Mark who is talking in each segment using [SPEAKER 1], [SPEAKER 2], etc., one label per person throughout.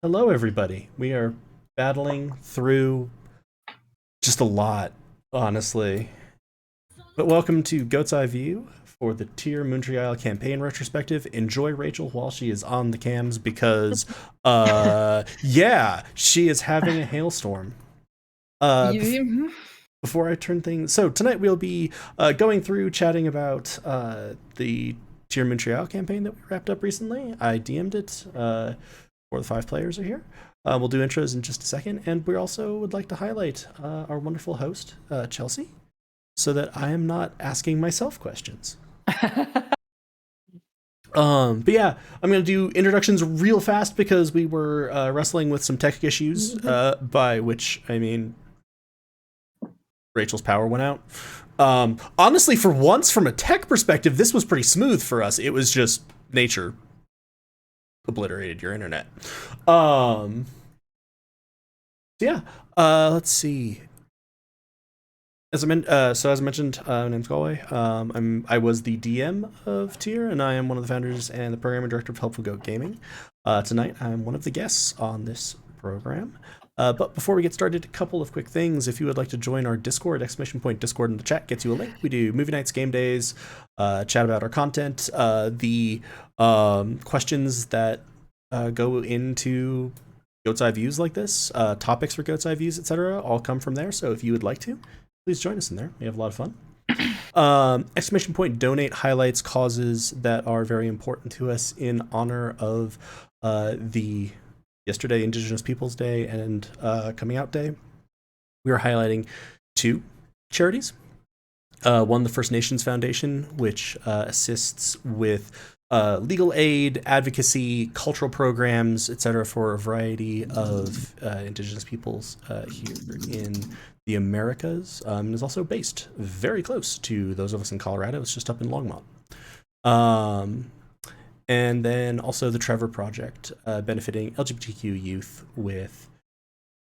[SPEAKER 1] Hello, everybody. We are battling through just a lot, honestly. But welcome to Goat's Eye View for the tier Moontree Isle campaign retrospective. Enjoy Rachel while she is on the cams because, yeah, she is having a hailstorm. Before I turn things... So tonight we'll be going through, chatting about the tier Moontree Isle campaign that we wrapped up recently. I DM'd it. 4 of the 5 players are here. We'll do intros in just a second, and we also would like to highlight our wonderful host, Chelsea, so that I am not asking myself questions. But yeah, I'm going to do introductions real fast because we were wrestling with some tech issues, by which I mean Rachel's power went out. Honestly, for once, from a tech perspective, this was pretty smooth for us. It was just nature obliterated your internet. Yeah. Let's see. As I mentioned, my name's Galway. I was the DM of Tier, and I am one of the founders and the program director of Helpful Goat Gaming. Tonight, I'm one of the guests on this program. But before we get started, a couple of quick things. If you would like to join our Discord, Discord in the chat gets you a link. We do movie nights, game days, chat about our content, the questions that go into Goat's Eye Views like this, topics for Goat's Eye Views, etc., all come from there. So if you would like to, please join us in there. We have a lot of fun. Exclamation point donate highlights causes that are very important to us in honor of the yesterday Indigenous Peoples Day and Coming Out Day. We are highlighting 2 charities. One, the First Nations Foundation, which assists with legal aid, advocacy, cultural programs, etc., for a variety of Indigenous peoples here in the Americas, and is also based very close to those of us in Colorado. It's just up in Longmont. And then also the Trevor Project, benefiting LGBTQ youth with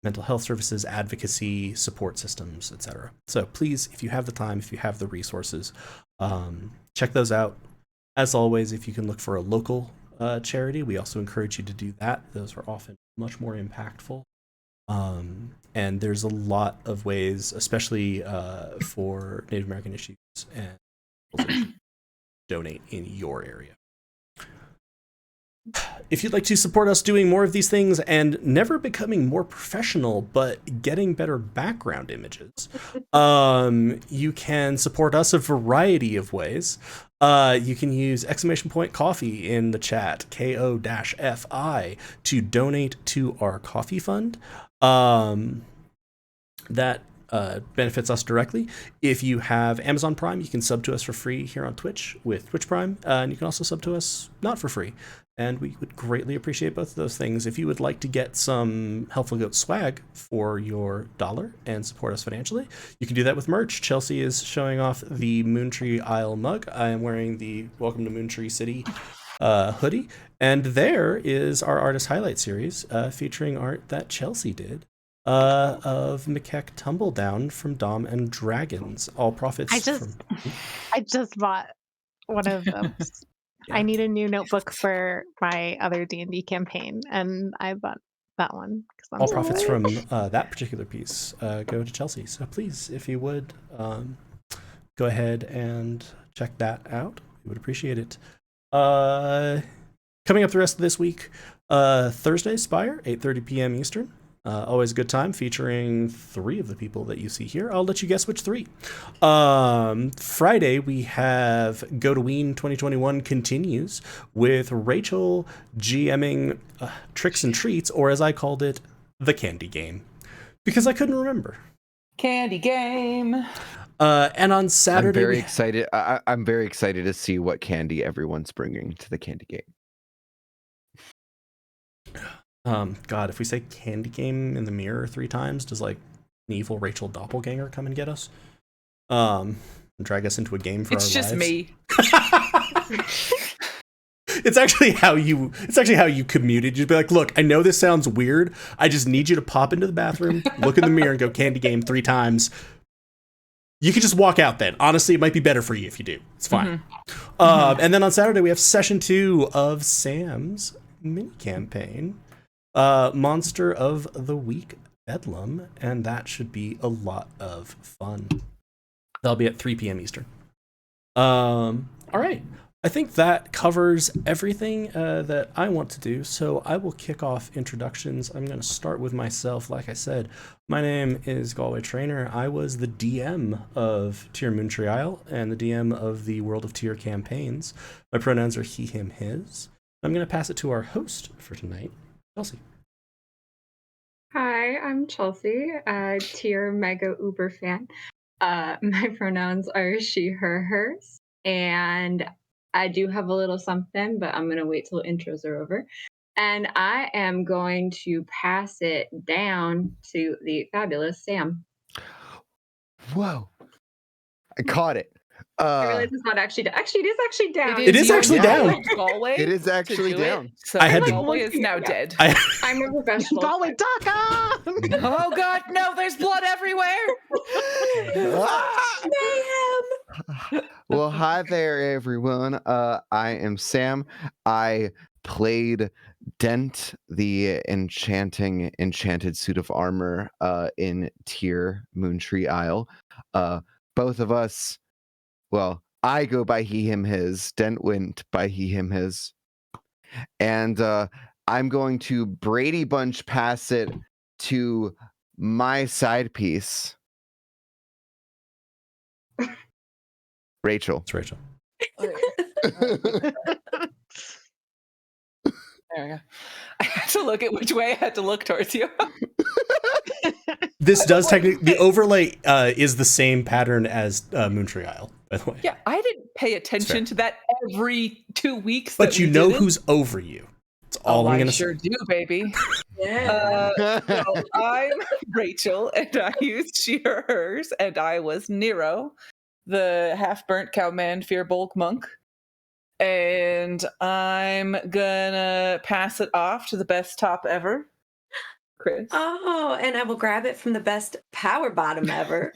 [SPEAKER 1] mental health services, advocacy, support systems, etc. So please, if you have the time, if you have the resources, check those out. As always, if you can look for a local charity, we also encourage you to do that. Those are often much more impactful. And there's a lot of ways, especially for Native American issues, and donate in your area. If you'd like to support us doing more of these things and never becoming more professional, but getting better background images, you can support us a variety of ways. You can use !coffee in the chat, KO-FI, to donate to our coffee fund. That benefits us directly. If you have Amazon Prime, you can sub to us for free here on Twitch with Twitch Prime, and you can also sub to us not for free. And we would greatly appreciate both of those things. If you would like to get some Helpful Goat swag for your dollar and support us financially, you can do that with merch. Chelsea is showing off the Moontree Isle mug. I am wearing the Welcome to Moontree City hoodie. And there is our artist highlight series featuring art that Chelsea did of McKeck Tumbledown from Dom and Dragons. All profits
[SPEAKER 2] I just bought one of those. Yeah. I need a new notebook for my other D&D campaign, and I bought that one.
[SPEAKER 1] All profits from that particular piece go to Chelsea. So please, if you would, go ahead and check that out. We would appreciate it. Coming up the rest of this week, Thursday, Spire, 8:30 p.m. Eastern. Always a good time, featuring 3 of the people that you see here. I'll let you guess which 3. Friday, we have Go to Ween 2021 continues with Rachel GMing Tricks and Treats, or as I called it, the Candy Game, because I couldn't remember.
[SPEAKER 3] Candy Game.
[SPEAKER 1] And on Saturday,
[SPEAKER 4] I'm very excited. I'm very excited to see what candy everyone's bringing to the Candy Game.
[SPEAKER 1] God, if we say Candy Game in the mirror 3 times, does like an evil Rachel doppelganger come and get us? And drag us into a game for our lives?
[SPEAKER 3] It's just me.
[SPEAKER 1] It's actually how you commuted. You'd be like, look, I know this sounds weird. I just need you to pop into the bathroom, look in the mirror, and go Candy Game 3 times. You could just walk out then. Honestly, it might be better for you if you do. It's fine. And then on Saturday, we have session 2 of Sam's mini campaign. Monster of the Week, Bedlam, and that should be a lot of fun. That'll be at 3 p.m. Eastern. All right. I think that covers everything that I want to do, so I will kick off introductions. I'm going to start with myself. Like I said, my name is Galway Trainer. I was the DM of Tier Moontree Isle and the DM of the World of Tier campaigns. My pronouns are he, him, his. I'm going to pass it to our host for tonight, Chelsea.
[SPEAKER 5] Hi, I'm Chelsea, tier mega uber fan. My pronouns are she, her, hers, and I do have a little something, but I'm going to wait till intros are over. And I am going to pass it down to the fabulous Sam.
[SPEAKER 4] Whoa. I caught it.
[SPEAKER 5] I realize it's not actually down. Actually, it is actually down.
[SPEAKER 1] It is actually down.
[SPEAKER 3] Galway
[SPEAKER 4] It is actually
[SPEAKER 3] to do
[SPEAKER 4] down.
[SPEAKER 3] It. So
[SPEAKER 1] I had to-
[SPEAKER 3] Galway is now dead.
[SPEAKER 5] I'm a professional.
[SPEAKER 2] Galway Daka!
[SPEAKER 3] Oh God, no! There's blood everywhere.
[SPEAKER 4] Well, hi there, everyone. I am Sam. I played Dent, the enchanted suit of armor in Tier Moontree Isle. Both of us, well, I go by he, him, his. Dent went by he, him, his. And I'm going to Brady Bunch pass it to my side piece, Rachel.
[SPEAKER 1] It's Rachel.
[SPEAKER 3] There we go. I had to look at which way I had to look towards you.
[SPEAKER 1] This does technically, the overlay is the same pattern as Moontree Isle, by the way.
[SPEAKER 3] Yeah, I didn't pay attention to that every 2 weeks.
[SPEAKER 1] But
[SPEAKER 3] that
[SPEAKER 1] you
[SPEAKER 3] we
[SPEAKER 1] know
[SPEAKER 3] did it.
[SPEAKER 1] who's over you. That's all I'm
[SPEAKER 3] I
[SPEAKER 1] going to
[SPEAKER 3] sure
[SPEAKER 1] say.
[SPEAKER 3] do, baby.
[SPEAKER 5] Yeah.
[SPEAKER 3] So I'm Rachel, and I used she, her, hers, and I was Nero, the half-burnt cowman Fearbulk monk. And I'm gonna pass it off to the best top ever, Chris.
[SPEAKER 6] Oh, and I will grab it from the best power bottom ever.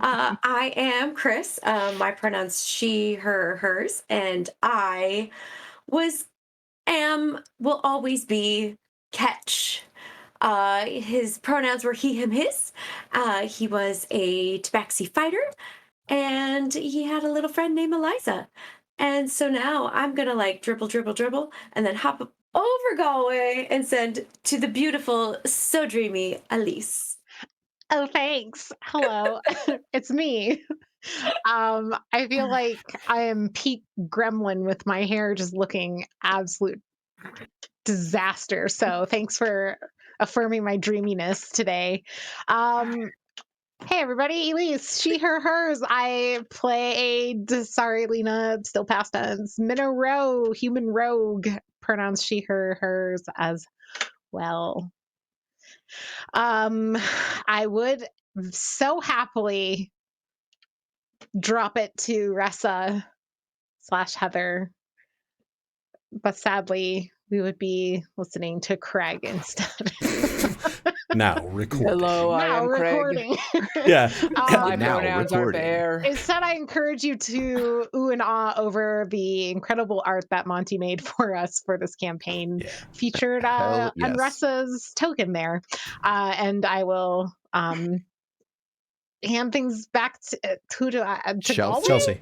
[SPEAKER 6] I am Chris. My pronouns she, her, hers, and I will always be Ketch. His pronouns were he, him, his. He was a tabaxi fighter, and he had a little friend named Eliza. And so now I'm gonna like dribble, and then hop over Galway and send to the beautiful, so dreamy Elise.
[SPEAKER 2] Oh, thanks. Hello. It's me. I feel like I am peak gremlin with my hair just looking absolute disaster. So thanks for affirming my dreaminess today. Hey everybody, Elise, she, her, hers. I played, sorry Lena, still past tense, Nero, human rogue, pronouns she, her, hers as well. I would so happily drop it to Ressa / Heather, but sadly we would be listening to Craig instead.
[SPEAKER 1] Now recording.
[SPEAKER 3] Hello, I
[SPEAKER 2] Now
[SPEAKER 3] am
[SPEAKER 2] recording.
[SPEAKER 1] Yeah.
[SPEAKER 3] My
[SPEAKER 4] Now
[SPEAKER 3] pronouns are
[SPEAKER 4] recording.
[SPEAKER 3] bear.
[SPEAKER 2] Instead, I encourage you to ooh and ah over the incredible art that Monty made for us for this campaign.
[SPEAKER 1] Yeah.
[SPEAKER 2] Featured
[SPEAKER 4] Hell yes.
[SPEAKER 2] Unressa's token there. And I will hand things back to Galway?
[SPEAKER 1] Chelsea.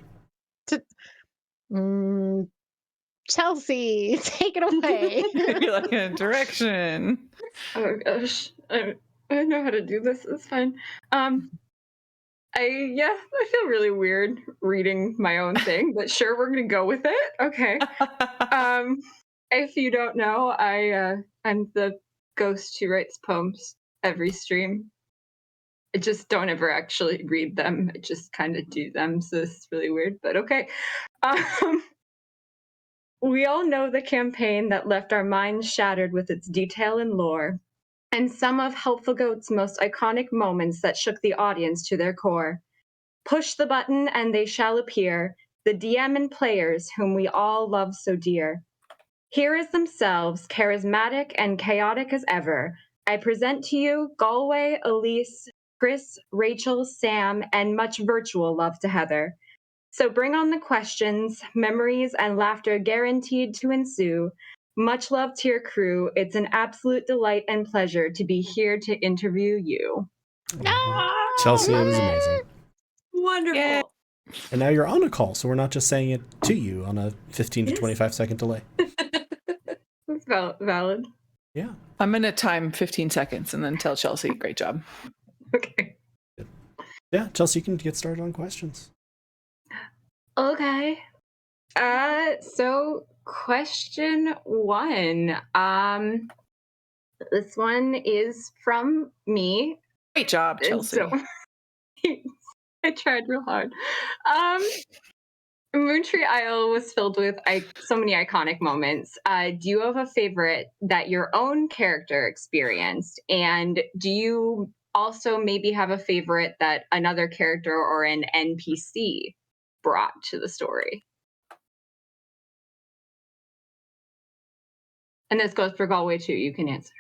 [SPEAKER 2] Chelsea, take it away.
[SPEAKER 3] You're like in a direction.
[SPEAKER 5] Oh gosh, I know how to do this. It's fine. I feel really weird reading my own thing, but sure, we're gonna go with it. Okay. If you don't know, I'm the ghost who writes poems every stream. I just don't ever actually read them. I just kind of do them, so it's really weird. But okay. We all know the campaign that left our minds shattered with its detail and lore, and some of Helpful Goat's most iconic moments that shook the audience to their core. Push the button and they shall appear, the DM and players whom we all love so dear. Here as themselves, charismatic and chaotic as ever, I present to you Galway, Elise, Chris, Rachel, Sam, and much virtual love to Heather. So bring on the questions, memories, and laughter guaranteed to ensue. Much love to your crew. It's an absolute delight and pleasure to be here to interview you.
[SPEAKER 1] Chelsea, it was amazing.
[SPEAKER 6] Wonderful.
[SPEAKER 3] Yay.
[SPEAKER 1] And now you're on a call, so we're not just saying it to you on a 15 to
[SPEAKER 6] Yes.
[SPEAKER 1] 25-second delay.
[SPEAKER 5] That's valid.
[SPEAKER 1] Yeah.
[SPEAKER 3] I'm going to time 15 seconds and then tell Chelsea, great job.
[SPEAKER 5] Okay.
[SPEAKER 1] Yeah, Chelsea, you can get started on questions.
[SPEAKER 5] Okay. So question 1. This one is from me.
[SPEAKER 3] Great job, Chelsea.
[SPEAKER 5] So I tried real hard. Moontree Isle was filled with so many iconic moments. Do you have a favorite that your own character experienced? And do you also maybe have a favorite that another character or an NPC brought to the story? And this goes for Galway too. You can answer.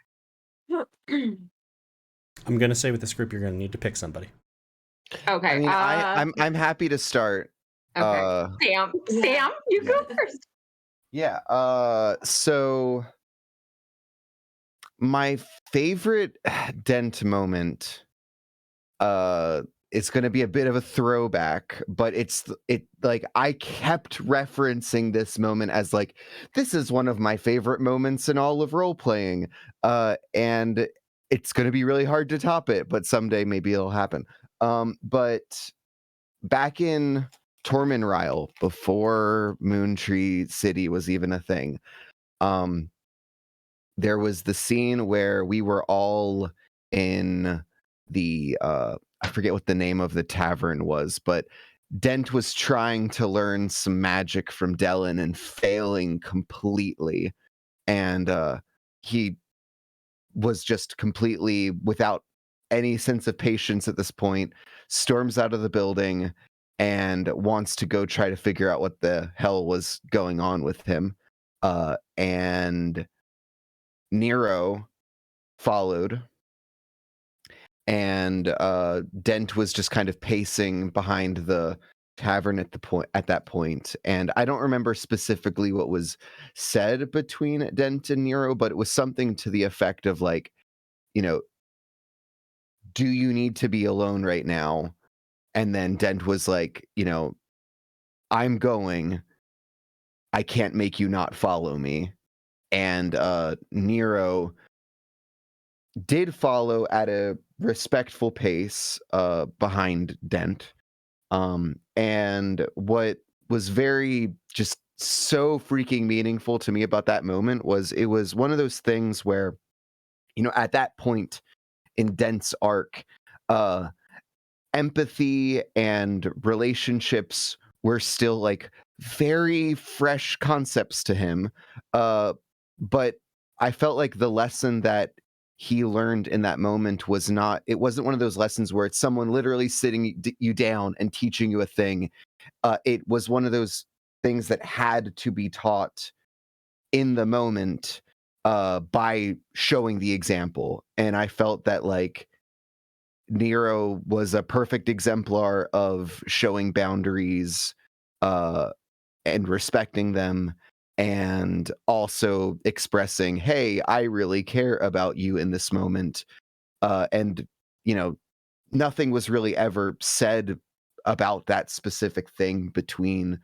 [SPEAKER 1] I'm going to say with this group, you're going to need to pick somebody.
[SPEAKER 5] Okay.
[SPEAKER 4] I mean, I'm happy to start.
[SPEAKER 5] Okay. Sam, you go first.
[SPEAKER 4] Yeah. So my favorite Dent moment, it's going to be a bit of a throwback, but it like I kept referencing this moment as like, this is one of my favorite moments in all of role playing. And it's going to be really hard to top it, but someday maybe it'll happen. But back in Tormund Isle, before Moontree City was even a thing, there was the scene where we were all in the I forget what the name of the tavern was, but Dent was trying to learn some magic from Dellen and failing completely, and he was just completely without any sense of patience at this point, storms out of the building and wants to go try to figure out what the hell was going on with him. And Nero followed, and Dent was just kind of pacing behind the tavern at that point. And I don't remember specifically what was said between Dent and Nero, but it was something to the effect of like, you know, do you need to be alone right now? And then Dent was like, you know, I'm going. I can't make you not follow me. And Nero did follow at a respectful pace behind Dent. And what was very just so freaking meaningful to me about that moment was it was one of those things where, you know, at that point in Dent's arc, empathy and relationships were still like very fresh concepts to him. But I felt like the lesson that he learned in that moment it wasn't one of those lessons where it's someone literally sitting you down and teaching you a thing. It was one of those things that had to be taught in the moment by showing the example. And I felt that like Nero was a perfect exemplar of showing boundaries and respecting them, and also expressing, hey, I really care about you in this moment. And, you know, nothing was really ever said about that specific thing between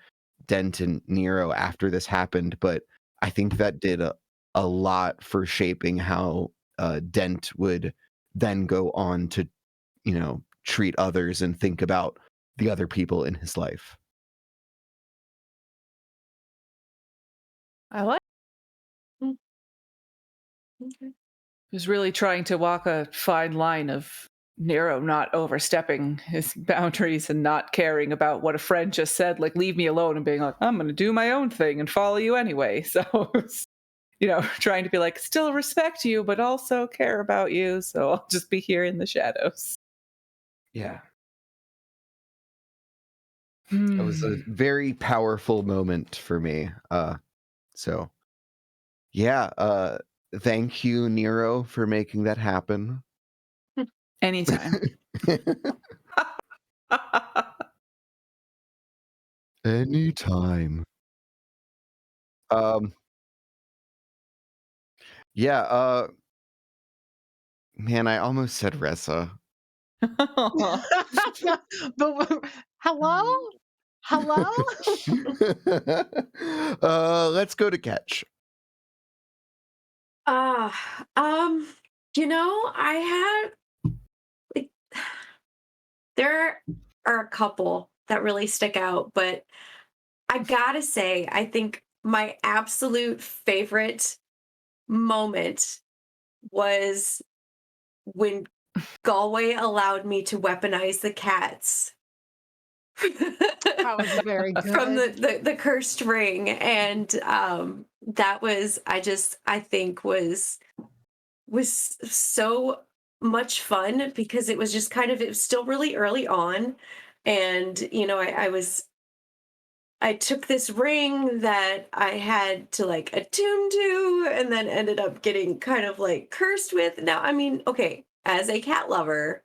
[SPEAKER 4] Dent and Nero after this happened, but I think that did a lot for shaping how Dent would then go on to, you know, treat others and think about the other people in his life.
[SPEAKER 3] I like
[SPEAKER 6] Okay.
[SPEAKER 3] Who's really trying to walk a fine line of Nero not overstepping his boundaries and not caring about what a friend just said, like, leave me alone, and being like, I'm going to do my own thing and follow you anyway. So, you know, trying to be like, still respect you, but also care about you. So I'll just be here in the shadows.
[SPEAKER 4] Yeah. It was a very powerful moment for me. So yeah, thank you, Nero, for making that happen.
[SPEAKER 3] Anytime.
[SPEAKER 4] Anytime. Yeah, man, I almost said Ressa.
[SPEAKER 2] But hello? Hello?
[SPEAKER 4] Let's go to Catch.
[SPEAKER 6] Ah, I had like there are a couple that really stick out, but I gotta say, I think my absolute favorite moment was when Galway allowed me to weaponize the cats.
[SPEAKER 2] That was very
[SPEAKER 6] From
[SPEAKER 2] good.
[SPEAKER 6] the cursed ring, and that was I think was so much fun because it was just it was still really early on, and I took this ring that I had to like attune to and then ended up getting kind of like cursed with. Now, I mean, okay, as a cat lover,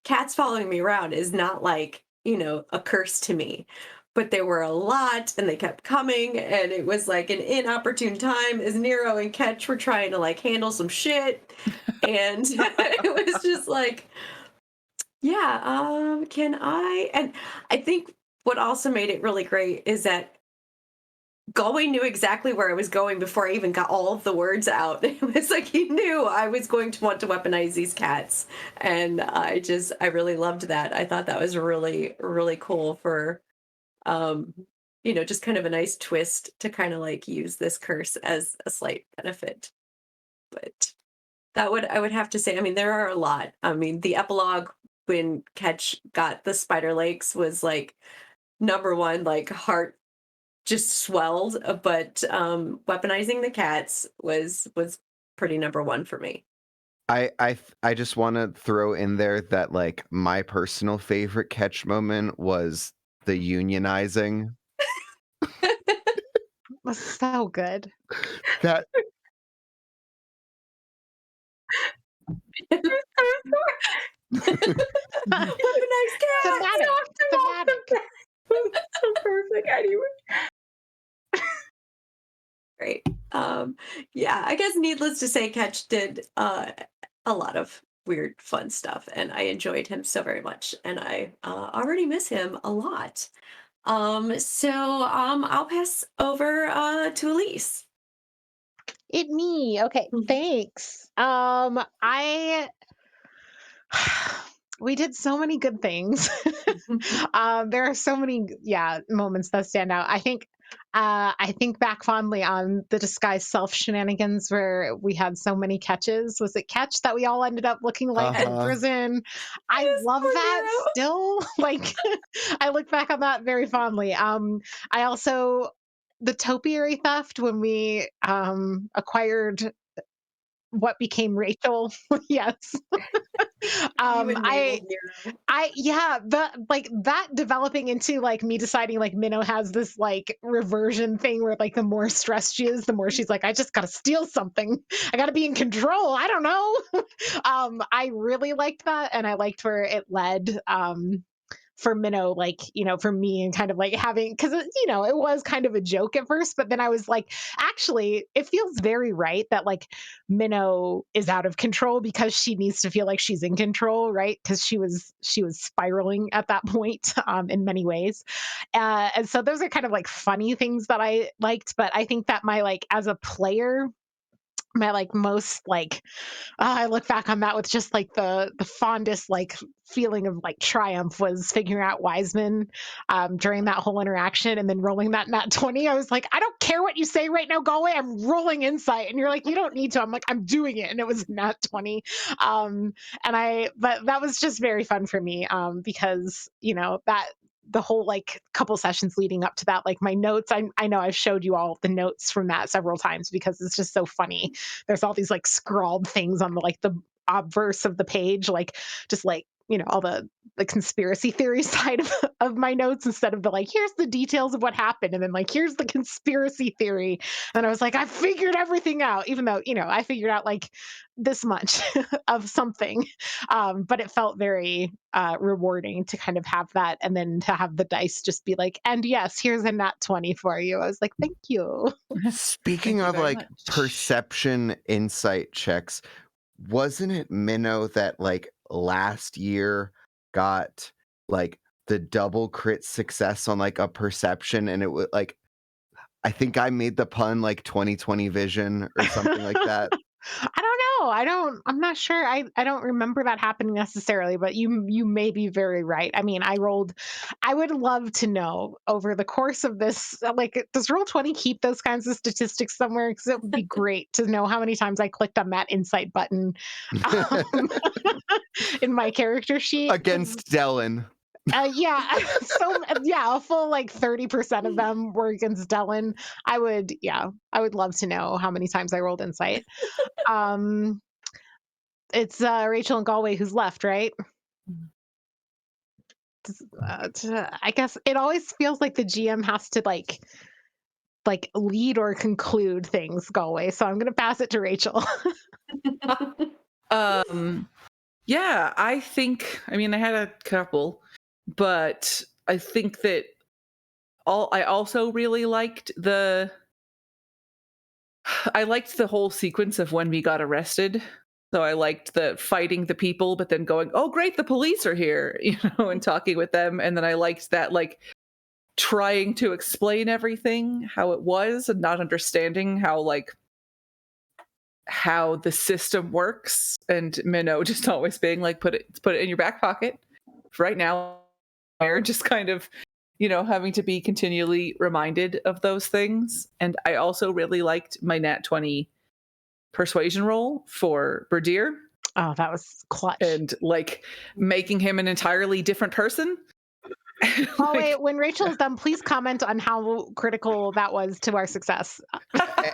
[SPEAKER 6] cats following me around is not like, a curse to me. But there were a lot and they kept coming, and it was like an inopportune time as Nero and Ketch were trying to like handle some shit. And it was just like, yeah, can I? And I think what also made it really great is that Galway knew exactly where I was going before I even got all of the words out. It was like he knew I was going to want to weaponize these cats. And I really loved that. I thought that was really, really cool for, um, just kind of a nice twist to kind of like use this curse as a slight benefit. But I would have to say, I mean, there are a lot. I mean, the epilogue when Ketch got the spider legs was like number one, like heart just swelled, but weaponizing the cats was pretty number one for me.
[SPEAKER 4] I just want to throw in there that like my personal favorite Catch moment was the unionizing.
[SPEAKER 2] Was so good.
[SPEAKER 4] That
[SPEAKER 6] Weaponized cats.
[SPEAKER 2] Thematic. Thematic.
[SPEAKER 5] So perfect. Anyway.
[SPEAKER 6] Great. Yeah, I guess needless to say, Ketch did a lot of weird, fun stuff, and I enjoyed him so very much, and I already miss him a lot. So I'll pass over to Elise.
[SPEAKER 2] It me. Okay, thanks. I we did so many good things. There are so many, moments that stand out. I think back fondly on the disguised self shenanigans where we had so many catches. Was it Catch that we all ended up looking like in
[SPEAKER 4] Uh-huh.
[SPEAKER 2] prison? I
[SPEAKER 6] Yes,
[SPEAKER 2] love
[SPEAKER 6] poor
[SPEAKER 2] that
[SPEAKER 6] Nero.
[SPEAKER 2] still. Like, I look back on that very fondly. I also the topiary theft when we acquired what became Rachel. Yes.
[SPEAKER 6] You
[SPEAKER 2] I
[SPEAKER 6] enabled Nero.
[SPEAKER 2] yeah, that like that developing into like me deciding like Minnow has this like reversion thing where like the more stressed she is, the more she's like, I just gotta steal something. I gotta be in control. I don't know. I really liked that, and I liked where it led. For Minnow, like, for me, and kind of like having, because, it was kind of a joke at first, but then I was like, actually, it feels very right that like Minnow is out of control because she needs to feel like she's in control, right? Because she was spiraling at that point, in many ways. And so those are kind of like funny things that I liked, but I think that my like as a player, my like most like I look back on that with just like the fondest like feeling of like triumph was figuring out Wiseman during that whole interaction, and then rolling that nat 20. I was like, I don't care what you say right now, go away. I'm rolling insight. And you're like, you don't need to. I'm like, I'm doing it. And it was nat 20. But that was just very fun for me, because, that the whole like couple sessions leading up to that, like my notes, I know I've showed you all the notes from that several times because it's just so funny. There's all these like scrawled things on the like the obverse of the page, like just like all the conspiracy theory side of my notes instead of the like, here's the details of what happened. And then like, here's the conspiracy theory. And I was like, I figured everything out, even though, I figured out like this much of something. But it felt very rewarding to kind of have that. And then to have the dice just be like, and yes, here's a nat 20 for you. I was like, thank you.
[SPEAKER 4] Speaking
[SPEAKER 3] you
[SPEAKER 4] of
[SPEAKER 3] very
[SPEAKER 4] like
[SPEAKER 3] much.
[SPEAKER 4] perception insight checks, wasn't it Minnow that like last year got like the double crit success on like a perception, and it was like, I think I made the pun like 20/20 vision or something like that.
[SPEAKER 2] I don't know. I'm not sure. I don't remember that happening necessarily, but you may be very right. I mean, I would love to know over the course of this, like, does Roll20 keep those kinds of statistics somewhere? Because it would be great to know how many times I clicked on that insight button um, in my character sheet.
[SPEAKER 4] Against Dellen.
[SPEAKER 2] Yeah, a full like 30% of them were against Dylan. I would love to know how many times I rolled insight. It's Rachel and Galway who's left, right? I guess it always feels like the GM has to like lead or conclude things, Galway. So I'm gonna pass it to Rachel.
[SPEAKER 3] Yeah, I had a couple, but I think that I also really liked the whole sequence of when we got arrested. So I liked the fighting the people, but then going, oh great, the police are here, and talking with them. And then I liked that like trying to explain everything, how it was, and not understanding how the system works, and Minnow just always being like, put it in your back pocket right now. Just kind of, having to be continually reminded of those things. And I also really liked my nat 20 persuasion roll for Berdier.
[SPEAKER 2] Oh, that was clutch.
[SPEAKER 3] And like making him an entirely different person.
[SPEAKER 2] Oh, wait, when Rachel's done, please comment on how critical that was to our success.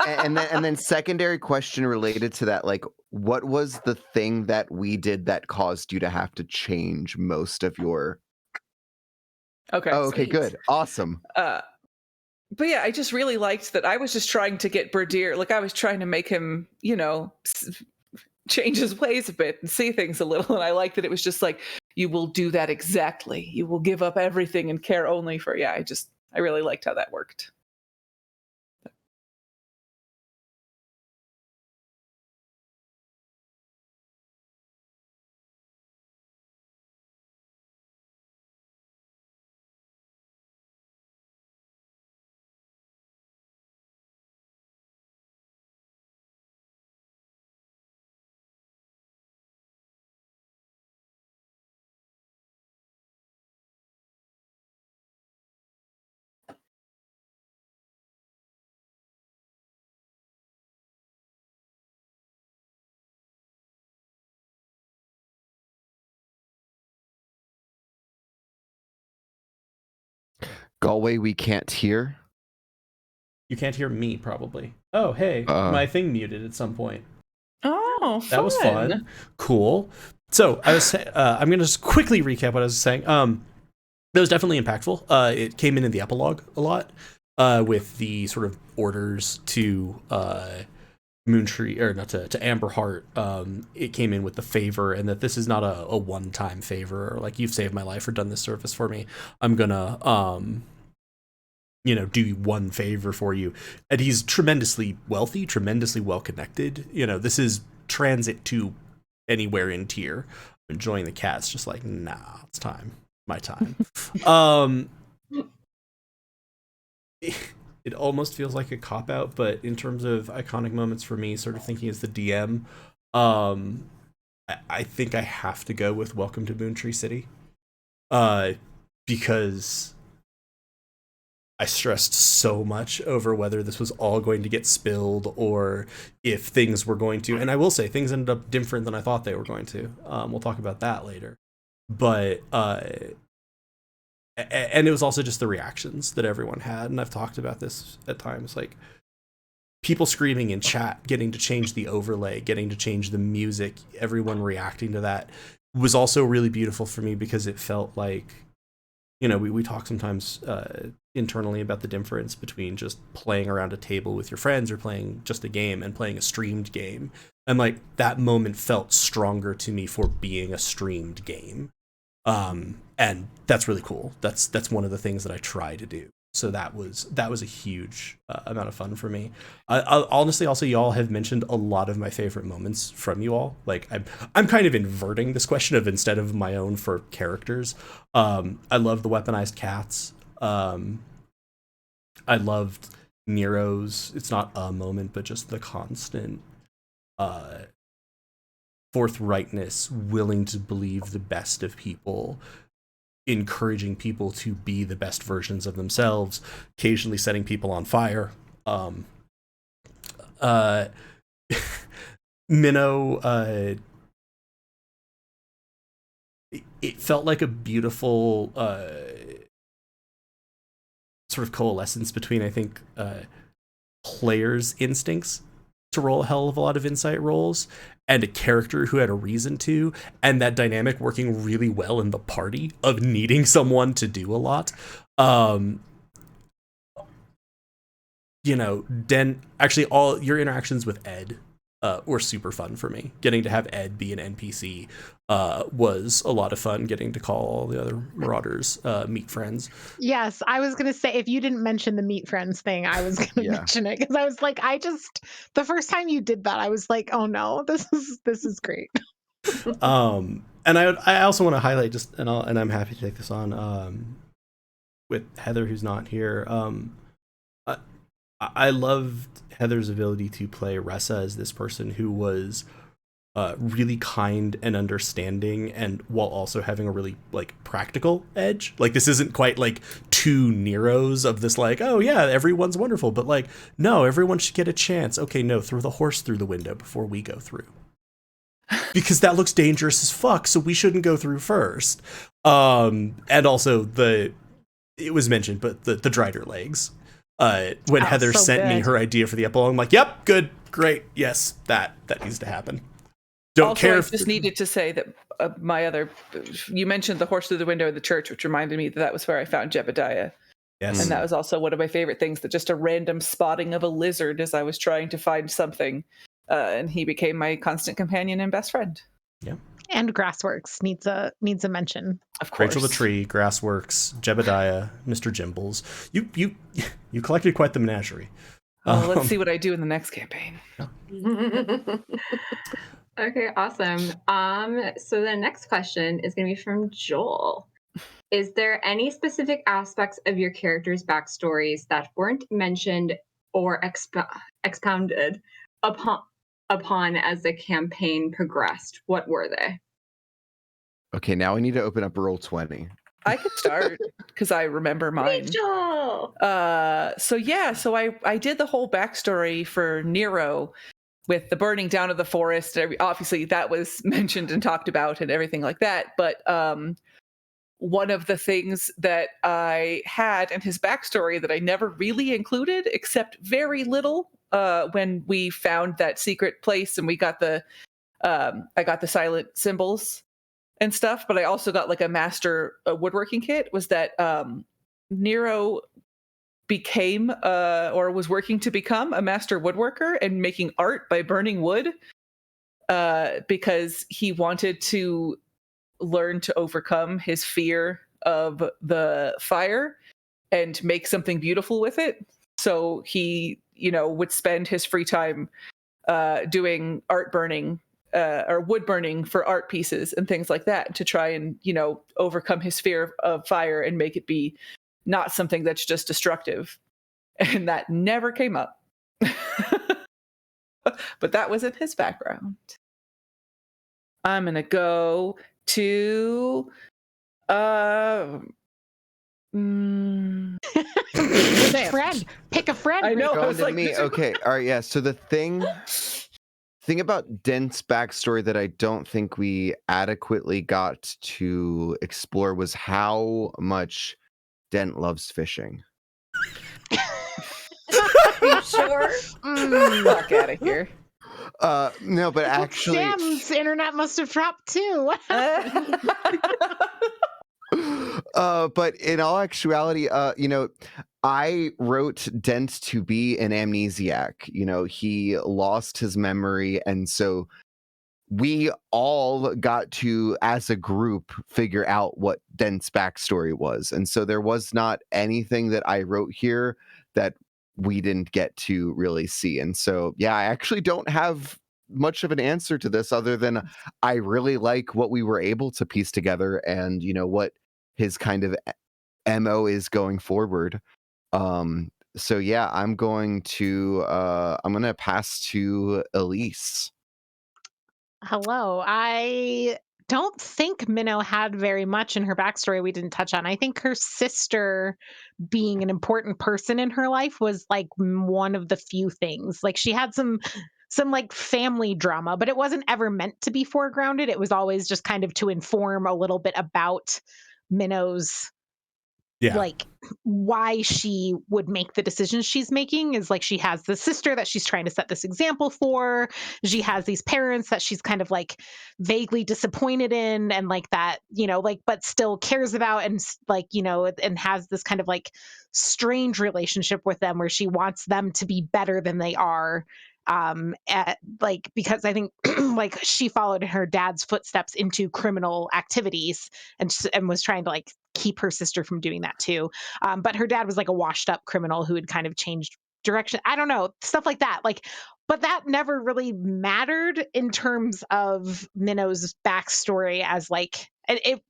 [SPEAKER 4] and then secondary question related to that, like, what was the thing that we did that caused you to have to change most of your...
[SPEAKER 3] Okay.
[SPEAKER 4] Oh, okay,
[SPEAKER 6] Sweet.
[SPEAKER 4] good. Awesome.
[SPEAKER 3] But yeah, I just really liked that. I was just trying to get Berdier, like I was trying to make him, change his ways a bit and see things a little. And I liked that it was just like, you will do that exactly. You will give up everything and care only for, I really liked how that worked.
[SPEAKER 4] Galway, we can't hear.
[SPEAKER 1] You can't hear me, probably. Oh, hey, my thing muted at some point.
[SPEAKER 3] Oh, fun.
[SPEAKER 1] That was fun. Cool. So I was I'm going to just quickly recap what I was saying. That was definitely impactful. It came in the epilogue a lot with the sort of orders to Moontree, or not to Amberheart. It came in with the favor, and that this is not a one-time favor, or like, you've saved my life or done this service for me. I'm gonna do one favor for you. And he's tremendously wealthy, tremendously well connected. This is transit to anywhere in tier. Enjoying the cat's just like, nah, it's time. My time. It almost feels like a cop-out, but in terms of iconic moments for me, sort of thinking as the DM, I think I have to go with Welcome to Moontree City. Because I stressed so much over whether this was all going to get spilled or if things were going to, and I will say things ended up different than I thought they were going to. We'll talk about that later. But and it was also just the reactions that everyone had, and I've talked about this at times, like people screaming in chat, getting to change the overlay, getting to change the music, everyone reacting to that was also really beautiful for me because it felt like, we talk sometimes internally about the difference between just playing around a table with your friends or playing just a game and playing a streamed game. And like that moment felt stronger to me for being a streamed game. And that's really cool. That's one of the things that I try to do. So that was a huge amount of fun for me. Honestly, also, y'all have mentioned a lot of my favorite moments from you all. Like I'm kind of inverting this question of instead of my own for characters. I love the weaponized cats. I loved Nero's. It's not a moment, but just the constant forthrightness, willing to believe the best of people, encouraging people to be the best versions of themselves, occasionally setting people on fire. Minnow, it felt like a beautiful sort of coalescence between, I think, players' instincts to roll a hell of a lot of insight rolls and a character who had a reason to, and that dynamic working really well in the party of needing someone to do a lot. Actually, all your interactions with Ed were super fun for me. Getting to have Ed be an NPC was a lot of fun. Getting to call all the other Marauders meet friends.
[SPEAKER 2] Yes, I was going to say, if you didn't mention the meet friends thing, I was going to mention it, because I was like, the first time you did that, I was like, oh no, this is great.
[SPEAKER 1] And I also want to highlight and I'm happy to take this on with Heather, who's not here. I loved Heather's ability to play Ressa as this person who was really kind and understanding, and while also having a really like practical edge. Like, this isn't quite like two Neros of this like, oh yeah, everyone's wonderful, but like, no, everyone should get a chance. Okay, no, throw the horse through the window before we go through, because that looks dangerous as fuck, so we shouldn't go through first. And also it was mentioned, but the Drider legs. When Heather sent me her idea for the epilogue, I'm like, yep, good, great, yes, that needs to happen. Don't
[SPEAKER 3] also,
[SPEAKER 1] care.
[SPEAKER 3] I just needed to say that you mentioned the horse through the window of the church, which reminded me that was where I found Jebediah.
[SPEAKER 1] Yes.
[SPEAKER 3] And that was also one of my favorite things, that just a random spotting of a lizard as I was trying to find something. And he became my constant companion and best friend.
[SPEAKER 1] Yeah.
[SPEAKER 2] And Grassworks needs a mention.
[SPEAKER 3] Of course.
[SPEAKER 1] Rachel the Tree, Grassworks, Jebediah, Mr. Jimbles. You collected quite the menagerie.
[SPEAKER 3] Let's see what I do in the next campaign.
[SPEAKER 5] Okay, awesome. So the next question is going to be from Joel. Is there any specific aspects of your characters' backstories that weren't mentioned or expounded upon as the campaign progressed? What were they?
[SPEAKER 4] Okay, now I need to open up Roll20.
[SPEAKER 3] I could start because I remember mine.
[SPEAKER 5] Rachel!
[SPEAKER 3] So I did the whole backstory for Nero with the burning down of the forest. Obviously, that was mentioned and talked about and everything like that. But one of the things that I had in his backstory that I never really included, except very little, when we found that secret place and we got I got the silent symbols and stuff, but I also got like a master woodworking kit, was that Nero became or was working to become a master woodworker and making art by burning wood because he wanted to learn to overcome his fear of the fire and make something beautiful with it. So he, would spend his free time doing art burning or wood burning for art pieces and things like that to try and, overcome his fear of fire and make it be not something that's just destructive. And that never came up. But that was in his background. I'm going to go to
[SPEAKER 2] Friend. Pick a friend.
[SPEAKER 3] I know. I was like,
[SPEAKER 4] me. Okay. All right. Yeah. So the thing about Dent's backstory that I don't think we adequately got to explore was how much Dent loves fishing.
[SPEAKER 6] Are you sure?
[SPEAKER 3] Fuck out of here.
[SPEAKER 4] No, but actually,
[SPEAKER 2] Sam's internet must have dropped too.
[SPEAKER 4] but in all actuality, I wrote Dent to be an amnesiac. He lost his memory, and so we all got to, as a group, figure out what Dent's backstory was. And so there was not anything that I wrote here that we didn't get to really see. And so, yeah, I actually don't have much of an answer to this other than I really like what we were able to piece together and, what his kind of MO is going forward. So yeah, I'm going to pass to Elise.
[SPEAKER 2] Hello. I don't think Minnow had very much in her backstory we didn't touch on. I think her sister being an important person in her life was like one of the few things. Like she had some like family drama, but it wasn't ever meant to be foregrounded. It was always just kind of to inform a little bit about Minnow's
[SPEAKER 1] Yeah.
[SPEAKER 2] like why she would make the decisions she's making is like she has this sister that she's trying to set this example for. She has these parents that she's kind of like vaguely disappointed in and like that, like but still cares about and like, and has this kind of like strange relationship with them where she wants them to be better than they are. Because I think like she followed her dad's footsteps into criminal activities and was trying to like keep her sister from doing that too. But her dad was like a washed up criminal who had kind of changed direction. I don't know, stuff like that. Like, but that never really mattered in terms of Minnow's backstory as like,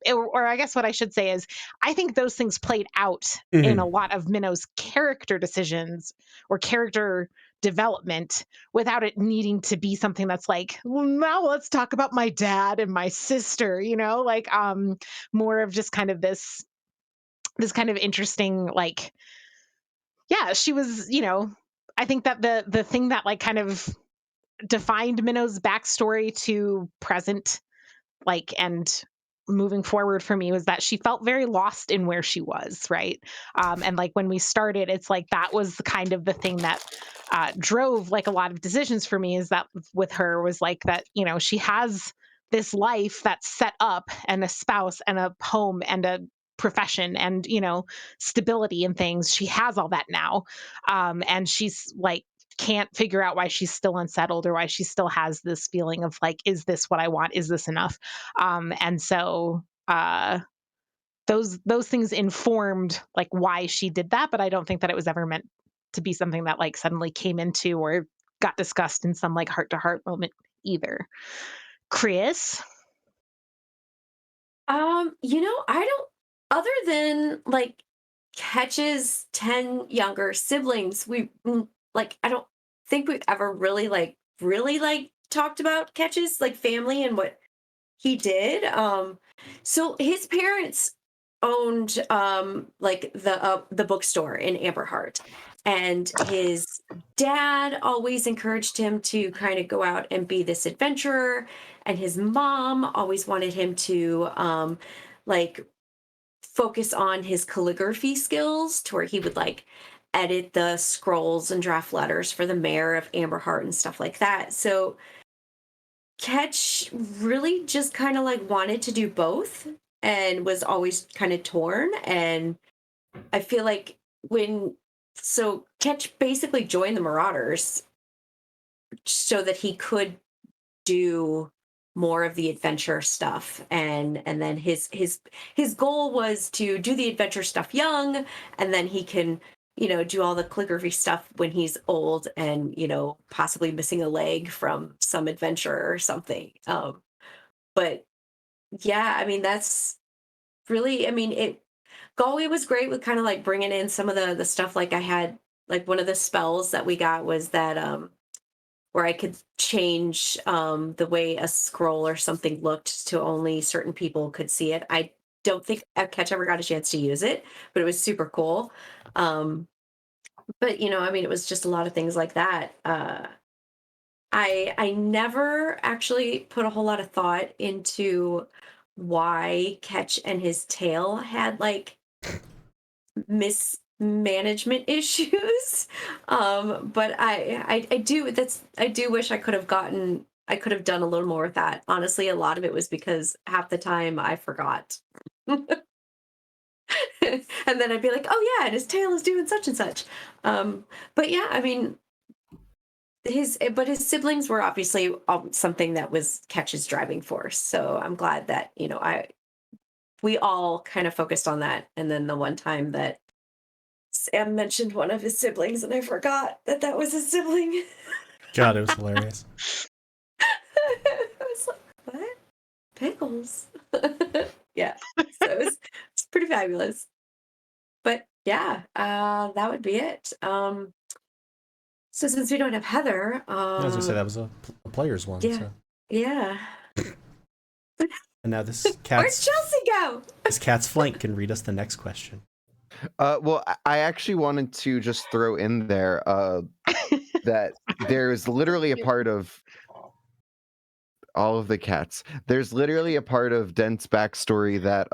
[SPEAKER 2] or I guess what I should say is, I think those things played out in a lot of Minnow's character decisions or character development without it needing to be something that's like, well, now let's talk about my dad and my sister, like more of just kind of this kind of interesting like yeah she was I think that the thing that like kind of defined Minnow's backstory to present like and moving forward for me was that she felt very lost in where she was, right? And like when we started, it's like that was kind of the thing that drove like a lot of decisions for me is that with her was like that, she has this life that's set up and a spouse and a home and a profession and stability and things. She has all that now, and she's like can't figure out why she's still unsettled or why she still has this feeling of like, is this what I want? Is this enough? And so those things informed like why she did that, but I don't think that it was ever meant to be something that like suddenly came into or got discussed in some like heart to heart moment either. Chris?
[SPEAKER 6] I don't, other than like Ketch's 10 younger siblings, I don't think we've ever really talked about Ketch's like family and what he did. So his parents owned like the bookstore in Amberheart, and his dad always encouraged him to kind of go out and be this adventurer, and his mom always wanted him to like focus on his calligraphy skills to where he would like edit the scrolls and draft letters for the mayor of Amberheart and stuff like that. So Ketch really just kind of like wanted to do both and was always kind of torn. And I feel like Ketch basically joined the Marauders so that he could do more of the adventure stuff, and then his goal was to do the adventure stuff young, and then he can do all the calligraphy stuff when he's old and possibly missing a leg from some adventure or something. But yeah, I mean that's really, I mean it Galway was great with kind of like bringing in some of the stuff. Like I had like one of the spells that we got was that where I could change the way a scroll or something looked to only certain people could see it. I don't think Ketch ever got a chance to use it, but it was super cool. But I mean, it was just a lot of things like that. I never actually put a whole lot of thought into why Ketch and his tail had like management issues. But I do wish I could have done a little more with that. Honestly, a lot of it was because half the time I forgot. And then I'd be like, oh yeah, and his tail is doing such and such. But yeah, I mean, his siblings were obviously something that was Ketch's driving force. So I'm glad that we all kind of focused on that. And then the one time that Sam mentioned one of his siblings, and I forgot that was his sibling.
[SPEAKER 1] God, it was hilarious.
[SPEAKER 6] I was like, what? Pickles? Yeah. So it's pretty fabulous. But yeah, that would be it. So since we don't have Heather,
[SPEAKER 1] I was gonna say that was a player's one.
[SPEAKER 6] yeah,
[SPEAKER 1] So.
[SPEAKER 6] yeah.
[SPEAKER 1] And now this
[SPEAKER 6] Where's
[SPEAKER 1] cat's
[SPEAKER 6] Chelsea go?
[SPEAKER 1] this cat's flank can read us the next question.
[SPEAKER 4] Well, I actually wanted to just throw in there that there's literally a part of all of the cats. There's literally a part of Dent's backstory that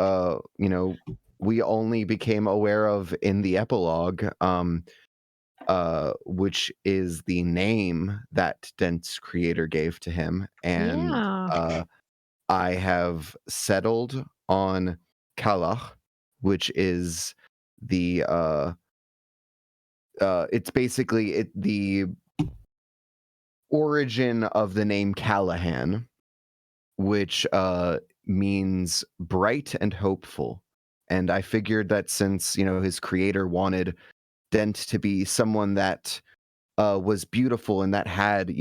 [SPEAKER 4] we only became aware of in the epilogue, which is the name that Dent's creator gave to him, and
[SPEAKER 2] Yeah.
[SPEAKER 4] I have settled on Kalach, which is the it's basically the origin of the name Callahan, which means bright and hopeful. And I figured that since his creator wanted Dent to be someone that was beautiful and that had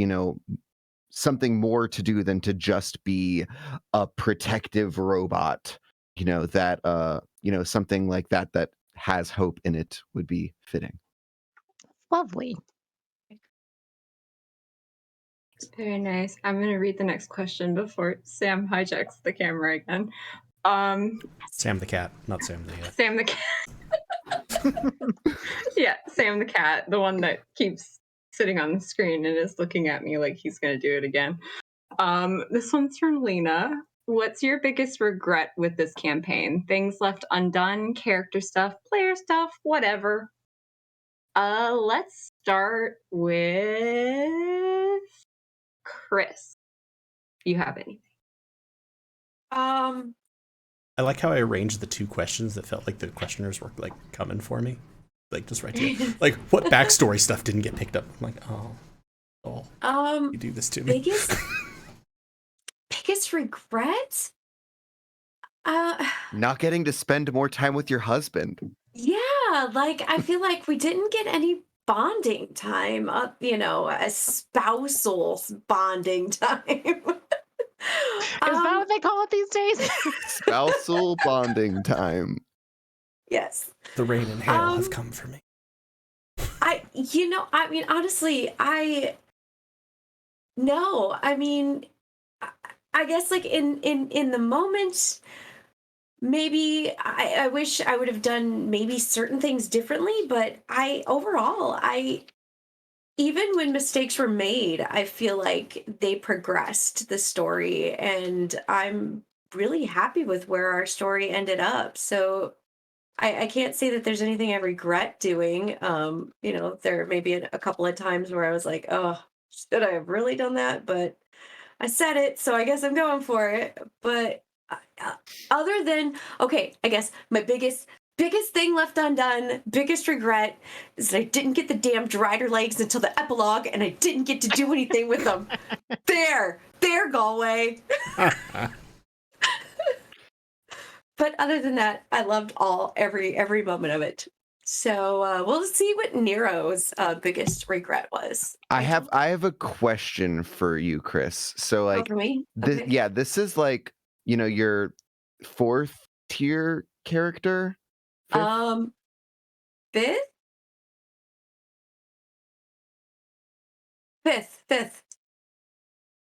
[SPEAKER 4] something more to do than to just be a protective robot, that something like that has hope in it would be fitting.
[SPEAKER 2] Lovely.
[SPEAKER 5] Very nice. I'm going to read the next question before Sam hijacks the camera again.
[SPEAKER 1] Sam the cat, not Sam the.
[SPEAKER 5] Sam the cat. Yeah, Sam the cat, the one that keeps sitting on the screen and is looking at me like he's going to do it again. This one's from Lena. What's your biggest regret with this campaign? Things left undone, character stuff, player stuff, whatever. Let's start with Chris. You have anything?
[SPEAKER 1] I like how I arranged the two questions that felt like the questioners were like coming for me, like just right here. Like what backstory stuff didn't get picked up? I'm like, you do this to me.
[SPEAKER 6] Biggest regret?
[SPEAKER 4] Not getting to spend more time with your husband.
[SPEAKER 6] Yeah, like I feel like we didn't get any bonding time, a spousal bonding time.
[SPEAKER 2] Is that what they call it these days?
[SPEAKER 4] Spousal bonding time.
[SPEAKER 6] Yes.
[SPEAKER 1] The rain and hail have come for me.
[SPEAKER 6] Honestly, I guess like in the moment, maybe I wish I would have done maybe certain things differently, but even when mistakes were made, I feel like they progressed the story, and I'm really happy with where our story ended up. So I can't say that there's anything I regret doing. There may be a couple of times where I was like, oh, should I have really done that? But I said it, so I guess I'm going for it. But other than, okay, I guess my biggest thing left undone, biggest regret is that I didn't get the damn Drider legs until the epilogue, and I didn't get to do anything with them. There, Galway. But other than that, I loved every moment of it. So we'll see what Nero's biggest regret was.
[SPEAKER 4] I have a question for you, Chris. So like,
[SPEAKER 6] for me? Okay.
[SPEAKER 4] this is like your 4th tier character. 5th?
[SPEAKER 6] 5th? 5th.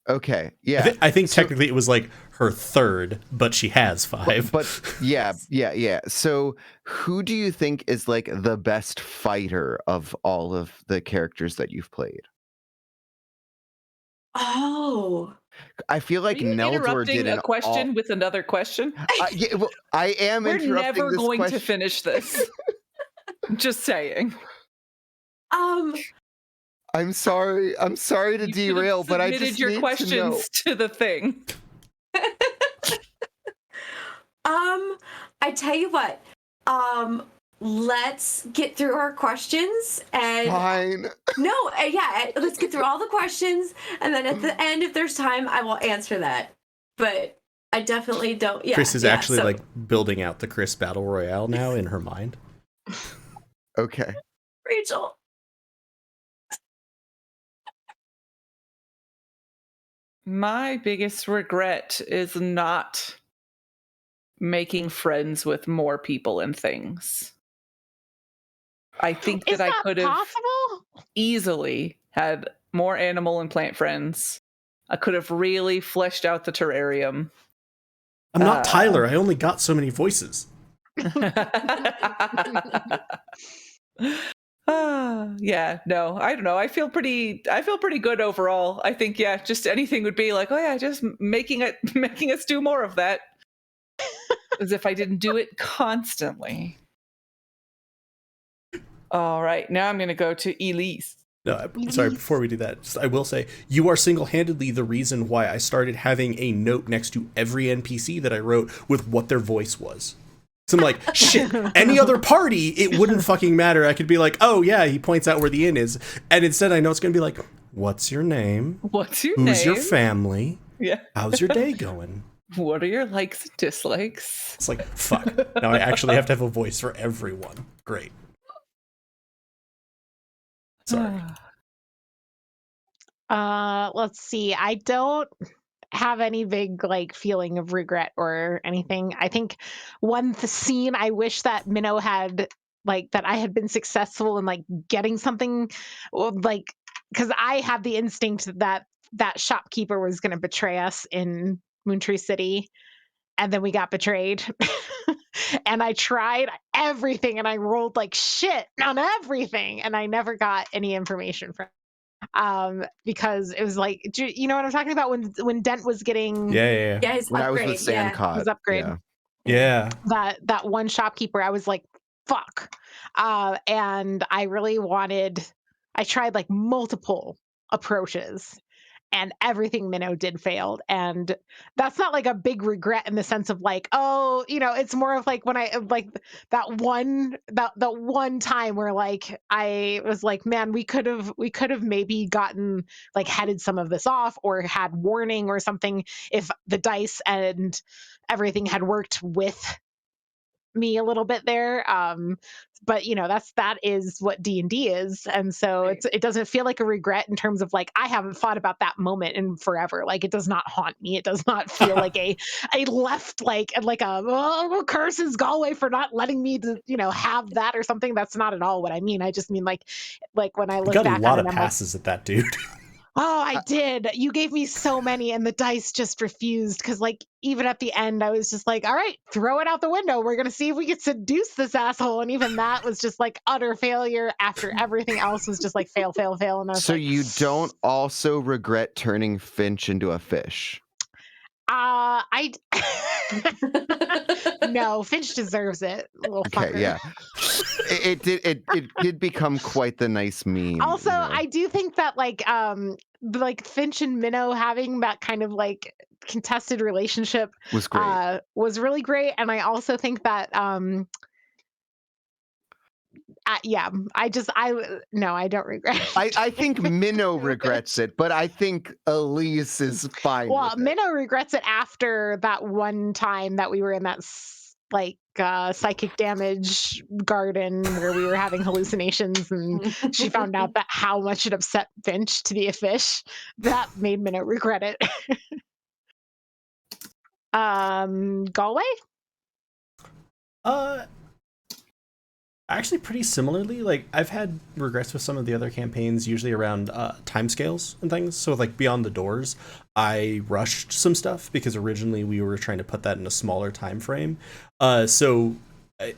[SPEAKER 4] Okay, yeah.
[SPEAKER 1] I think technically it was like her 3rd, but she has 5.
[SPEAKER 4] But yeah. So who do you think is like the best fighter of all of the characters that you've played?
[SPEAKER 6] Oh.
[SPEAKER 4] I feel like Neldor
[SPEAKER 3] interrupting
[SPEAKER 4] did
[SPEAKER 3] a question with another question.
[SPEAKER 4] I am.
[SPEAKER 3] We're
[SPEAKER 4] interrupting
[SPEAKER 3] never
[SPEAKER 4] this
[SPEAKER 3] going
[SPEAKER 4] question.
[SPEAKER 3] to finish this. Just saying.
[SPEAKER 4] I'm sorry to
[SPEAKER 3] You should have
[SPEAKER 4] derail, but I
[SPEAKER 3] submitted
[SPEAKER 4] just
[SPEAKER 3] your
[SPEAKER 4] need to know.
[SPEAKER 3] questions to the thing.
[SPEAKER 6] I tell you what. Let's get through our questions and
[SPEAKER 4] Fine.
[SPEAKER 6] let's get through all the questions, and then at the end, if there's time, I will answer that. But I definitely don't. Yeah,
[SPEAKER 1] Chris is actually like building out the Chris Battle Royale now in her mind.
[SPEAKER 4] Okay.
[SPEAKER 6] Rachel.
[SPEAKER 3] My biggest regret is not making friends with more people and things. I think that I could have easily had more animal and plant friends. I could have really fleshed out the terrarium.
[SPEAKER 1] I'm not Tyler. I only got so many voices.
[SPEAKER 3] Yeah, no, I don't know. I feel pretty good overall. I think, yeah, just anything would be like, oh yeah, just making us do more of that. As if I didn't do it constantly. All right, now I'm going to go to Elise.
[SPEAKER 1] No, sorry, before we do that, I will say, you are single-handedly the reason why I started having a note next to every NPC that I wrote with what their voice was. So I'm like, shit, any other party, it wouldn't fucking matter. I could be like, oh yeah, he points out where the inn is. And instead I know it's going to be like, what's your name?
[SPEAKER 3] What's your name?
[SPEAKER 1] Who's your family?
[SPEAKER 3] Yeah.
[SPEAKER 1] How's your day going?
[SPEAKER 3] What are your likes and dislikes?
[SPEAKER 1] It's like, fuck. Now I actually have to have a voice for everyone. Great. Sorry.
[SPEAKER 2] Let's see. I don't have any big like feeling of regret or anything. I think one scene I wish that Minnow had, like, that I had been successful in like getting something, like, because I had the instinct that that shopkeeper was going to betray us in Moontree City, and then we got betrayed. And I tried everything and I rolled like shit on everything and I never got any information from because it was like, you know what I'm talking about, when Dent was getting
[SPEAKER 1] Yeah.
[SPEAKER 6] His
[SPEAKER 4] When
[SPEAKER 6] upgrade,
[SPEAKER 4] I was with Sandcott.
[SPEAKER 2] his upgrade.
[SPEAKER 1] Yeah.
[SPEAKER 2] That one shopkeeper, I was like, fuck. And I really I tried like multiple approaches and everything Minnow did failed. And that's not like a big regret in the sense of like, oh, you know, it's more of like when I like that one time where like I was like, man, we could have maybe gotten like headed some of this off or had warning or something if the dice and everything had worked with me a little bit there. But you know, that is what D&D is, and so
[SPEAKER 6] Right.
[SPEAKER 2] it doesn't feel like a regret in terms of like I haven't thought about that moment in forever. Like it does not haunt me. It does not feel like a left like a curses Galway for not letting me to, you know, have that or something. That's not at all what I mean. I just mean like when I
[SPEAKER 1] You
[SPEAKER 2] look
[SPEAKER 1] got
[SPEAKER 2] back
[SPEAKER 1] a lot
[SPEAKER 2] on it,
[SPEAKER 1] of
[SPEAKER 2] I'm like,
[SPEAKER 1] passes at that, dude.
[SPEAKER 2] oh, I did. You gave me so many, and the dice just refused. Because, like, even at the end, I was just like, all right, throw it out the window. We're going to see if we can seduce this asshole. And even that was just like utter failure after everything else was just like fail, fail, fail. And I was
[SPEAKER 4] So
[SPEAKER 2] like,
[SPEAKER 4] you don't also regret turning Finch into a fish?
[SPEAKER 2] I no, Finch deserves it, little fucker.
[SPEAKER 4] Okay, yeah. It did become quite the nice meme.
[SPEAKER 2] Also,
[SPEAKER 4] you know?
[SPEAKER 2] I do think that like Finch and Minnow having that kind of like contested relationship
[SPEAKER 4] was great.
[SPEAKER 2] was really great. And I also think that no, I don't regret it.
[SPEAKER 4] I think Minnow regrets it, but I think Elise is fine.
[SPEAKER 2] Well,
[SPEAKER 4] with it.
[SPEAKER 2] Minnow regrets it after that one time that we were in that psychic damage garden where we were having hallucinations, and she found out that how much it upset Finch to be a fish. That made Minnow regret it. Galway?
[SPEAKER 1] Actually, pretty similarly. Like, I've had regrets with some of the other campaigns, usually around timescales and things. So, like, Beyond the Doors, I rushed some stuff because originally we were trying to put that in a smaller time frame. So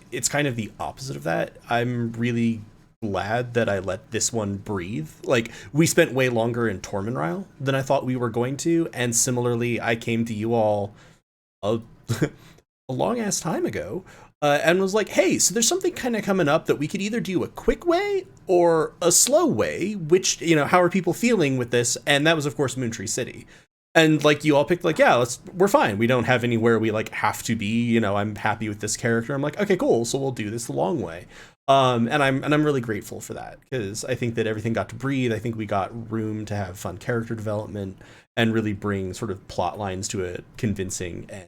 [SPEAKER 1] it's kind of the opposite of that. I'm really glad that I let this one breathe. Like, we spent way longer in Tormenryle than I thought we were going to, and similarly, I came to you all a long ass time ago. and was like, hey, so there's something kind of coming up that we could either do a quick way or a slow way, which, how are people feeling with this? And that was, of course, Moontree City. And like you all picked like, yeah, we're fine. We don't have anywhere we like have to be, I'm happy with this character. I'm like, okay, cool. So we'll do this the long way. And I'm really grateful for that, because I think that everything got to breathe. I think we got room to have fun character development and really bring sort of plot lines to a convincing end.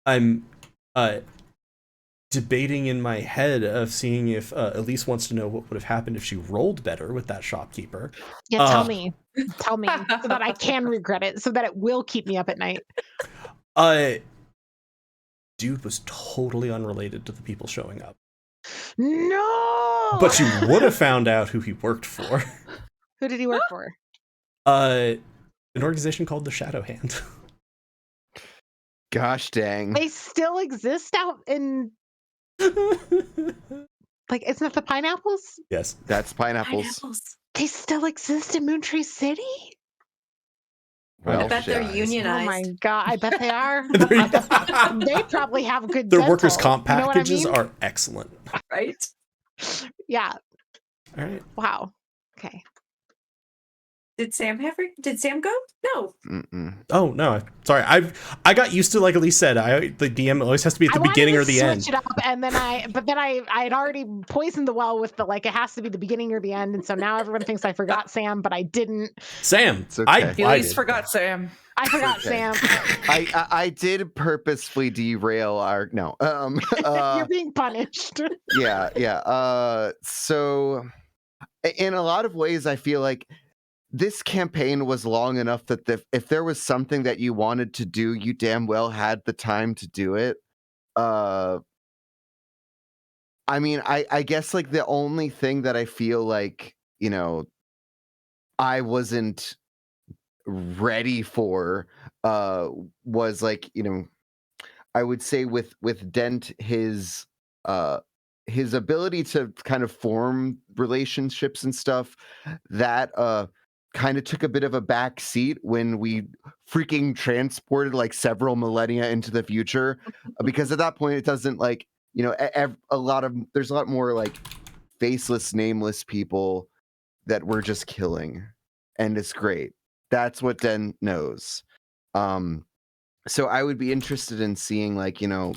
[SPEAKER 1] I'm debating in my head of seeing if Elise wants to know what would have happened if she rolled better with that shopkeeper.
[SPEAKER 2] Yeah, tell me, so that I can regret it, so that it will keep me up at night.
[SPEAKER 1] Dude was totally unrelated to the people showing up.
[SPEAKER 2] No!
[SPEAKER 1] But you would have found out who he worked for.
[SPEAKER 2] Who did he work for?
[SPEAKER 1] An organization called the Shadow Hand.
[SPEAKER 4] Gosh dang.
[SPEAKER 2] They still exist out in... Like, isn't that the pineapples?
[SPEAKER 1] Yes.
[SPEAKER 4] That's pineapples.
[SPEAKER 2] They still exist in Moontree City?
[SPEAKER 4] Well,
[SPEAKER 6] I bet they're
[SPEAKER 4] shiz.
[SPEAKER 6] unionized.
[SPEAKER 2] Oh my god, I bet they are.
[SPEAKER 1] Their
[SPEAKER 2] They probably have good
[SPEAKER 1] their
[SPEAKER 2] dental.
[SPEAKER 1] workers' comp
[SPEAKER 2] You know what I
[SPEAKER 1] packages
[SPEAKER 2] mean?
[SPEAKER 1] are excellent.
[SPEAKER 6] Right?
[SPEAKER 2] Yeah.
[SPEAKER 1] All right.
[SPEAKER 2] Wow. Okay.
[SPEAKER 6] Did Sam go? No.
[SPEAKER 4] Mm-mm.
[SPEAKER 1] Oh no, sorry. I got used to, like Elise said, the DM always has to be at the beginning or the end.
[SPEAKER 2] Switch it up, and then I had already poisoned the well with the it has to be the beginning or the end, and so now everyone thinks I forgot Sam, but I didn't.
[SPEAKER 1] Sam,
[SPEAKER 4] It's okay.
[SPEAKER 3] Elise
[SPEAKER 1] did.
[SPEAKER 3] forgot Sam.
[SPEAKER 2] I forgot
[SPEAKER 4] Okay.
[SPEAKER 2] Sam.
[SPEAKER 4] I did purposefully derail our no.
[SPEAKER 2] You're being punished.
[SPEAKER 4] Yeah. So in a lot of ways, I feel like this campaign was long enough that if there was something that you wanted to do, you damn well had the time to do it. I mean, I guess like the only thing that I feel like, I wasn't ready for was like, I would say with Dent, his ability to kind of form relationships and stuff, that kind of took a bit of a back seat when we freaking transported like several millennia into the future, because at that point it doesn't like, there's a lot more like faceless, nameless people that we're just killing, and it's great. That's what Den knows. So I would be interested in seeing, like, in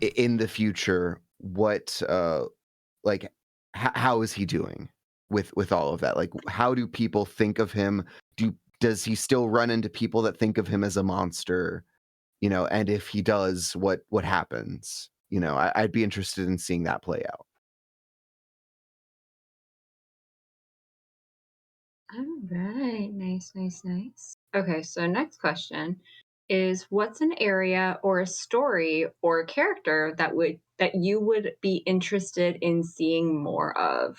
[SPEAKER 4] the future, what like how is he doing with all of that? Like, how do people think of him? Does he still run into people that think of him as a monster? And if he does, what happens? I'd be interested in seeing that play out.
[SPEAKER 5] All right. Nice. Okay, so next question is, what's an area or a story or a character that you would be interested in seeing more of?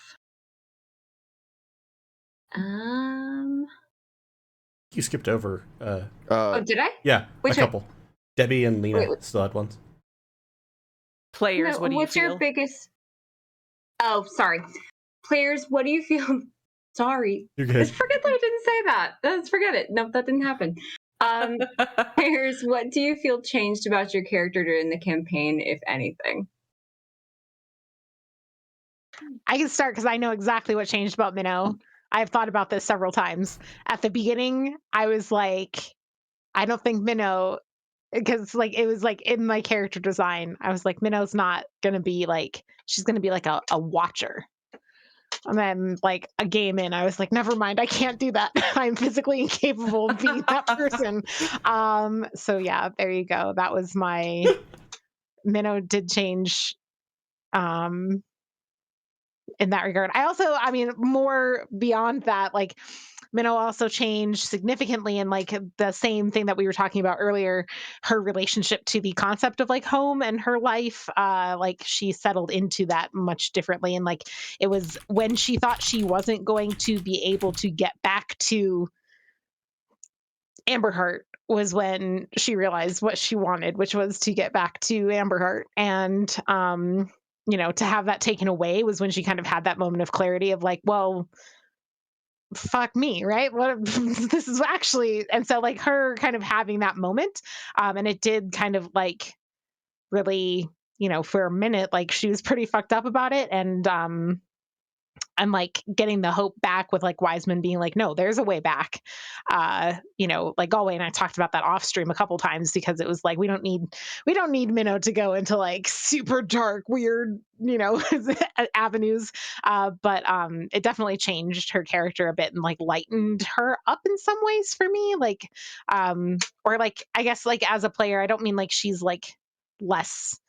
[SPEAKER 1] You skipped over.
[SPEAKER 5] Oh, did I?
[SPEAKER 1] Yeah,
[SPEAKER 5] Which
[SPEAKER 1] a couple. Debbie and Lena
[SPEAKER 5] Wait.
[SPEAKER 1] still had ones.
[SPEAKER 3] Players,
[SPEAKER 5] No,
[SPEAKER 3] what do you
[SPEAKER 5] what's
[SPEAKER 3] feel?
[SPEAKER 5] your biggest? Oh, sorry. Players, what do you feel? Sorry.
[SPEAKER 1] You're
[SPEAKER 5] Let's
[SPEAKER 1] good.
[SPEAKER 5] forget that I didn't say that. Let's forget it. Nope, that didn't happen. Players, what do you feel changed about your character during the campaign, if anything?
[SPEAKER 2] I can start because I know exactly what changed about Minnow. I've thought about this several times. At the beginning, I was like, I don't think Minnow, because like it was like in my character design, I was like, Minnow's not gonna be like, she's gonna be like a watcher. And then like a game in, I was like, never mind, I can't do that. I'm physically incapable of being that person. So yeah, there you go. That was my Minnow did change in that regard. I mean, more beyond that, like Minnow also changed significantly in like the same thing that we were talking about earlier, her relationship to the concept of like home and her life. Like she settled into that much differently. And like it was when she thought she wasn't going to be able to get back to Amberheart was when she realized what she wanted, which was to get back to Amberheart. And to have that taken away was when she kind of had that moment of clarity of like, well, fuck me, right? What this is actually, and so like her kind of having that moment, and it did kind of like really, for a minute, like she was pretty fucked up about it, and like getting the hope back with like Wiseman being like, no, there's a way back. Like Galway and I talked about that off stream a couple times because it was like we don't need Minnow to go into like super dark, weird, avenues. But it definitely changed her character a bit and like lightened her up in some ways for me. Like, or like I guess like as a player, I don't mean like she's like less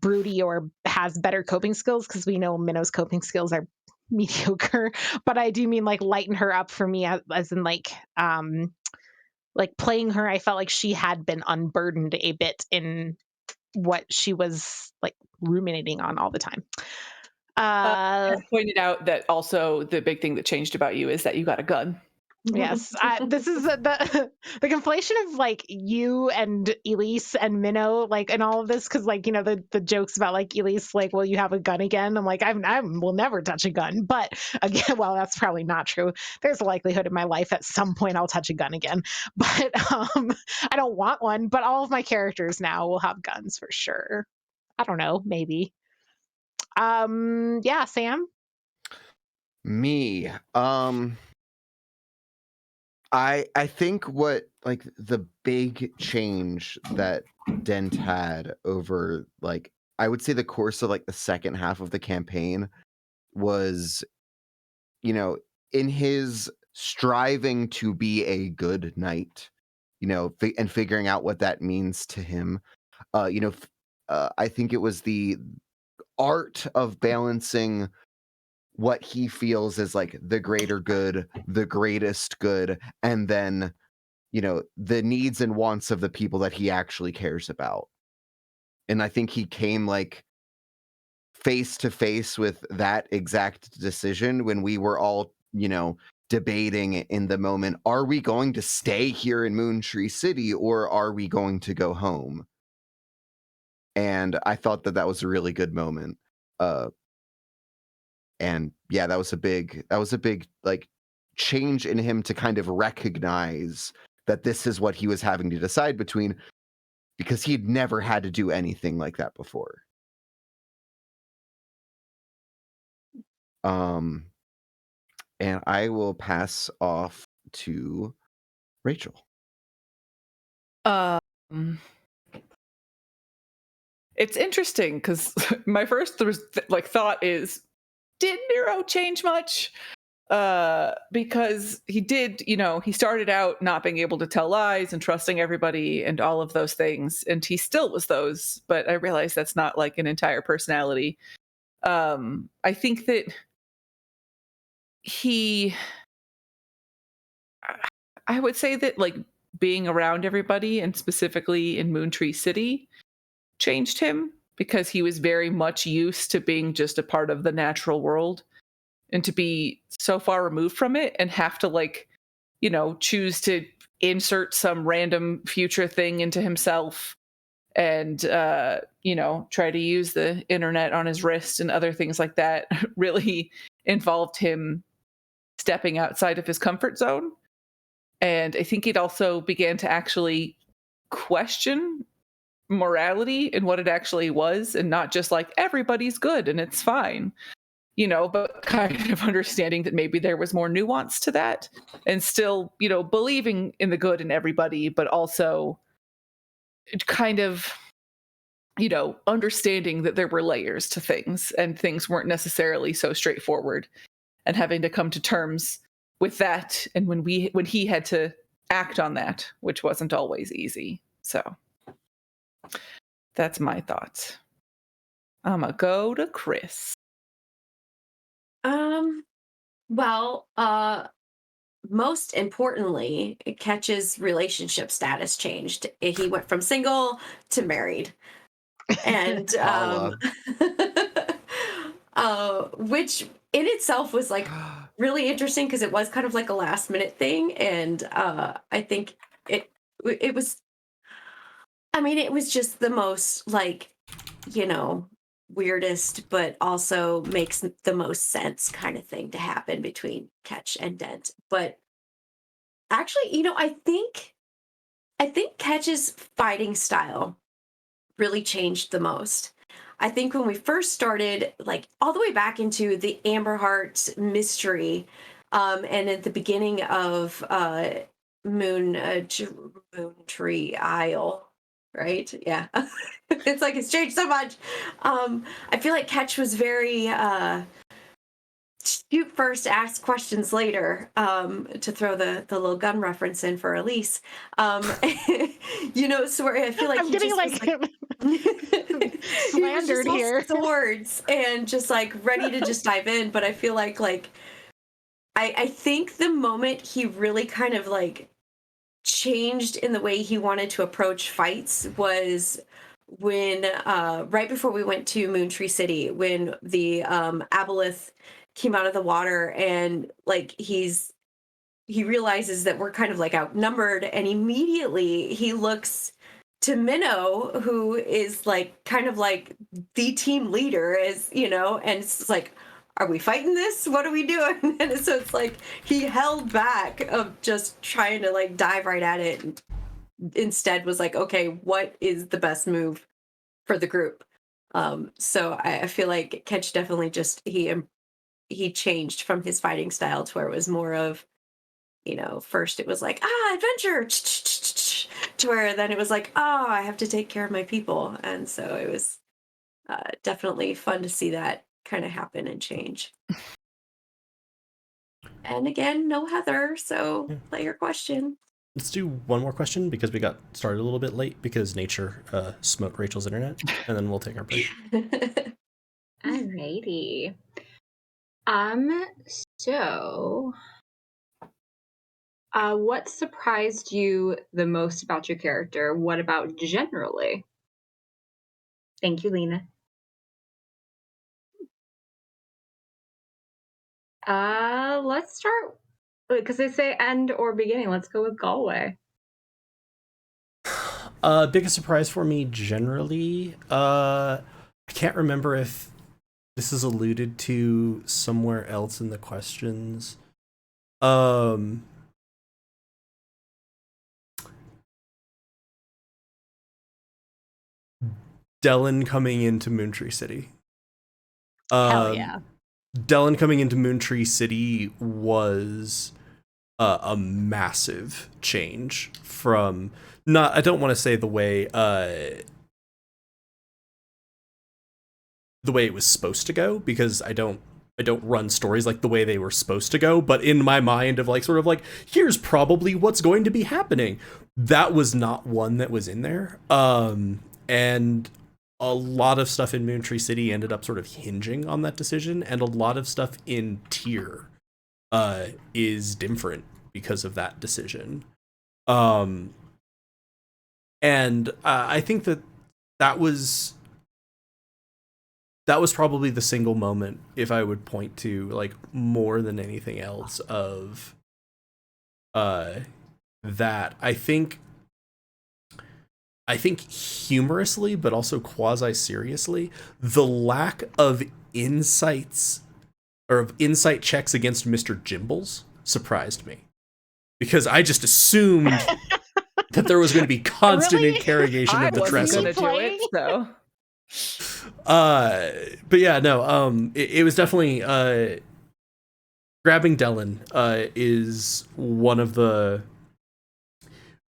[SPEAKER 2] broody or has better coping skills, because we know Minnow's coping skills are mediocre, but I do mean like lighten her up for me, as in like playing her, I felt like she had been unburdened a bit in what she was like ruminating on all the time.
[SPEAKER 3] I pointed out that also the big thing that changed about you is that you got a gun.
[SPEAKER 2] Yes, this is the conflation of like you and Elise and Minnow, like, and all of this, because like the jokes about like Elise, like, well, you have a gun again. I'm like, I will never touch a gun, but again, well, that's probably not true. There's a likelihood in my life at some point I'll touch a gun again, but I don't want one. But all of my characters now will have guns for sure. I don't know, maybe. Yeah, Sam.
[SPEAKER 4] Me. I think what like the big change that Dent had over like I would say the course of like the second half of the campaign was, in his striving to be a good knight, and figuring out what that means to him. I think it was the art of balancing what he feels is like the greater good, the greatest good, and then, the needs and wants of the people that he actually cares about. And I think he came like face to face with that exact decision when we were all, debating in the moment, are we going to stay here in Moontree City or are we going to go home? And I thought that was a really good moment. And yeah, that was a big like change in him to kind of recognize that this is what he was having to decide between, because he'd never had to do anything like that before. And I will pass off to Rachel.
[SPEAKER 3] It's interesting because my first thought is, did Nero change much? Because he did, he started out not being able to tell lies and trusting everybody and all of those things, and he still was those, but I realized that's not like an entire personality. I think that I would say that like being around everybody, and specifically in Moontree City, changed him, because he was very much used to being just a part of the natural world, and to be so far removed from it and have to like, choose to insert some random future thing into himself and, try to use the internet on his wrist and other things like that really involved him stepping outside of his comfort zone. And I think it also began to actually question morality and what it actually was, and not just like everybody's good and it's fine, but kind of understanding that maybe there was more nuance to that, and still, believing in the good in everybody, but also kind of, understanding that there were layers to things and things weren't necessarily so straightforward, and having to come to terms with that. And when he had to act on that, which wasn't always easy. So that's my thoughts. I'm gonna go to Chris.
[SPEAKER 6] Well, most importantly, Ketch's relationship status changed. He went from single to married. And which in itself was like really interesting, because it was kind of like a last minute thing. And I think it was, I mean, it was just the most like, weirdest but also makes the most sense kind of thing to happen between Ketch and Dent. But actually, I think Ketch's fighting style really changed the most. I think when we first started, like all the way back into the Amberheart mystery, and at the beginning of Moontree Isle, right? Yeah, it's like it's changed so much. I feel like Ketch was very shoot first, ask questions later, to throw the little gun reference in for Elise. So where I feel like
[SPEAKER 2] I'm
[SPEAKER 6] he
[SPEAKER 2] getting
[SPEAKER 6] just
[SPEAKER 2] like
[SPEAKER 6] he was
[SPEAKER 2] slandered
[SPEAKER 6] just all
[SPEAKER 2] here.
[SPEAKER 6] swords and just like ready to just dive in. But I feel like I think the moment he really kind of like changed in the way he wanted to approach fights was when right before we went to Moontree City, when the aboleth came out of the water, and like he realizes that we're kind of like outnumbered, and immediately he looks to Minnow, who is like kind of like the team leader, and it's like, are we fighting this? What are we doing? And so it's like he held back of just trying to like dive right at it, and instead was like, okay, what is the best move for the group? So I feel like Ketch definitely just he changed from his fighting style to where it was more of, first it was like, adventure, to where then it was like, oh, I have to take care of my people. And so it was definitely fun to see that kind of happen and change. And again, no Heather, so
[SPEAKER 1] Yeah.
[SPEAKER 6] play your question.
[SPEAKER 1] Let's do one more question because we got started a little bit late because nature smote Rachel's internet, and then we'll take our break.
[SPEAKER 5] Alrighty. So, what surprised you the most about your character? What about generally? Thank you, Lena. Let's start because they say end or beginning. Let's go with Galway.
[SPEAKER 1] Biggest surprise for me generally, I can't remember if this is alluded to somewhere else in the questions. Dellen coming into Moontree City.
[SPEAKER 2] Hell yeah.
[SPEAKER 1] Dellen coming into Moontree City was a massive change from I don't want to say the way it was supposed to go, because I don't run stories like the way they were supposed to go, but in my mind of like sort of like, here's probably what's going to be happening, that was not one that was in there. And a lot of stuff in Moontree City ended up sort of hinging on that decision, and a lot of stuff in Tier is different because of that decision. And I think that was probably the single moment, if I would point to, like, more than anything else, of that. I think humorously, but also quasi-seriously, the lack of insights or of insight checks against Mr. Jimbles surprised me, because I just assumed that there was going to be constant
[SPEAKER 2] Really?
[SPEAKER 1] interrogation of the
[SPEAKER 3] wasn't
[SPEAKER 1] trestle.
[SPEAKER 3] gonna do it, so.
[SPEAKER 1] But yeah, no, it was definitely grabbing Dellen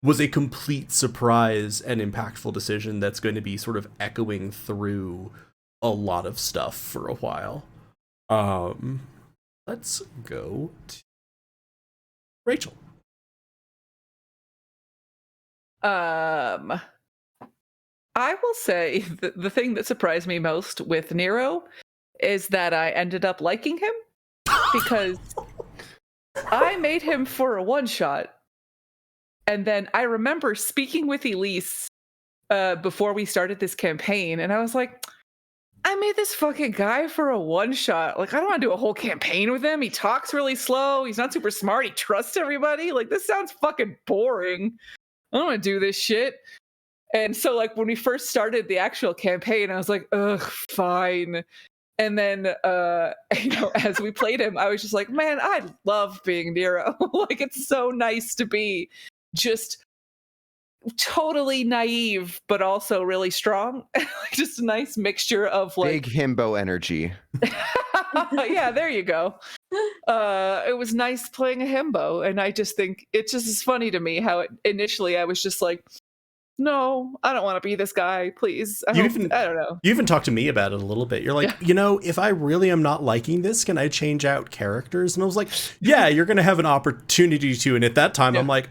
[SPEAKER 1] was a complete surprise and impactful decision that's going to be sort of echoing through a lot of stuff for a while. Let's go to Rachel.
[SPEAKER 3] I will say the thing that surprised me most with Nero is that I ended up liking him, because I made him for a one-shot. And then I remember speaking with Elise before we started this campaign, and I was like, I made this fucking guy for a one-shot. Like, I don't want to do a whole campaign with him. He talks really slow. He's not super smart. He trusts everybody. Like, this sounds fucking boring. I don't want to do this shit. And so like when we first started the actual campaign, I was like, ugh, fine. And then as we played him, I was just like, man, I love being Nero. Like it's so nice to be just totally naive, but also really strong. Just a nice mixture of like
[SPEAKER 4] Big himbo energy.
[SPEAKER 3] yeah, there you go. It was nice playing a himbo, and I just think it just is funny to me how initially I was just like, no, I don't want to be this guy, please. I don't know.
[SPEAKER 1] You even talked to me about it a little bit. You're like, if I really am not liking this, can I change out characters? And I was like, yeah, you're going to have an opportunity to. And at that time, I'm like,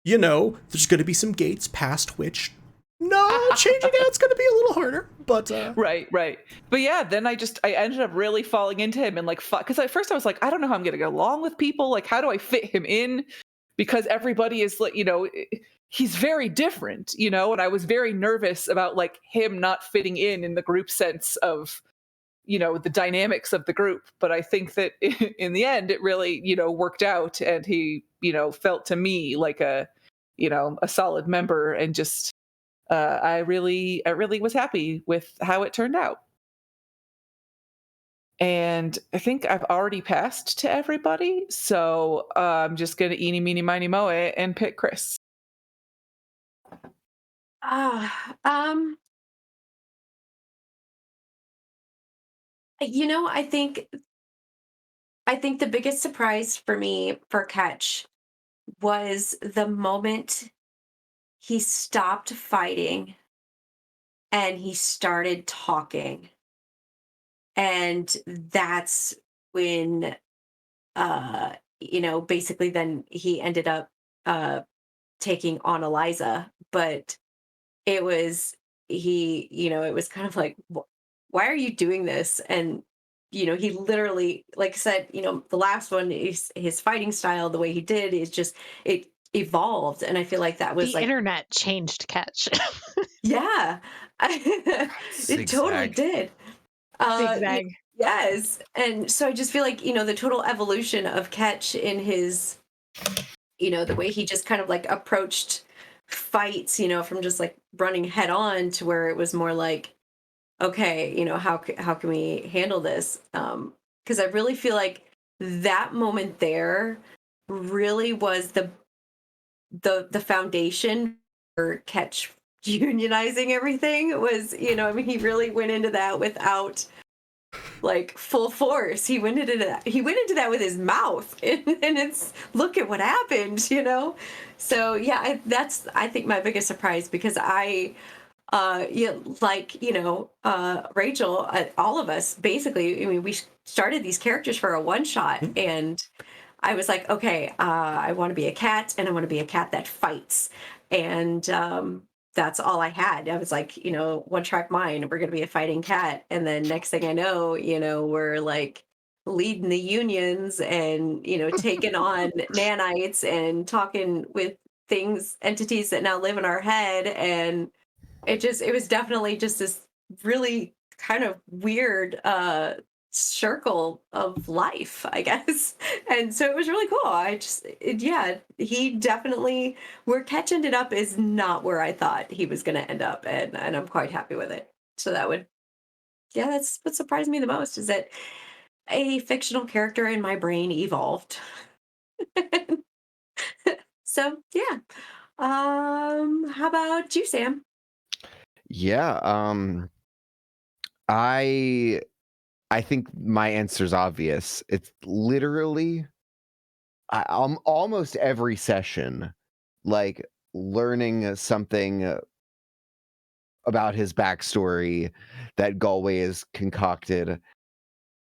[SPEAKER 1] there's going to be some gates past which, no, changing out's going to be a little harder. But
[SPEAKER 3] right. But yeah, then I ended up really falling into him and like, because at first I was like, I don't know how I'm going to get along with people. Like, how do I fit him in? Because everybody is like, he's very different, and I was very nervous about like him not fitting in the group sense of, the dynamics of the group. But I think that in the end, it really, worked out, and he, felt to me like a solid member, and just I really was happy with how it turned out. And I think I've already passed to everybody, so I'm just gonna eeny, meeny, miny, moe it and pick Chris.
[SPEAKER 6] Um, I think the biggest surprise for me for Catch was the moment he stopped fighting and he started talking. And that's when basically then he ended up taking on Eliza. But it was it was kind of like, why are you doing this? And he literally, like I said, the last one is his fighting style. The way he did is just, it evolved, and I feel like that was
[SPEAKER 2] The
[SPEAKER 6] like
[SPEAKER 2] internet changed Catch.
[SPEAKER 6] yeah. It totally
[SPEAKER 4] Zigzag.
[SPEAKER 6] did.
[SPEAKER 2] Zigzag.
[SPEAKER 6] Yes. And so I just feel like, the total evolution of Catch in his, the way he just kind of like approached fights, from just like running head on to where it was more like, okay, how can we handle this? Because I really feel like that moment there really was the foundation for Catch unionizing everything. Was, he really went into that without like full force. He went into that with his mouth, and it's, look at what happened. So yeah, that's, I think, my biggest surprise, because Rachel, all of us basically, I mean, we started these characters for a one shot, and I was like, okay, I want to be a cat, and I want to be a cat that fights, and that's all I had. I was like, one track mind, we're going to be a fighting cat. And then next thing I know, we're like leading the unions, and, taking on nanites, and talking with entities that now live in our head. And it was definitely just this really kind of weird circle of life, I guess. And so it was really cool. He definitely, where Catch ended up is not where I thought he was going to end up, and I'm quite happy with it. So that's what surprised me the most, is that a fictional character in my brain evolved. So yeah. How about you, Sam?
[SPEAKER 4] Yeah, I think my answer's obvious. It's literally almost every session, like learning something about his backstory that Galway has concocted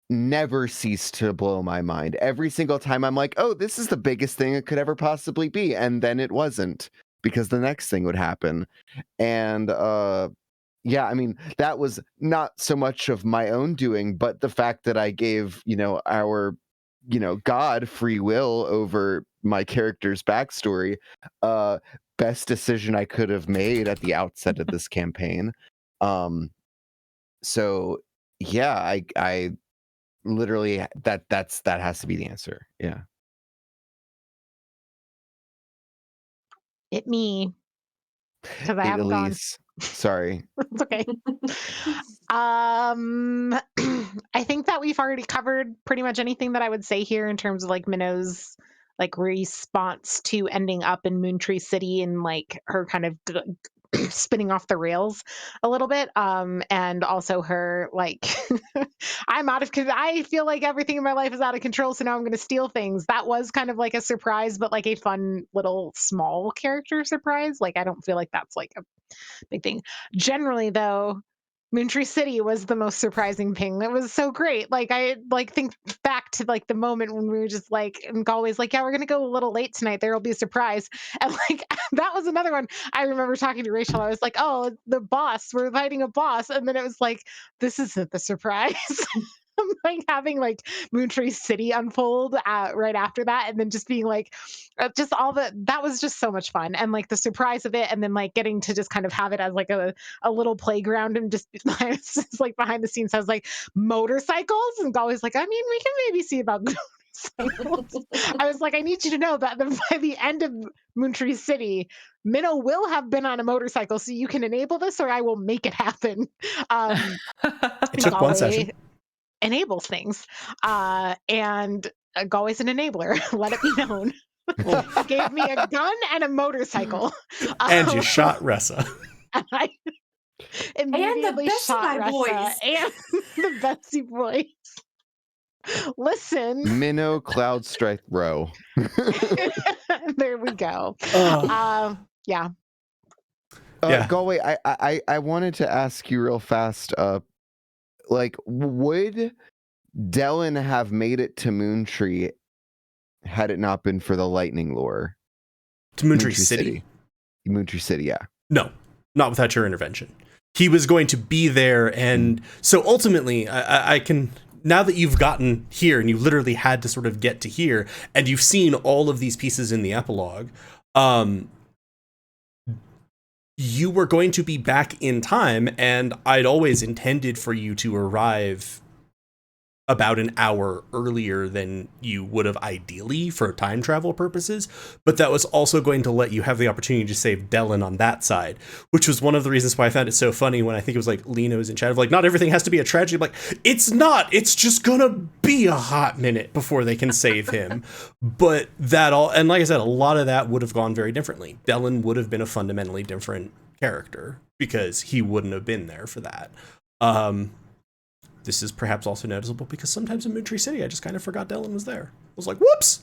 [SPEAKER 4] never ceased to blow my mind. Every single time I'm like, oh, this is the biggest thing it could ever possibly be. And then it wasn't, because the next thing would happen. And yeah, I mean, that was not so much of my own doing, but the fact that I gave, our, God free will over my character's backstory, best decision I could have made at the outset of this campaign. So yeah, I literally, that has to be the answer. Yeah.
[SPEAKER 2] It me. because I haven't gone.
[SPEAKER 4] Elise, sorry.
[SPEAKER 2] It's okay. I think that we've already covered pretty much anything that I would say here in terms of like Minnow's like response to ending up in Moontree City and like her kind of spinning off the rails a little bit. And also her like I'm out of I feel like everything in my life is out of control, so now I'm going to steal things. That was kind of like a surprise, but like a fun little small character surprise. Like I don't feel like that's like a big thing. Generally, though, Moontree City was the most surprising thing. It was so great. Like I like think back to like the moment when we were just like and Galway's like, yeah, we're gonna go a little late tonight. There'll be a surprise. And like that was another one. I remember talking to Rachel. I was like, oh, the boss. We're fighting a boss. And then it was like, this isn't the surprise. Like having like Moontree City unfold right after that, and then just being like, just all that was just so much fun, and like the surprise of it, and then like getting to just kind of have it as like a little playground, and just just like behind the scenes has like motorcycles, and Golly's like, I mean, we can maybe see about motorcycles. I was like, I need you to know that by the end of Moontree City, Minnow will have been on a motorcycle, so you can enable this, or I will make it happen.
[SPEAKER 1] It took one session.
[SPEAKER 2] Enables things, and Galway's an enabler. Let it be known. Gave me a gun and a motorcycle,
[SPEAKER 1] And you shot Ressa.
[SPEAKER 2] And I immediately shot Ressa
[SPEAKER 6] boys.
[SPEAKER 2] and the Betsy boys. Listen,
[SPEAKER 4] Minnow Cloud Strike Row.
[SPEAKER 2] there we go.
[SPEAKER 1] Oh.
[SPEAKER 2] Yeah.
[SPEAKER 1] Yeah.
[SPEAKER 4] Galway, I wanted to ask you real fast. Like, would Dellen have made it to Moontree had it not been for the lightning lore?
[SPEAKER 1] To Moontree City?
[SPEAKER 4] Moontree City, yeah.
[SPEAKER 1] No, not without your intervention. He was going to be there, and so ultimately, I can, now that you've gotten here and you literally had to sort of get to here, and you've seen all of these pieces in the epilogue, you were going to be back in time, and I'd always intended for you to arrive about an hour earlier than you would have ideally for time travel purposes, but that was also going to let you have the opportunity to save Dellen on that side, which was one of the reasons why I found it so funny when I think it was like Lino's in chat of like, not everything has to be a tragedy. I'm like, it's not, it's just gonna be a hot minute before they can save him. But that all, and like I said, a lot of that would have gone very differently. Dellen would have been a fundamentally different character because he wouldn't have been there for that. This is perhaps also noticeable because sometimes in Moontree City, I just kind of forgot Dellen was there. I was like, whoops.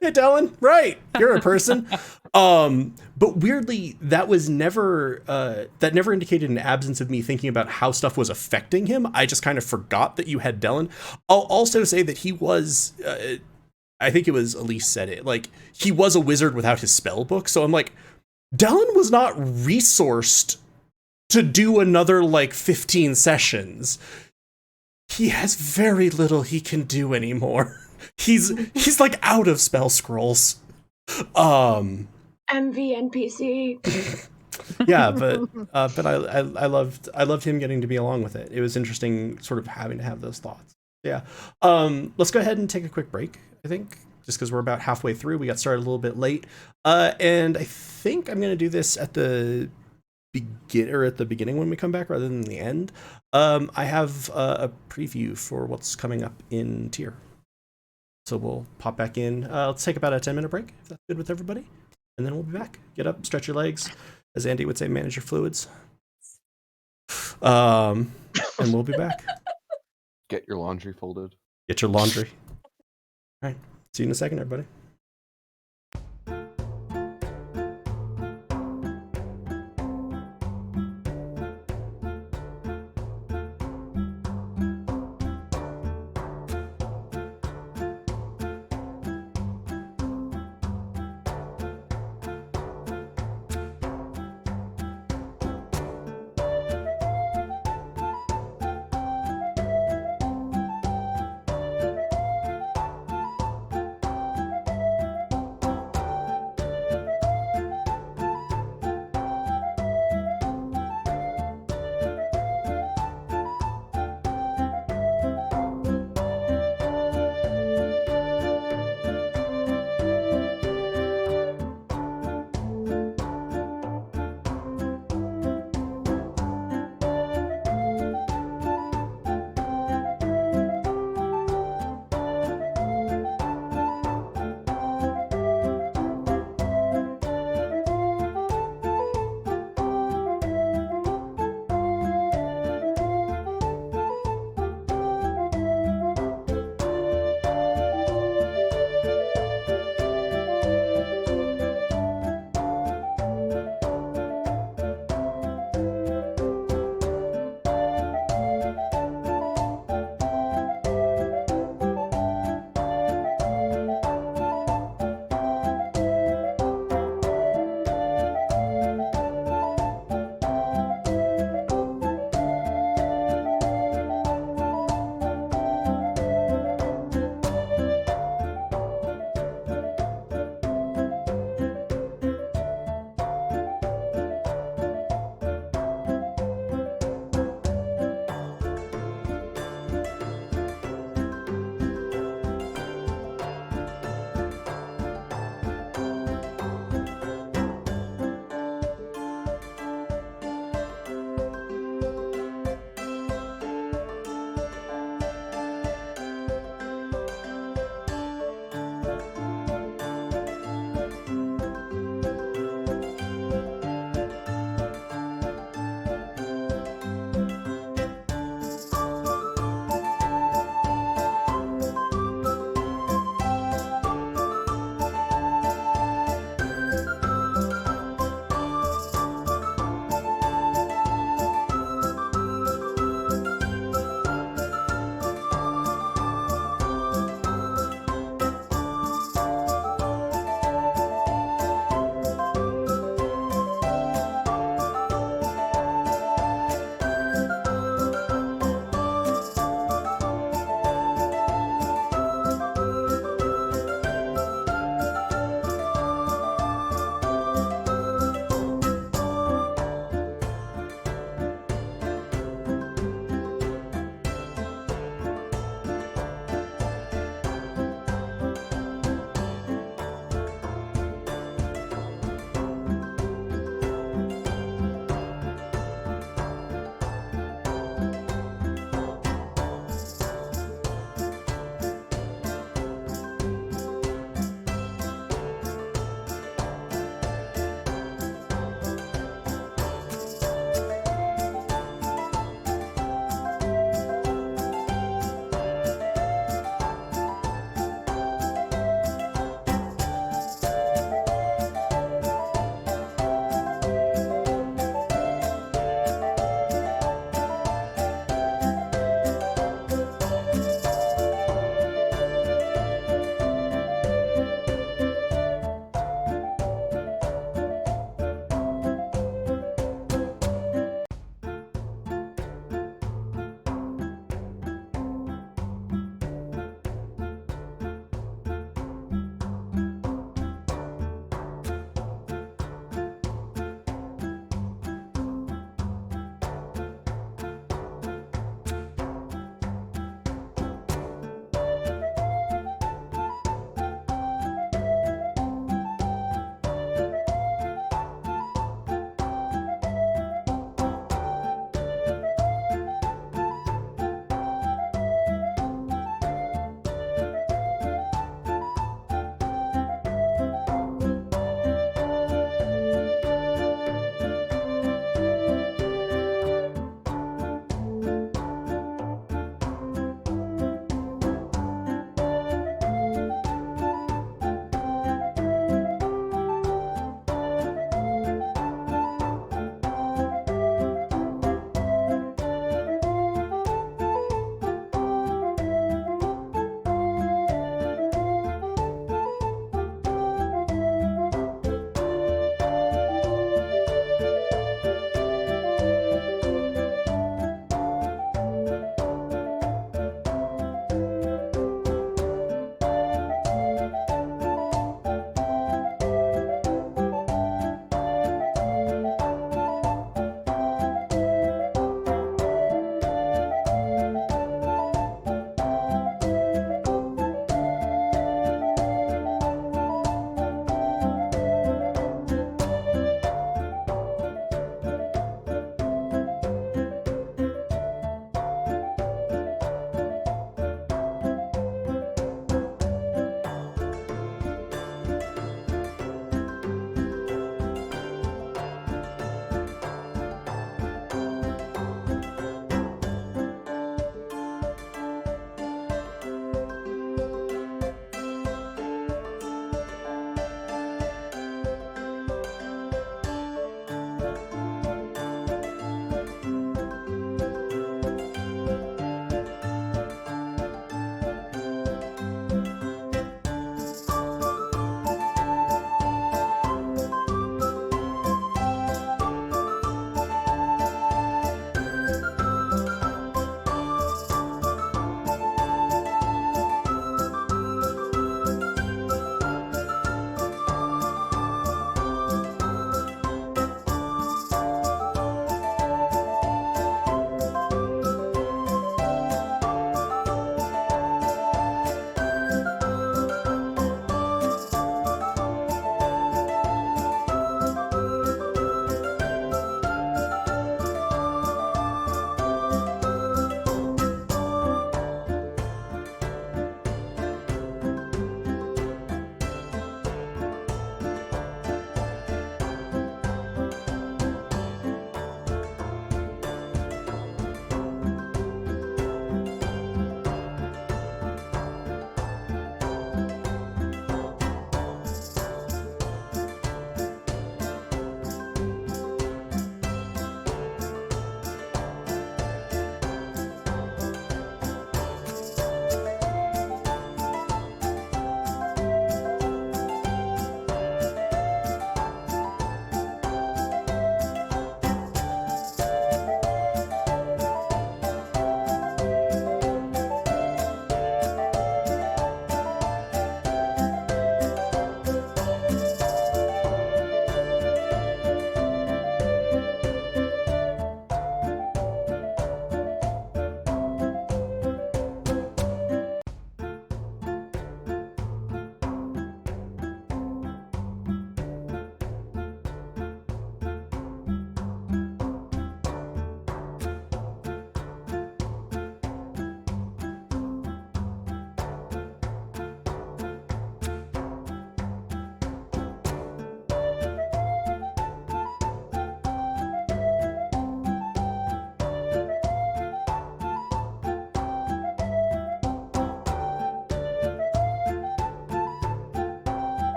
[SPEAKER 1] Hey, Dellen, right. You're a person. But weirdly, that was never, that never indicated an absence of me thinking about how stuff was affecting him. I just kind of forgot that you had Dellen. I'll also say that he was, I think it was Elise said it, like, he was a wizard without his spell book. So I'm like, Dellen was not resourced to do another, like, 15 sessions. He has very little he can do anymore. He's like out of spell scrolls.
[SPEAKER 5] MV NPC.
[SPEAKER 1] Yeah, but I loved him getting to be along with it. It was interesting sort of having to have those thoughts. Yeah. Let's go ahead and take a quick break, I think, just because we're about halfway through. We got started a little bit late. And I think I'm gonna do this at the beginning when we come back rather than the end. I have a preview for what's coming up in tier. So we'll pop back in. Let's take about a 10-minute break, if that's good with everybody. And then we'll be back. Get up, stretch your legs. As Andy would say, manage your fluids. And we'll be back.
[SPEAKER 4] Get your laundry folded.
[SPEAKER 1] Get your laundry. All right. See you in a second, everybody.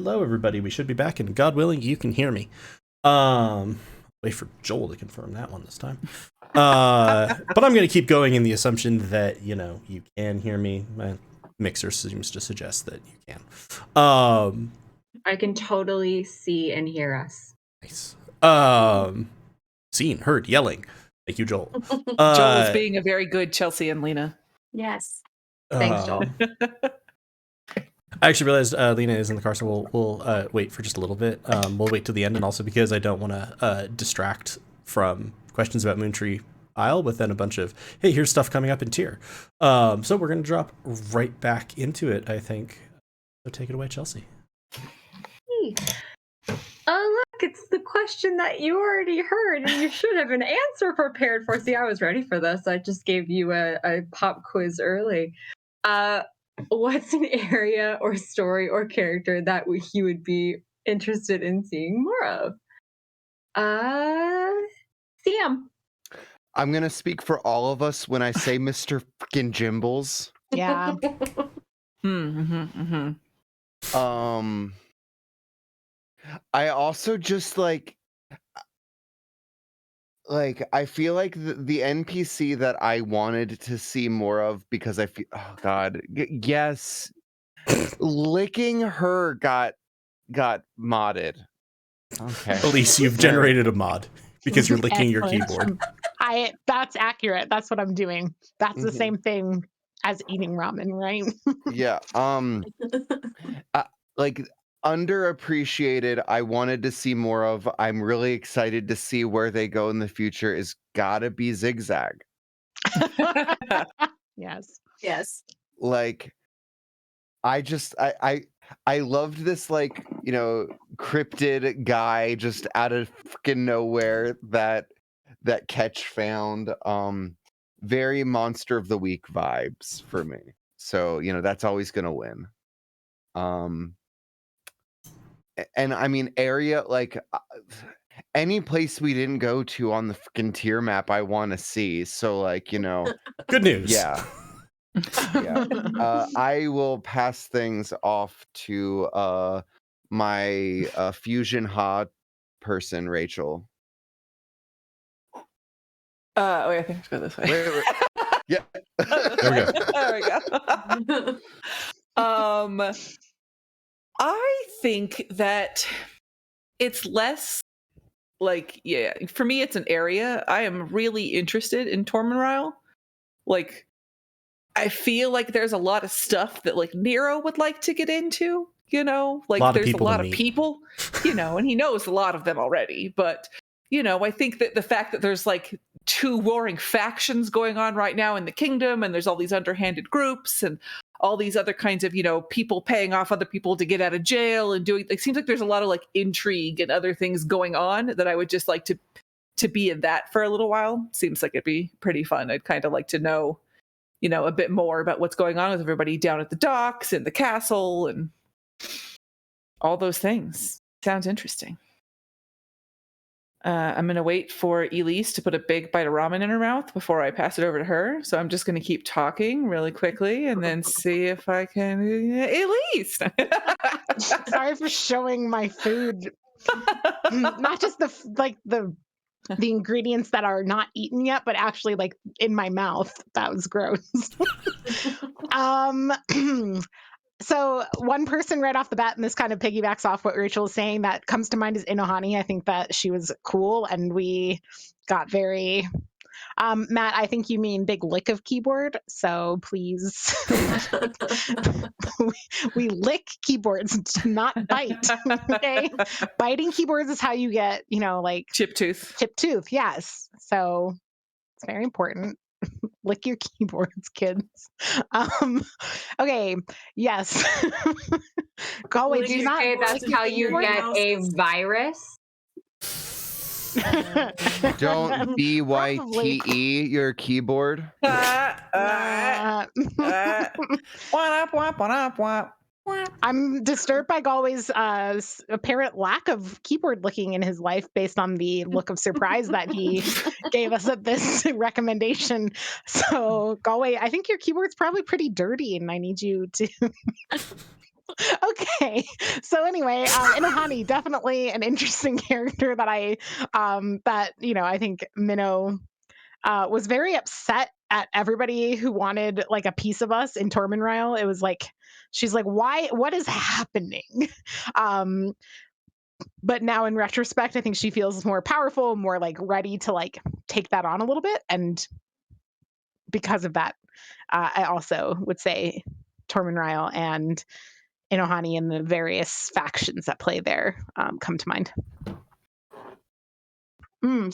[SPEAKER 1] hello everybody. We should be back, and God willing, you can hear me. Wait for Joel to confirm that one this time. But I'm going to keep going in the assumption that, you know, you can hear me. My mixer seems to suggest that you can.
[SPEAKER 5] I can totally see and hear us.
[SPEAKER 1] Nice. Seen, heard, yelling. Thank you, Joel.
[SPEAKER 3] Joel is being a very good Chelsea and Lena.
[SPEAKER 6] Yes.
[SPEAKER 5] Thanks, Joel.
[SPEAKER 1] I actually realized Lena is in the car, so we'll wait for just a little bit. We'll wait till the end, and also because I don't want to distract from questions about Moontree Isle with then a bunch of, hey, here's stuff coming up in tier. So we're going to drop right back into it, I think. So take it away, Chelsea.
[SPEAKER 5] Oh, look, it's the question that you already heard, and you should have an answer prepared for. See, I was ready for this. I just gave you a pop quiz early. What's an area or story or character that you would be interested in seeing more of? Sam.
[SPEAKER 4] I'm gonna speak for all of us when I say Mr. Frickin' Jimbles.
[SPEAKER 2] Yeah.
[SPEAKER 4] I also just like I feel like the NPC that I wanted to see more of, because I feel, oh god, yes, licking her got modded. Okay.
[SPEAKER 1] Elise, you've generated a mod because you're licking your
[SPEAKER 2] Excellent.
[SPEAKER 1] keyboard.
[SPEAKER 2] That's accurate. That's what I'm doing. That's the same thing as eating ramen, right?
[SPEAKER 4] Yeah. Like underappreciated, I wanted to see more of. I'm really excited to see where they go in the future. Is gotta be Zigzag.
[SPEAKER 2] Yes.
[SPEAKER 6] Yes.
[SPEAKER 4] Like, I loved this, like, you know, cryptid guy just out of freaking nowhere that Catch found. Very Monster of the Week vibes for me. So, you know, that's always gonna win. And I mean, area, like, any place we didn't go to on the freaking tier map, I want to see. So, like, you know,
[SPEAKER 1] Good news.
[SPEAKER 4] yeah. Yeah. I will pass things off to my fusion hot person, Rachel.
[SPEAKER 3] Wait, I think let's go this way.
[SPEAKER 4] Wait. Yeah.
[SPEAKER 1] There we go.
[SPEAKER 3] There we go. I think that it's less like, yeah, for me, it's an area. I am really interested in Tormund Isle. Like, I feel like there's a lot of stuff that like Nero would like to get into, you know, like there's a lot of people, you know, and he knows a lot of them already. But, you know, I think that the fact that there's like 2 warring factions going on right now in the kingdom, and there's all these underhanded groups and all these other kinds of, you know, people paying off other people to get out of jail and doing, it seems like there's a lot of like intrigue and other things going on that I would just like to be in that for a little while. Seems like it'd be pretty fun. I'd kind of like to know, you know, a bit more about what's going on with everybody down at the docks and the castle and all those things. Sounds interesting. I'm going to wait for Elise to put a big bite of ramen in her mouth before I pass it over to her. So I'm just going to keep talking really quickly and then see if I can... Elise!
[SPEAKER 2] Sorry for showing my food. Not just the ingredients that are not eaten yet, but actually like in my mouth. That was gross. So one person right off the bat, and this kind of piggybacks off what Rachel was saying, that comes to mind is Inohani. I think that she was cool, and we got very... Matt, I think you mean big lick of keyboard, so please. we lick keyboards, not bite. Okay, biting keyboards is how you get, you know, like
[SPEAKER 3] Chip tooth.
[SPEAKER 2] Yes, so it's very important. Lick your keyboards, kids. Okay, yes. Galway, do not.
[SPEAKER 5] That's how you get a virus.
[SPEAKER 4] Don't BYTE your keyboard.
[SPEAKER 2] I'm disturbed by Galway's apparent lack of keyboard licking in his life based on the look of surprise that he gave us at this recommendation. So, Galway, I think your keyboard's probably pretty dirty, and I need you to... Okay. So anyway, Inohani, definitely an interesting character that I think Minnow was very upset at everybody who wanted like a piece of us in Tormenryle. It was like she's like, why? What is happening? Um, but now in retrospect, I think she feels more powerful, more like ready to like take that on a little bit, and because of that, I also would say Tormenryle and Inohani and the various factions that play there come to mind.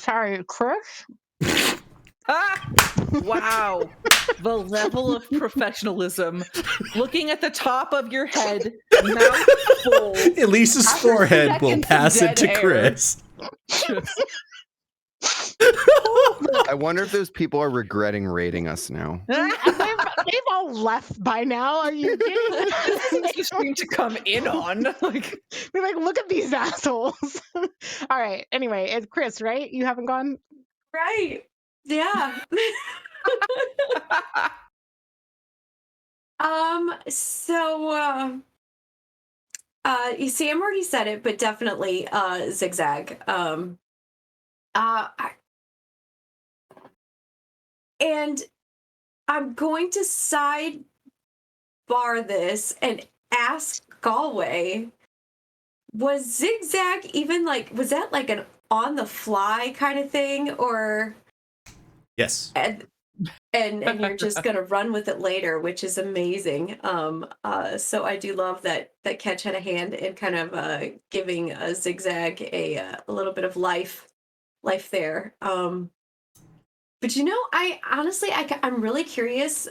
[SPEAKER 2] Sorry, Chris.
[SPEAKER 3] Ah! Wow. The level of professionalism. Looking at the top of your head, mouth full.
[SPEAKER 1] Elise's
[SPEAKER 3] After
[SPEAKER 1] forehead will
[SPEAKER 3] seconds of
[SPEAKER 1] pass it
[SPEAKER 3] dead
[SPEAKER 1] to
[SPEAKER 3] air.
[SPEAKER 1] Chris.
[SPEAKER 3] Just,
[SPEAKER 4] I wonder if those people are regretting rating us now.
[SPEAKER 2] They've all left by now. Are you kidding?
[SPEAKER 3] this is an interesting to come in on. Like,
[SPEAKER 2] We're like, look at these assholes. All right. Anyway, it's Chris, right? You haven't gone?
[SPEAKER 6] Right. Yeah. So Sam already said it, but definitely Zigzag. And I'm going to sidebar this and ask Galway, was Zigzag even like, was that like an on the fly kind of thing, or
[SPEAKER 1] Yes.
[SPEAKER 6] and you're just gonna run with it later, which is amazing. So I do love that Ketch had a hand in kind of giving Zigzag a little bit of life there. But I honestly, I'm really curious.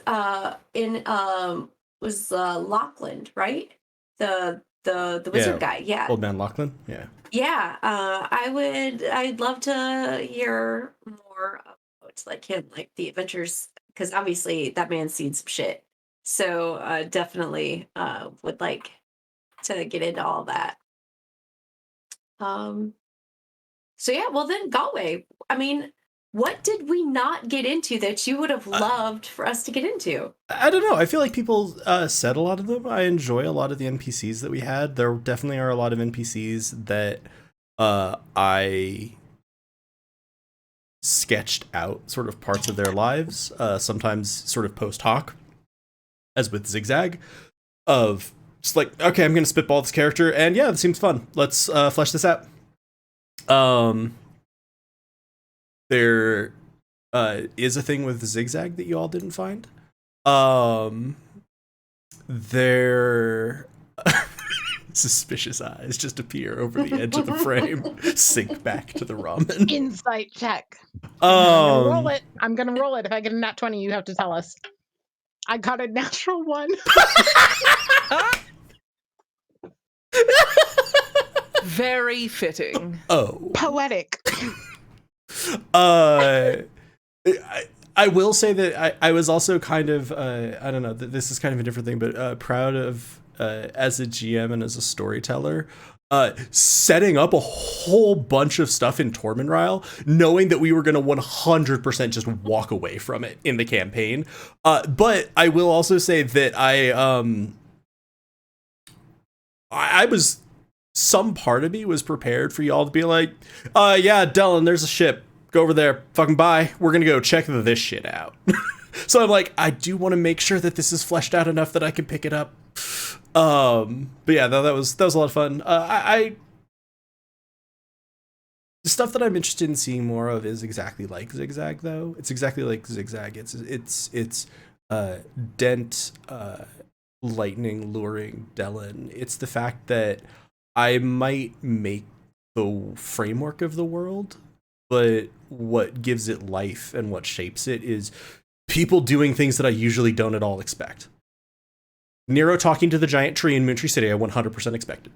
[SPEAKER 6] In was Lachlan, right? The wizard guy, yeah.
[SPEAKER 1] Old Man Lachlan, yeah.
[SPEAKER 6] Yeah, I'd love to hear more about like him, like the adventures, because obviously that man's seen some shit. So definitely would like to get into all that. So yeah, well then Galway. I mean, what did we not get into that you would have loved for us to get into?
[SPEAKER 1] I don't know. I feel like people said a lot of them. I enjoy a lot of the NPCs that we had. There definitely are a lot of NPCs that I sketched out sort of parts of their lives, sometimes sort of post hoc, as with Zigzag, of just like, okay, I'm going to spitball this character, and yeah, this seems fun. Let's flesh this out. There is a thing with Zigzag that you all didn't find. Their suspicious eyes just appear over the edge of the frame, sink back to the ramen.
[SPEAKER 2] Insight check. I'm gonna roll it. If I get a nat 20, you have to tell us. I got a natural 1.
[SPEAKER 3] very fitting.
[SPEAKER 1] Oh.
[SPEAKER 2] Poetic.
[SPEAKER 1] I will say that I was also kind of, I don't know, this is kind of a different thing, but proud of, as a GM and as a storyteller, setting up a whole bunch of stuff in Tormenryle, knowing that we were going to 100% just walk away from it in the campaign. But I will also say that I was, some part of me was prepared for y'all to be like, yeah, Dylan, there's a ship. Go over there, fucking bye. We're gonna go check this shit out. So I'm like, I do want to make sure that this is fleshed out enough that I can pick it up. But yeah, that was a lot of fun. The stuff that I'm interested in seeing more of is exactly like Zigzag, though. It's exactly like Zigzag. It's Dent, lightning luring Dylan. It's the fact that I might make the framework of the world, but what gives it life and what shapes it is people doing things that I usually don't at all expect. Nero talking to the giant tree in Moontree City, I 100% expected.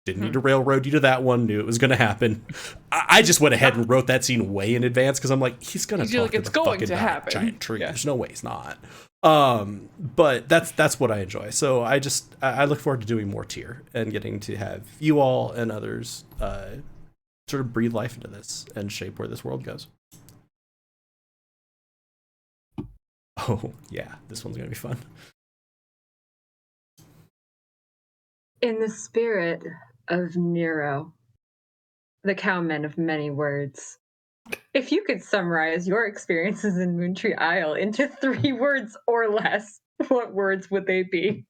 [SPEAKER 1] Didn't need to railroad you to that one, knew it was going to happen. I just went ahead and wrote that scene way in advance because I'm like, he's going to talk to the fucking giant tree. Yeah. There's no way he's not. But that's what I enjoy. So I look forward to doing more tier and getting to have you all and others sort of breathe life into this and shape where this world goes. Oh, yeah, this one's going to be fun.
[SPEAKER 5] In the spirit of Nero, the cowman of many words, if you could summarize your experiences in Moontree Isle into 3 words or less, what words would they be?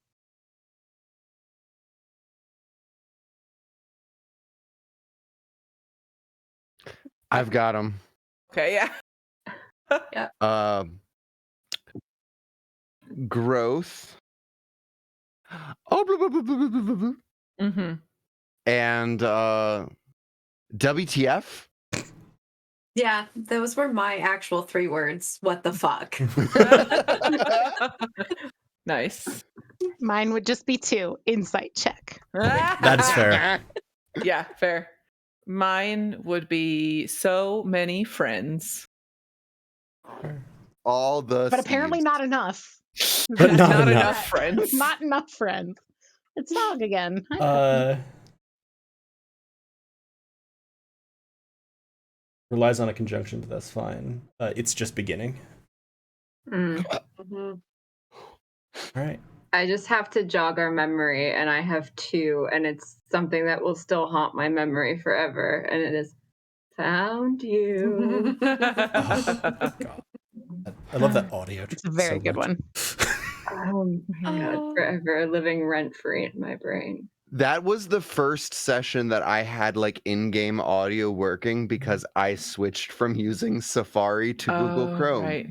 [SPEAKER 4] I've got them.
[SPEAKER 3] Okay, yeah.
[SPEAKER 4] Growth. Oh, blah, blah, blah, blah, blah, blah, blah.
[SPEAKER 3] Mm-hmm.
[SPEAKER 4] And WTF?
[SPEAKER 6] Yeah, those were my actual 3 words. What the fuck?
[SPEAKER 3] Nice.
[SPEAKER 2] Mine would just be 2. Insight check.
[SPEAKER 1] That is fair.
[SPEAKER 3] Yeah, fair. Mine would be so many friends.
[SPEAKER 4] All the
[SPEAKER 2] But apparently
[SPEAKER 4] Steves.
[SPEAKER 2] not enough.
[SPEAKER 1] But not enough.
[SPEAKER 3] enough friends.
[SPEAKER 2] Not enough friends. It's Dog again. Hi.
[SPEAKER 1] Relies on a conjunction, but that's fine. It's just beginning.
[SPEAKER 5] Mm.
[SPEAKER 6] Mhm.
[SPEAKER 1] All right.
[SPEAKER 5] I just have to jog our memory, and I have 2, and it's something that will still haunt my memory forever, and it is found you.
[SPEAKER 1] Oh, God. I love that audio.
[SPEAKER 2] It's a very
[SPEAKER 1] so
[SPEAKER 2] good
[SPEAKER 1] much.
[SPEAKER 2] one.
[SPEAKER 5] Oh my god, forever living rent-free in my brain.
[SPEAKER 4] That was the first session that I had like in-game audio working because I switched from using Safari to Google Chrome.
[SPEAKER 3] Right.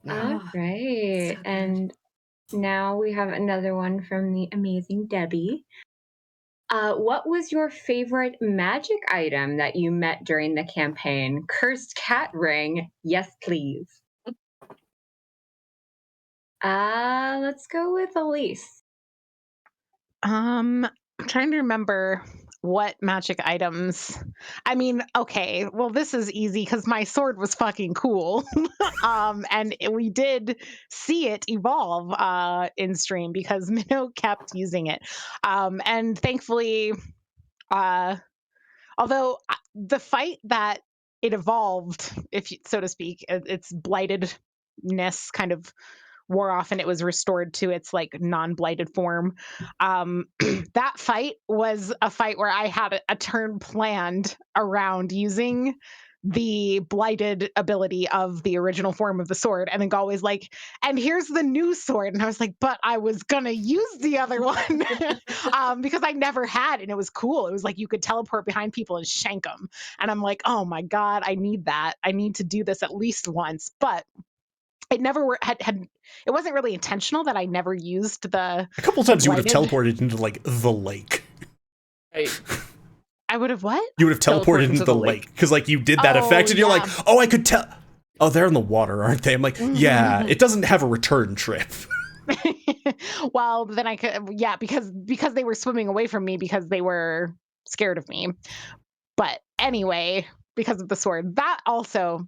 [SPEAKER 5] All right,
[SPEAKER 6] so
[SPEAKER 5] and now we have another one from the amazing Debbie. What was your favorite magic item that you met during the campaign? Cursed cat ring. Yes, please. Let's go with Elise.
[SPEAKER 2] I'm trying to remember what magic items. I mean, okay, well, this is easy because my sword was fucking cool. And we did see it evolve in stream because Minnow kept using it. And thankfully, although the fight that it evolved, if you, so to speak, its blightedness kind of wore off and it was restored to its like non-blighted form. That fight was a fight where I had a turn planned around using the blighted ability of the original form of the sword, and then Galway's like, and here's the new sword, and I was like, but I was gonna use the other one because I never had, and it was cool. It was like you could teleport behind people and shank them, and I'm like, oh my god, I need that. I need to do this at least once, but it never had it wasn't really intentional that I never used the
[SPEAKER 1] A couple times you would have
[SPEAKER 2] blighted.
[SPEAKER 1] teleported into like the lake.
[SPEAKER 3] Right.
[SPEAKER 2] I would have what?
[SPEAKER 1] You would have
[SPEAKER 3] Teleport
[SPEAKER 1] teleported into the lake because like you did that
[SPEAKER 2] Oh,
[SPEAKER 1] effect and you're
[SPEAKER 2] yeah.
[SPEAKER 1] like, oh, I could tell. Oh, they're in the water, aren't they? I'm like, yeah, it doesn't have a return trip.
[SPEAKER 2] Well, then I could, yeah, because they were swimming away from me because they were scared of me. But anyway, because of the sword, that also,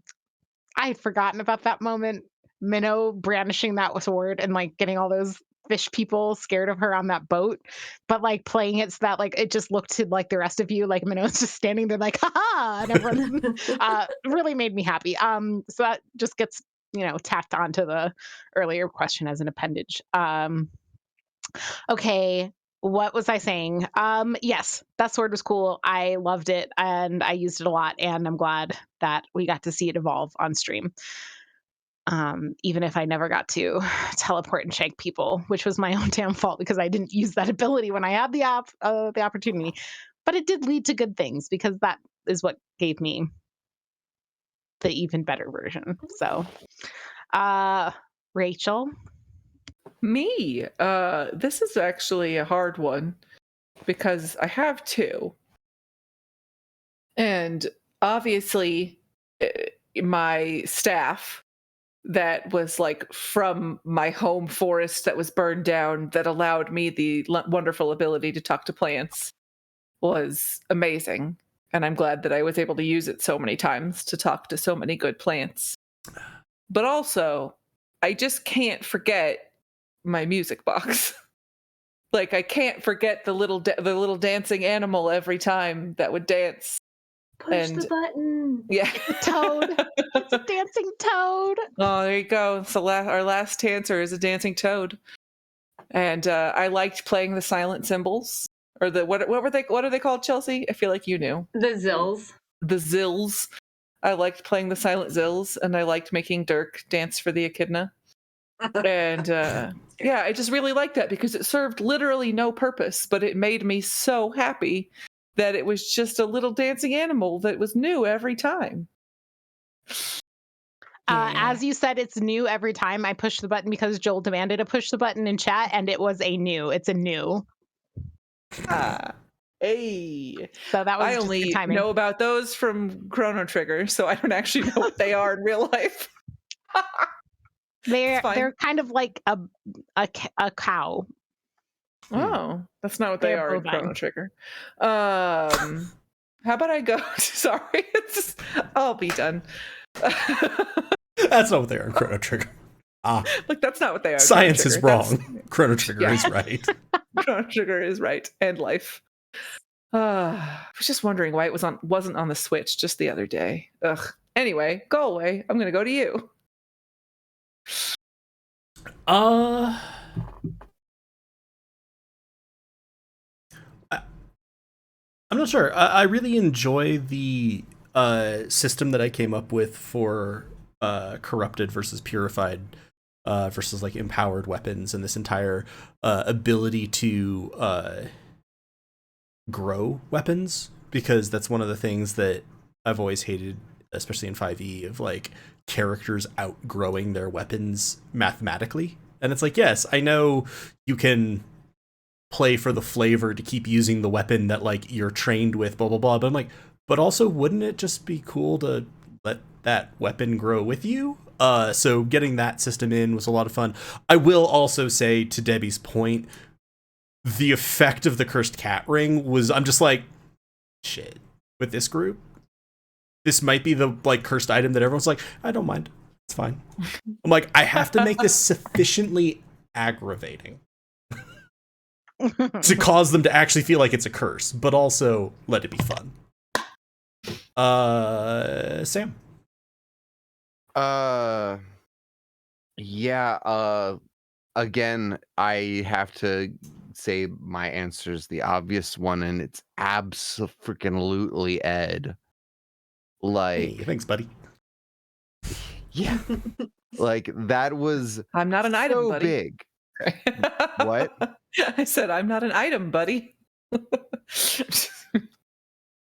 [SPEAKER 2] I had forgotten about that moment. Minnow brandishing that sword and like getting all those fish people scared of her on that boat, but like playing it so that like it just looked to like the rest of you like Minnow's just standing there like haha, and everyone really made me happy. So that just gets tacked onto the earlier question as an appendage. Okay, what was I saying? Yes, that sword was cool. I loved it and I used it a lot, and I'm glad that we got to see it evolve on stream. Even if I never got to teleport and shank people, which was my own damn fault because I didn't use that ability when I had the opportunity. But it did lead to good things because that is what gave me the even better version. So, Rachel.
[SPEAKER 3] Me. This is actually a hard one because I have 2. And obviously my staff that was like from my home forest that was burned down that allowed me the wonderful ability to talk to plants was amazing. And I'm glad that I was able to use it so many times to talk to so many good plants. But also, I just can't forget my music box. Like I can't forget the little dancing animal every time that would dance.
[SPEAKER 5] Push the button.
[SPEAKER 3] Yeah.
[SPEAKER 2] Toad. It's a dancing toad.
[SPEAKER 3] Oh, there you go. So our last dancer is a dancing toad. And I liked playing the silent symbols, or the what are they called, Chelsea? I feel like you knew.
[SPEAKER 5] The Zills.
[SPEAKER 3] The zills. I liked playing the silent zills, and I liked making Dirk dance for the echidna. And yeah, I just really liked that because it served literally no purpose, but it made me so happy that it was just a little dancing animal that was new every time.
[SPEAKER 2] As you said, it's new every time I push the button because Joel demanded to push the button in chat, and it was a new. It's a new.
[SPEAKER 3] Hey.
[SPEAKER 2] So that was
[SPEAKER 3] I
[SPEAKER 2] just
[SPEAKER 3] only
[SPEAKER 2] good timing.
[SPEAKER 3] know about those from Chrono Trigger, so I don't actually know what they are in real life. It's fine.
[SPEAKER 2] They're kind of like a cow.
[SPEAKER 3] Oh, that's not what they
[SPEAKER 2] They're
[SPEAKER 3] are in
[SPEAKER 2] bovine.
[SPEAKER 3] Chrono Trigger. How about I go? Sorry, I'll be done.
[SPEAKER 1] That's not what they are in Chrono Trigger.
[SPEAKER 3] Look, that's not what they are. in
[SPEAKER 1] Science
[SPEAKER 3] Chrono
[SPEAKER 1] is
[SPEAKER 3] Trigger.
[SPEAKER 1] wrong. Chrono Trigger
[SPEAKER 3] Yeah.
[SPEAKER 1] is right.
[SPEAKER 3] Chrono Trigger is right, and life. I was just wondering why it wasn't on the Switch just the other day. Ugh. Anyway, go away. I'm gonna go to you.
[SPEAKER 1] I'm not sure. I really enjoy the system that I came up with for corrupted versus purified versus like empowered weapons, and this entire ability to grow weapons, because that's one of the things that I've always hated, especially in 5e, of like characters outgrowing their weapons mathematically. And it's like, yes, I know you can play for the flavor to keep using the weapon that like you're trained with, blah blah blah, but I'm like, but also wouldn't it just be cool to let that weapon grow with you? So getting that system in was a lot of fun. I will also say, to Debbie's point, the effect of the cursed cat ring was, I'm just like, shit, with this group, this might be the like cursed item that everyone's like, I don't mind, it's fine. I'm like, I have to make this sufficiently aggravating to cause them to actually feel like it's a curse, but also let it be fun. Sam.
[SPEAKER 4] Yeah, again, I have to say my answer is the obvious one, and it's abso-freaking-lutely Ed. Like,
[SPEAKER 1] Hey, thanks, buddy.
[SPEAKER 4] yeah, like that was
[SPEAKER 3] I'm not an item,
[SPEAKER 4] so
[SPEAKER 3] buddy.
[SPEAKER 4] big. What?
[SPEAKER 3] I said I'm not an item, buddy.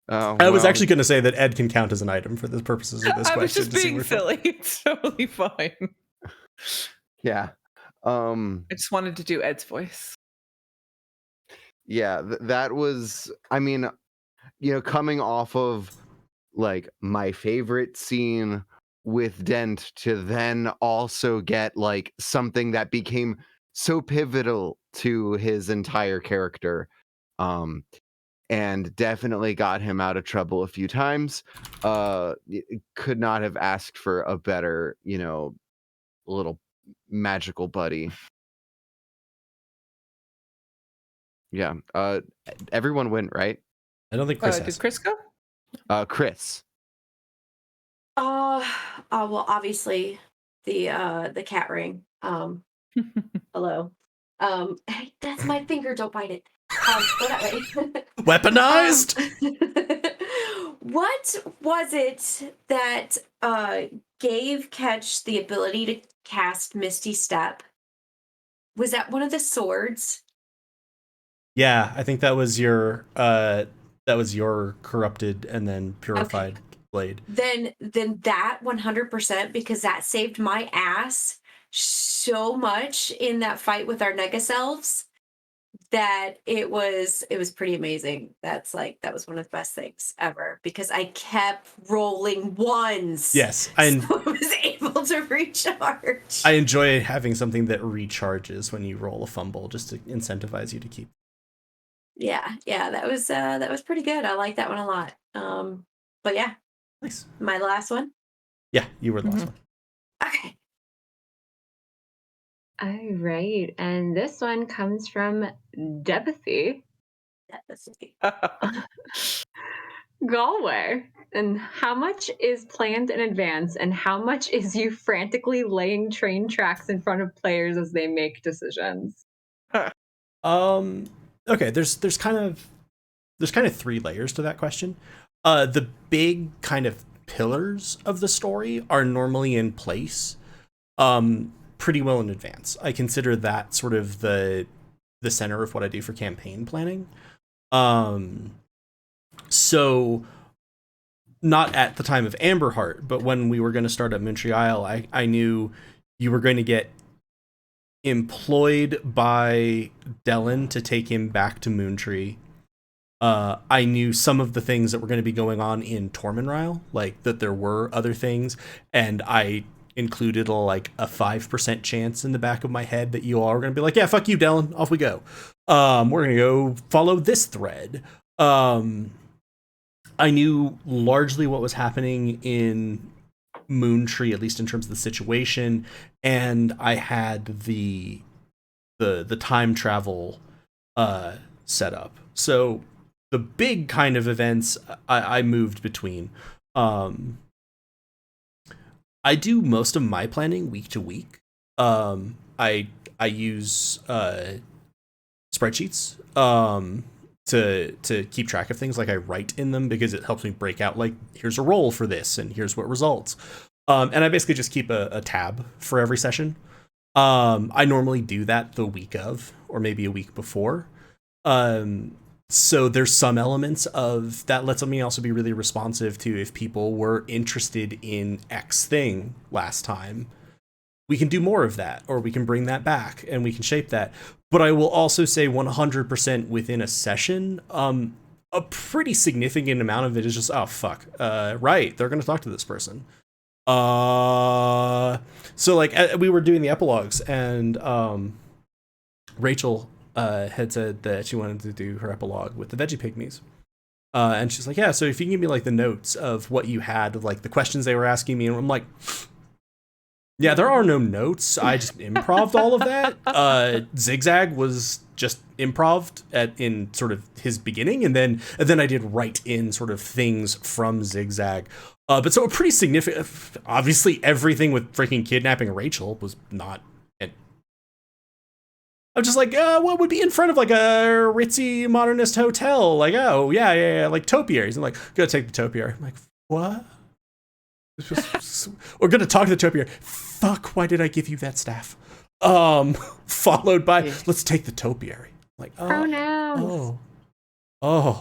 [SPEAKER 1] I was actually going to say that Ed can count as an item for the purposes of this
[SPEAKER 3] I was
[SPEAKER 1] question.
[SPEAKER 3] just being silly. It's totally fine.
[SPEAKER 4] Yeah.
[SPEAKER 3] I just wanted to do Ed's voice.
[SPEAKER 4] Yeah, that was, I mean, coming off of like my favorite scene with Dent to then also get like something that became so pivotal to his entire character, and definitely got him out of trouble a few times. Could not have asked for a better, little magical buddy. Yeah. Everyone went, right?
[SPEAKER 1] I don't think Chris has.
[SPEAKER 3] Did Chris go?
[SPEAKER 4] Chris.
[SPEAKER 6] Well, obviously the cat ring. Hello. Hey, that's my finger. Don't bite it. Go that way.
[SPEAKER 1] Weaponized?
[SPEAKER 6] What was it that gave Ketch the ability to cast Misty Step? Was that one of the swords?
[SPEAKER 1] Yeah, I think that was your corrupted and then purified blade.
[SPEAKER 6] Then that 100%, because that saved my ass so much in that fight with our Negaselves that it was pretty amazing. That was one of the best things ever, because I kept rolling ones.
[SPEAKER 1] Yes,
[SPEAKER 6] so I was able to recharge.
[SPEAKER 1] I enjoy having something that recharges when you roll a fumble, just to incentivize you to keep.
[SPEAKER 6] Yeah, that was pretty good. I like that one a lot. But yeah,
[SPEAKER 1] nice.
[SPEAKER 6] My last one.
[SPEAKER 1] Yeah, you were the last one.
[SPEAKER 6] Okay.
[SPEAKER 5] All right, and this one comes from Debothy. Galway. And how much is planned in advance, and how much is you frantically laying train tracks in front of players as they make decisions?
[SPEAKER 1] Okay, there's kind of three layers to that question. The big kind of pillars of the story are normally in place pretty well in advance. I consider that sort of the center of what I do for campaign planning. So not at the time of Amberheart, but when we were going to start at Moontree Isle, I knew you were going to get employed by Dellen to take him back to Moontree. I knew some of the things that were going to be going on in Tormund Isle, like that there were other things, and I included like a 5% chance in the back of my head that you all are going to be like, yeah, fuck you, Dellen, off we go. We're going to go follow this thread. I knew largely what was happening in Moontree, at least in terms of the situation, and I had the time travel set up. So the big kind of events I moved between. I do most of my planning week to week. I use spreadsheets to keep track of things. Like I write in them because it helps me break out like here's a roll for this and here's what results. And I basically just keep a tab for every session. I normally do that the week of or maybe a week before. So there's some elements of that lets me also be really responsive to if people were interested in X thing last time. We can do more of that, or we can bring that back and we can shape that. But I will also say 100% within a session, a pretty significant amount of it is just, oh, fuck. Right, they're going to talk to this person. So, like, we were doing the epilogues, and Rachel had said that she wanted to do her epilogue with the Veggie Pygmies. And she's like, yeah, so if you can give me, like, the notes of what you had, like, the questions they were asking me, and I'm like... Yeah, there are no notes. I just improv'd all of that. Zigzag was just improv'd in sort of his beginning, and then I did write in sort of things from Zigzag. But so a pretty significant. Obviously, everything with freaking kidnapping Rachel was not. I'm just like, what would be in front of like a ritzy modernist hotel? Like, oh yeah, like topiaries. I'm like, gotta take the topiary. I'm like, what? We're gonna talk to the topiary. Fuck, why did I give you that staff? Followed by, let's take the topiary. Like,
[SPEAKER 2] pronouns.
[SPEAKER 1] Tree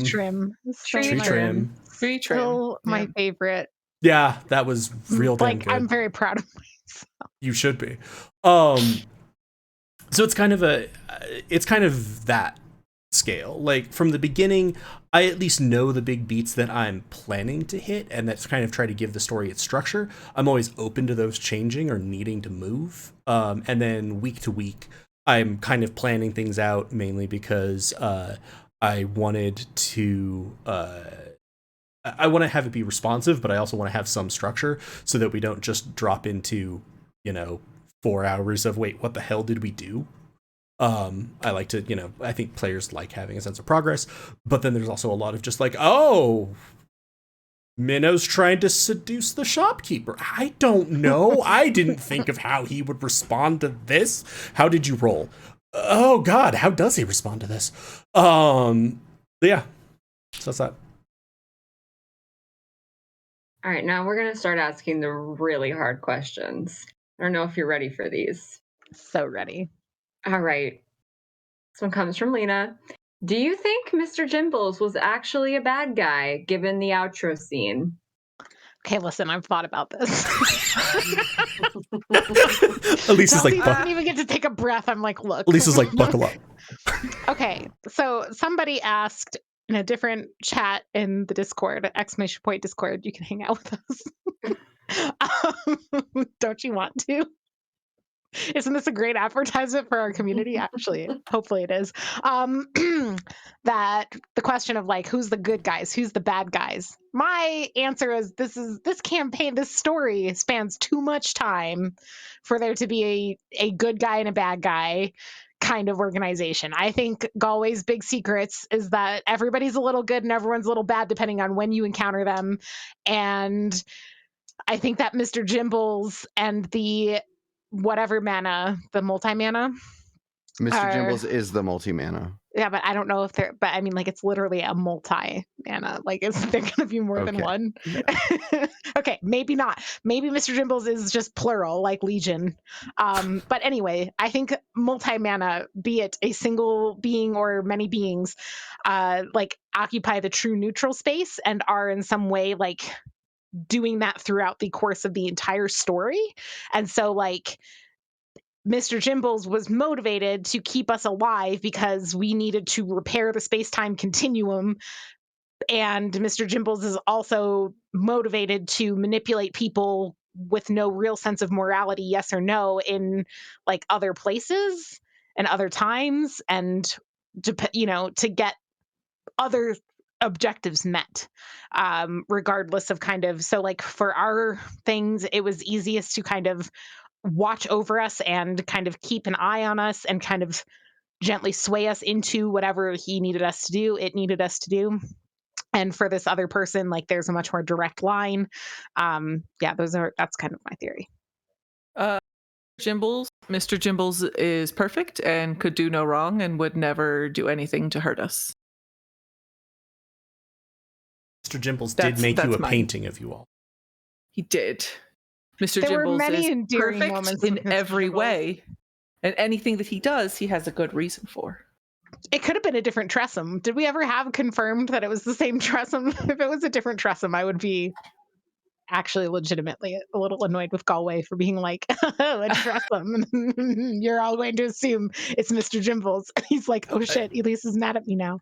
[SPEAKER 2] trim.
[SPEAKER 1] Tree trim.
[SPEAKER 3] Tree trim.
[SPEAKER 2] Still my favorite.
[SPEAKER 1] Yeah, that was real damn good.
[SPEAKER 2] I'm very proud of myself.
[SPEAKER 1] You should be. So it's kind of that scale. Like from the beginning, I at least know the big beats that I'm planning to hit, and that's kind of try to give the story its structure. I'm always open to those changing or needing to move. And then week to week, I'm kind of planning things out mainly because I wanted to I want to have it be responsive, but I also want to have some structure so that we don't just drop into, 4 hours of wait, what the hell did we do? I like to, I think players like having a sense of progress, but then there's also a lot of just like, oh, Minnow's trying to seduce the shopkeeper. I don't know. I didn't think of how he would respond to this. How did you roll? Oh God, how does he respond to this? Yeah, so that's that.
[SPEAKER 5] All right, now we're going to start asking the really hard questions. I don't know if you're ready for these.
[SPEAKER 2] So ready.
[SPEAKER 5] All right. This one comes from Lena. Do you think Mr. Jimbles was actually a bad guy, given the outro scene?
[SPEAKER 2] Okay, listen, I've thought about this.
[SPEAKER 1] Lisa's like,
[SPEAKER 2] I don't even get to take a breath. I'm like, look.
[SPEAKER 1] Lisa's like, buckle up.
[SPEAKER 2] Okay, so somebody asked in a different chat in the Discord, ! Discord, you can hang out with us. Don't you want to? Isn't this a great advertisement for our community? Actually, hopefully it is. That the question of like, who's the good guys, who's the bad guys? My answer is this campaign, this story spans too much time for there to be a good guy and a bad guy kind of organization. I think Galway's big secrets is that everybody's a little good and everyone's a little bad depending on when you encounter them. And I think that Mr. Jimbles and the whatever mana, the multi-mana.
[SPEAKER 4] Mr.
[SPEAKER 2] Are-
[SPEAKER 4] Jimbles is the multi-mana.
[SPEAKER 2] Yeah, but I don't know if they're, but I mean, like, it's literally a multi-mana. Like, is there going to be more than
[SPEAKER 4] Okay,
[SPEAKER 2] one?
[SPEAKER 4] yeah.
[SPEAKER 2] Okay, maybe not. Maybe Mr. Jimbles is just plural, like Legion. But anyway, I think multi-mana, be it a single being or many beings, like, occupy the true neutral space and are in some way, like, doing that throughout the course of the entire story. And so, like, Mr. Jimbles was motivated to keep us alive because we needed to repair the space-time continuum. And Mr. Jimbles is also motivated to manipulate people with no real sense of morality, yes or no, in like other places and other times, and to get other objectives met, regardless of kind of. So like for our things, it was easiest to kind of watch over us and kind of keep an eye on us and kind of gently sway us into whatever he needed us to do, it needed us to do. And for this other person, like there's a much more direct line. Yeah, that's kind of my theory.
[SPEAKER 3] Mr. Jimbles is perfect and could do no wrong and would never do anything to hurt us.
[SPEAKER 1] Mr. Jimbles did make you a painting of you all.
[SPEAKER 3] He did. Mr.
[SPEAKER 2] There were
[SPEAKER 3] Jimbles
[SPEAKER 2] many
[SPEAKER 3] is
[SPEAKER 2] endearing
[SPEAKER 3] perfect
[SPEAKER 2] moments
[SPEAKER 3] in
[SPEAKER 2] with Mr.
[SPEAKER 3] every
[SPEAKER 2] Jimbles.
[SPEAKER 3] way. And anything that he does, he has a good reason for.
[SPEAKER 2] It could have been a different Tressum. Did we ever have confirmed that it was the same Tressum? If it was a different Tressum, I would be actually legitimately a little annoyed with Galway for being like, oh, a Tressum. You're all going to assume it's Mr. Jimbles. He's like, oh shit, Elise is mad at me now.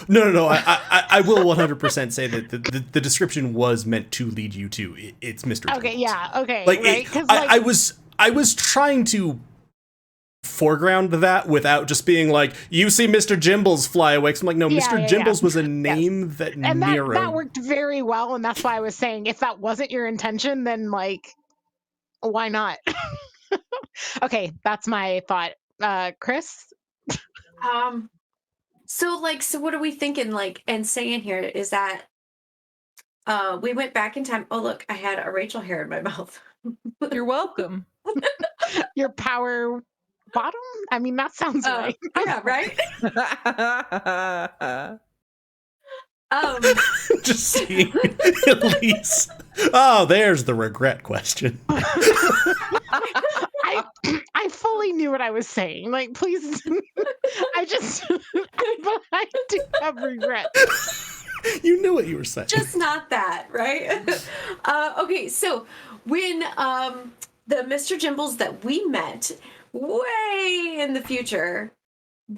[SPEAKER 1] No. I will 100% say that the description was meant to lead you to it's Mr. Jimbles.
[SPEAKER 2] Okay, yeah, okay,
[SPEAKER 1] Like,
[SPEAKER 2] right?
[SPEAKER 1] I was trying to foreground that without just being like, you see Mr. Jimbles fly away. 'Cause I'm like, no, Mr. Jimbles was a name that
[SPEAKER 2] and
[SPEAKER 1] Nero.
[SPEAKER 2] that worked very well, and that's why I was saying if that wasn't your intention, then like, why not? Okay, that's my thought. Chris?
[SPEAKER 6] So what are we thinking, like, and saying here is that we went back in time. Oh, look, I had a Rachel hair in my mouth.
[SPEAKER 3] You're welcome.
[SPEAKER 2] Your power bottom? I mean, that sounds right.
[SPEAKER 6] Yeah, right?
[SPEAKER 1] Just seeing Elise. Oh, there's the regret question.
[SPEAKER 2] I fully knew what I was saying. Like, please. But I do have regret.
[SPEAKER 1] You knew what you were saying.
[SPEAKER 6] Just not that, right? Okay, so when the Mr. Jimbles that we met way in the future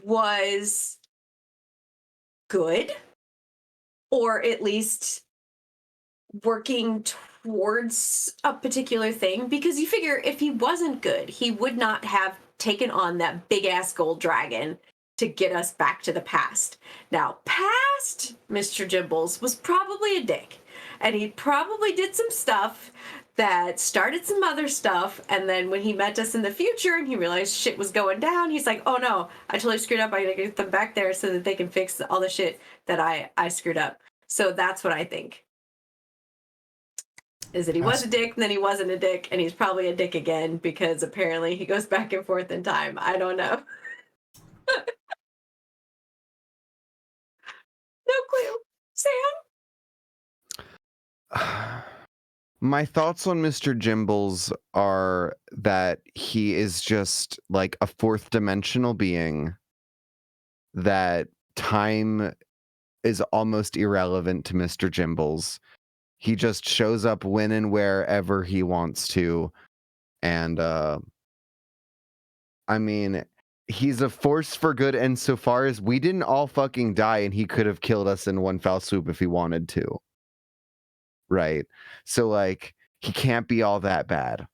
[SPEAKER 6] was good, or at least working towards a particular thing, because you figure if he wasn't good, he would not have taken on that big ass gold dragon to get us back to the past. Now, past Mr. Jimbles was probably a dick, and he probably did some stuff that started some other stuff, and then when he met us in the future and he realized shit was going down, he's like, oh no, I totally screwed up. I gotta get them back there so that they can fix all the shit that I screwed up. So that's what I think. Is that he was a dick, and then he wasn't a dick, and he's probably a dick again because apparently he goes back and forth in time. I don't know. No clue. Sam?
[SPEAKER 4] My thoughts on Mr. Jimbles are that he is just like a fourth dimensional being, that time is almost irrelevant to Mr. Jimbles. He just shows up when and wherever he wants to. And I mean, he's a force for good insofar as we didn't all fucking die and he could have killed us in one foul swoop if he wanted to. Right? So, like, he can't be all that bad.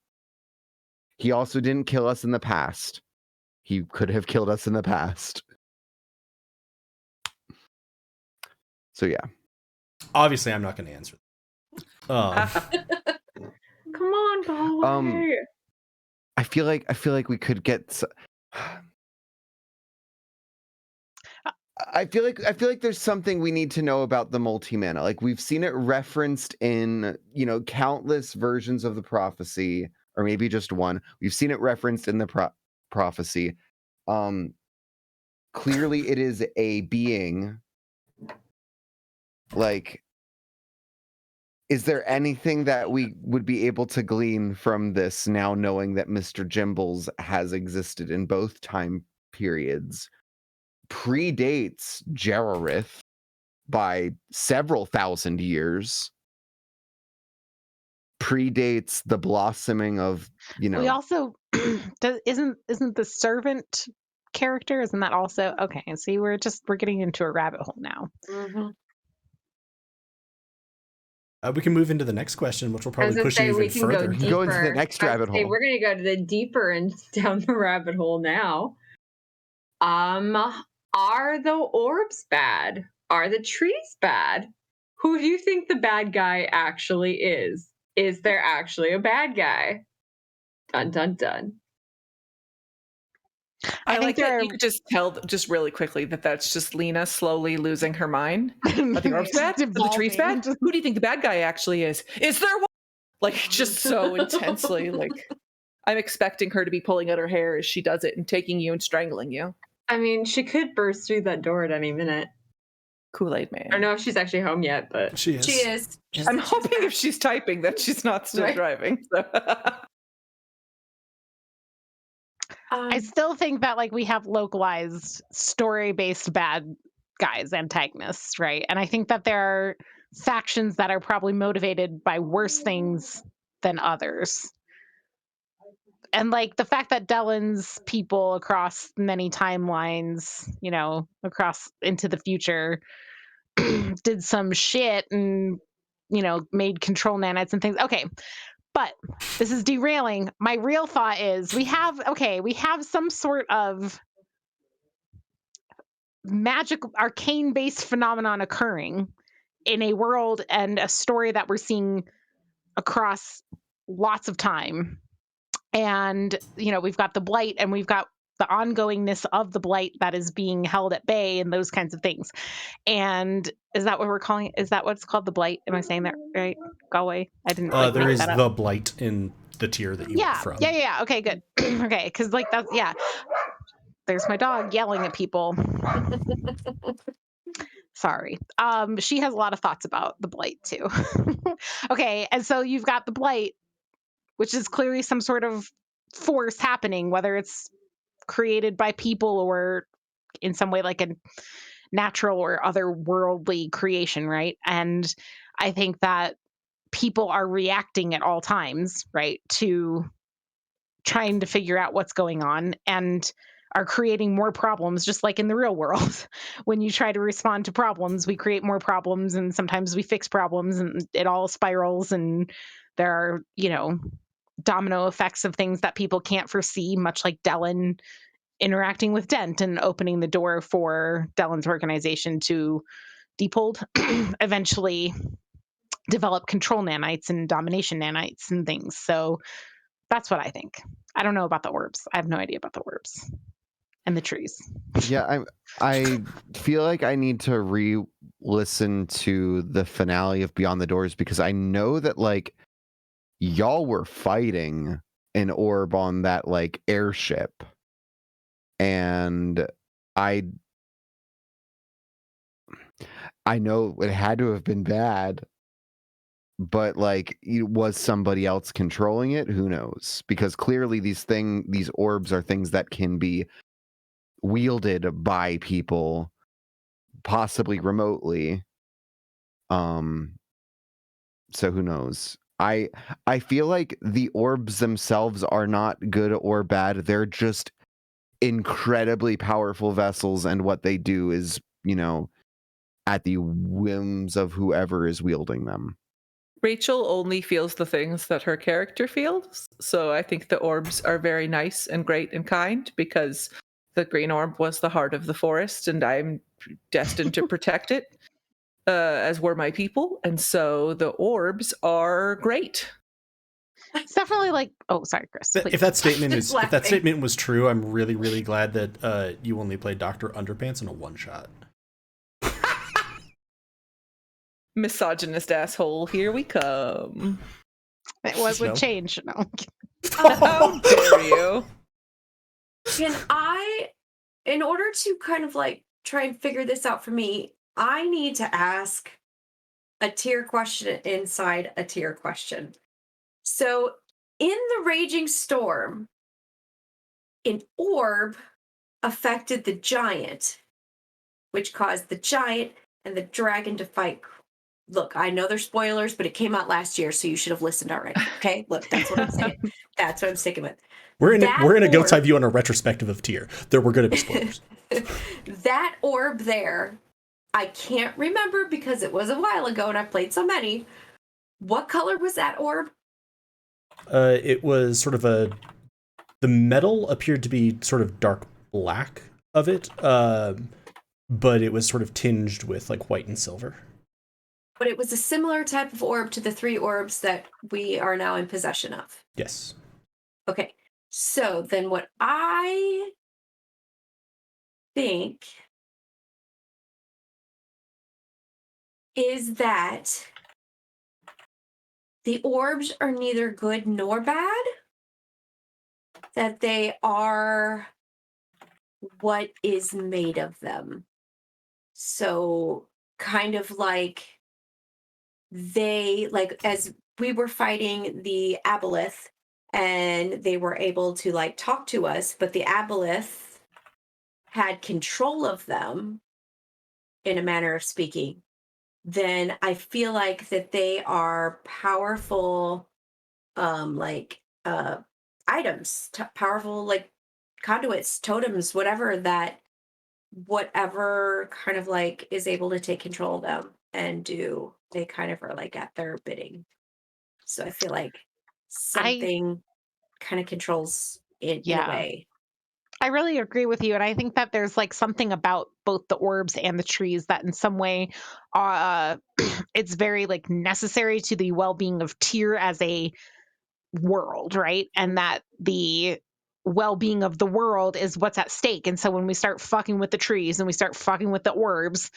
[SPEAKER 4] He also didn't kill us in the past. He could have killed us in the past. So, yeah.
[SPEAKER 1] Obviously, I'm not going to answer.
[SPEAKER 5] Come on, Galway.
[SPEAKER 4] I feel like we could get. I feel like there's something we need to know about the multi-mana. Like, we've seen it referenced in, countless versions of the prophecy or maybe just one. We've seen it referenced in the prophecy. Clearly, it is a being. Like, is there anything that we would be able to glean from this now, knowing that Mr. Jimbles has existed in both time periods, predates Jerarith by several thousand years, predates the blossoming of,
[SPEAKER 2] We also isn't the servant character, isn't that also okay? See, we're getting into a rabbit hole now.
[SPEAKER 6] Mm-hmm.
[SPEAKER 1] We can move into the next question, which will
[SPEAKER 5] I was
[SPEAKER 1] probably
[SPEAKER 5] gonna
[SPEAKER 1] push
[SPEAKER 5] say
[SPEAKER 1] you
[SPEAKER 5] we
[SPEAKER 1] even
[SPEAKER 5] can go
[SPEAKER 1] further.
[SPEAKER 5] deeper.
[SPEAKER 4] Go into the next rabbit hole.
[SPEAKER 5] We're gonna go to the deeper and down the rabbit hole now. Are the orbs bad? Are the trees bad? Who do you think the bad guy actually is? Is there actually a bad guy? Dun dun dun.
[SPEAKER 3] I
[SPEAKER 2] think
[SPEAKER 3] like
[SPEAKER 2] there
[SPEAKER 3] that
[SPEAKER 2] are-
[SPEAKER 3] you could just tell just really quickly that that's just Lena slowly losing her mind. Are the orbs bad? Are the trees bad?
[SPEAKER 2] Devolving.
[SPEAKER 3] Who do you think the bad guy actually is? Is there one? Like, just so intensely. Like, I'm expecting her to be pulling out her hair as she does it and taking you and strangling you.
[SPEAKER 5] I mean, she could burst through that door at any minute.
[SPEAKER 3] Kool-Aid Man.
[SPEAKER 5] I don't know if she's actually home yet, but
[SPEAKER 1] She is.
[SPEAKER 6] She is. She
[SPEAKER 3] I'm
[SPEAKER 6] said she was
[SPEAKER 3] hoping
[SPEAKER 6] back.
[SPEAKER 3] if she's typing that she's not still
[SPEAKER 5] Right.
[SPEAKER 3] driving. So.
[SPEAKER 2] I still think that like we have localized story-based bad guys, antagonists, right? And I think that there are factions that are probably motivated by worse things than others. And like the fact that Dellen's people across many timelines, across into the future, did some shit and made control nanites and things. Okay. But this is derailing. My real thought is we have some sort of magic arcane based phenomenon occurring in a world and a story that we're seeing across lots of time. And, we've got the blight and we've got the ongoingness of the blight that is being held at bay and those kinds of things. And is that what we're calling it? Is that what's called the blight? Am I saying that right? Galway? I didn't
[SPEAKER 1] There
[SPEAKER 2] make
[SPEAKER 1] is
[SPEAKER 2] that up.
[SPEAKER 1] the blight in the tier that you went from.
[SPEAKER 2] Yeah. Okay, good. Okay, because like that's there's my dog yelling at people. Sorry. She has a lot of thoughts about the blight too. Okay, and so you've got the blight, which is clearly some sort of force happening, whether it's created by people or in some way like a natural or otherworldly creation, right? And I think that people are reacting at all times, right, to trying to figure out what's going on and are creating more problems, just like in the real world. When you try to respond to problems, we create more problems and sometimes we fix problems and it all spirals and there are, domino effects of things that people can't foresee, much like Dellen interacting with Dent and opening the door for Dellen's organization to Deephold eventually develop control nanites and domination nanites and things. So that's what I think. I don't know about the orbs. I have no idea about the orbs and the trees.
[SPEAKER 4] Yeah, I feel like I need to re-listen to the finale of Beyond the Doors because I know that like y'all were fighting an orb on that like airship, and I know it had to have been bad, but like was somebody else controlling it? Who knows? Because clearly these orbs are things that can be wielded by people, possibly remotely. So who knows? I feel like the orbs themselves are not good or bad. They're just incredibly powerful vessels, and what they do is, at the whims of whoever is wielding them.
[SPEAKER 3] Rachel only feels the things that her character feels. So I think the orbs are very nice and great and kind because the green orb was the heart of the forest and I'm destined to protect it, as were my people. And so the orbs are great.
[SPEAKER 2] It's definitely like, oh, sorry, Chris. Please.
[SPEAKER 1] If that statement
[SPEAKER 6] Just
[SPEAKER 1] is if that
[SPEAKER 6] laughing.
[SPEAKER 1] statement was true, I'm really, really glad that you only played Dr. Underpants in a one-shot.
[SPEAKER 3] Misogynist asshole, here we come.
[SPEAKER 2] What
[SPEAKER 1] No.
[SPEAKER 2] would change? No.
[SPEAKER 3] How dare you?
[SPEAKER 6] Can I, in order to kind of like try and figure this out for me, I need to ask a tier question inside a tier question. So, in the raging storm, an orb affected the giant, which caused the giant and the dragon to fight. Look, I know there's spoilers, but it came out last year, so you should have listened already. Okay, look, that's what I'm saying. That's what I'm sticking with.
[SPEAKER 1] We're in a goat's eye
[SPEAKER 6] orb-
[SPEAKER 1] view on a retrospective of tier. There were going to be spoilers.
[SPEAKER 6] That orb there, I can't remember because it was a while ago and I played so many. What color was that orb?
[SPEAKER 1] It was sort of the metal appeared to be sort of dark black of it, but it was sort of tinged with like white and silver.
[SPEAKER 6] But it was a similar type of orb to the 3 orbs that we are now in possession of.
[SPEAKER 1] Yes.
[SPEAKER 6] Okay, so then what I think is that the orbs are neither good nor bad, that they are what is made of them. So kind of like as we were fighting the aboleth and they were able to like talk to us, but the aboleth had control of them in a manner of speaking, then I feel like that they are powerful items, powerful like conduits, totems, whatever kind of like is able to take control of them and do, they kind of are like at their bidding. So I feel like something kind of controls it in a way.
[SPEAKER 2] I really agree with you. And I think that there's like something about both the orbs and the trees that in some way it's very like necessary to the well-being of Tyr as a world, right? And that the well-being of the world is what's at stake. And so when we start fucking with the trees and we start fucking with the orbs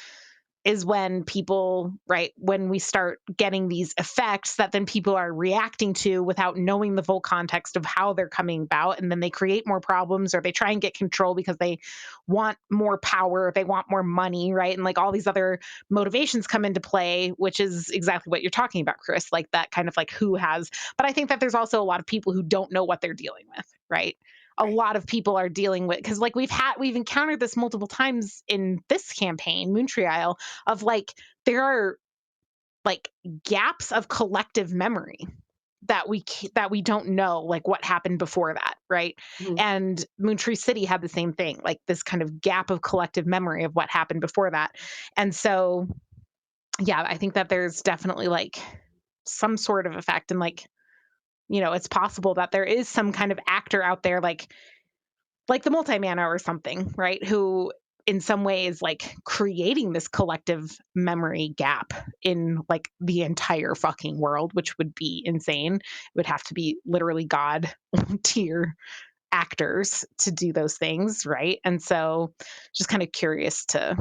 [SPEAKER 2] is when people, right, when we start getting these effects that then people are reacting to without knowing the full context of how they're coming about. And then they create more problems or they try and get control because they want more power, they want more money, right? And like all these other motivations come into play, which is exactly what you're talking about, Chris, like that kind of like who has. But I think that there's also a lot of people who don't know what they're dealing with, right? A lot of people are dealing with, because like we've encountered this multiple times in this campaign, Moontree Isle, of like there are like gaps of collective memory that we don't know like what happened before that, right?
[SPEAKER 6] Mhm.
[SPEAKER 2] And Moontree City had the same thing, like this kind of gap of collective memory of what happened before that. And so yeah, I think that there's definitely like some sort of effect, and like, you know, it's possible that there is some kind of actor out there like the multi-mana or something, right? Who in some ways like creating this collective memory gap in like the entire fucking world, which would be insane. It would have to be literally god tier actors to do those things, right? And so just kind of curious to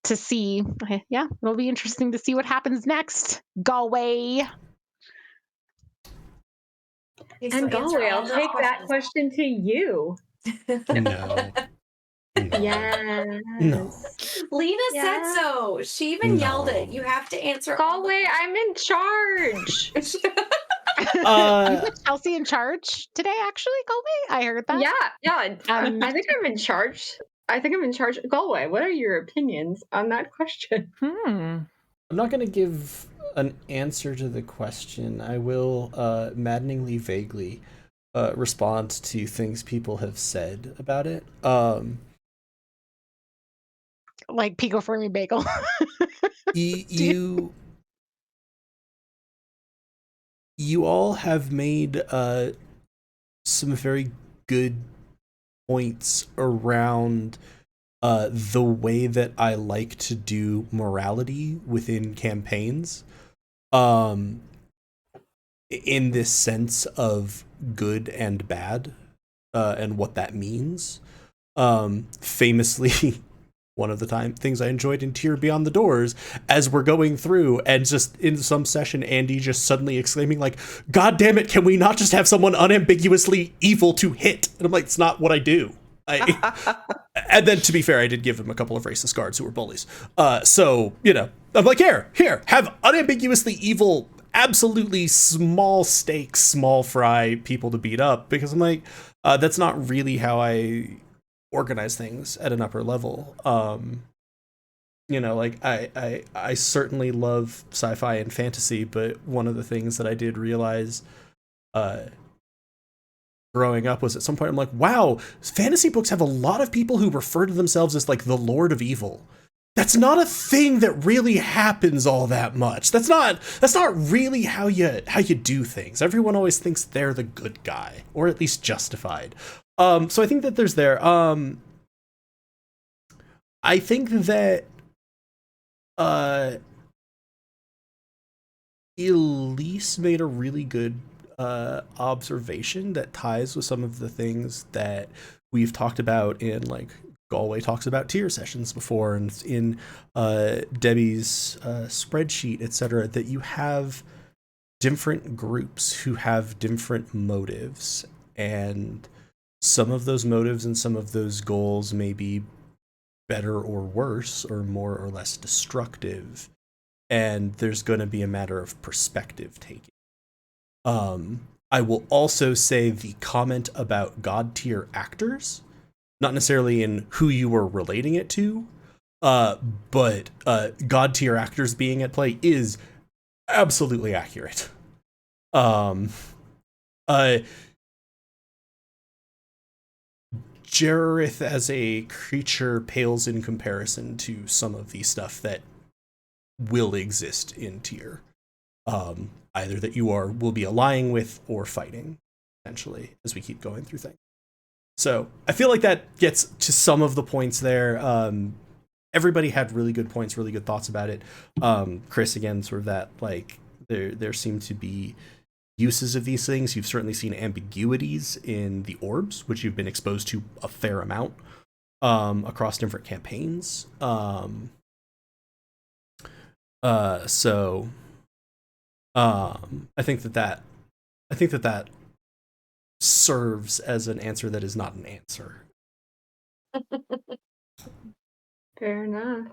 [SPEAKER 2] see. Yeah, it'll be interesting to see what happens next. Galway.
[SPEAKER 6] Okay, so
[SPEAKER 5] And
[SPEAKER 6] answer
[SPEAKER 5] Galway,
[SPEAKER 6] all
[SPEAKER 5] I'll
[SPEAKER 6] those
[SPEAKER 5] take that
[SPEAKER 6] questions.
[SPEAKER 5] question to you.
[SPEAKER 1] No. No.
[SPEAKER 5] Yes.
[SPEAKER 1] No.
[SPEAKER 6] Lena said
[SPEAKER 5] Yeah.
[SPEAKER 6] so. She even yelled it. You have to answer all the
[SPEAKER 5] Galway, I'm in charge.
[SPEAKER 1] Uh,
[SPEAKER 2] You put Chelsea in charge today, actually, Galway? I heard that.
[SPEAKER 5] Yeah.
[SPEAKER 2] Um,
[SPEAKER 5] I think I'm in charge. I think I'm in charge. Galway, what are your opinions on that question?
[SPEAKER 1] I'm not going to give an answer to the question. I will maddeningly vaguely respond to things people have said about it.
[SPEAKER 2] like Pico Fermi Bagel.
[SPEAKER 1] You all have made some very good points around the way that I like to do morality within campaigns. In this sense of good and bad, and what that means. Famously, one of the things I enjoyed in Tier Beyond the Doors, as we're going through, and just in some session, Andy just suddenly exclaiming like, "God damn it, can we not just have someone unambiguously evil to hit?" And I'm like, it's not what I do. And then, to be fair, I did give him a couple of racist guards who were bullies. So, I'm like, here, have unambiguously evil, absolutely small stakes, small fry people to beat up, because I'm like, that's not really how I organize things at an upper level. Like I certainly love sci-fi and fantasy, but one of the things that I did realize growing up was at some point I'm like, wow, fantasy books have a lot of people who refer to themselves as like the Lord of Evil. That's not a thing that really happens all that much. That's not really how you do things. Everyone always thinks they're the good guy, or at least justified. So I think that there's there. I think that Elise made a really good observation that ties with some of the things that we've talked about in like Galway talks about tier sessions before, and in Debbie's spreadsheet, etc., that you have different groups who have different motives, and some of those motives and some of those goals may be better or worse, or more or less destructive, and there's going to be a matter of perspective taking. I will also say the comment about god tier actors, not necessarily in who you were relating it to, but god tier actors being at play is absolutely accurate. Jareth as a creature pales in comparison to some of the stuff that will exist in tier. Either that you will be allying with or fighting, essentially, as we keep going through things. So I feel like that gets to some of the points there. Everybody had really good points, really good thoughts about it. Chris, again, sort of that, like, there seem to be uses of these things. You've certainly seen ambiguities in the orbs, which you've been exposed to a fair amount across different campaigns. I think that serves as an answer that is not an answer.
[SPEAKER 5] Fair enough.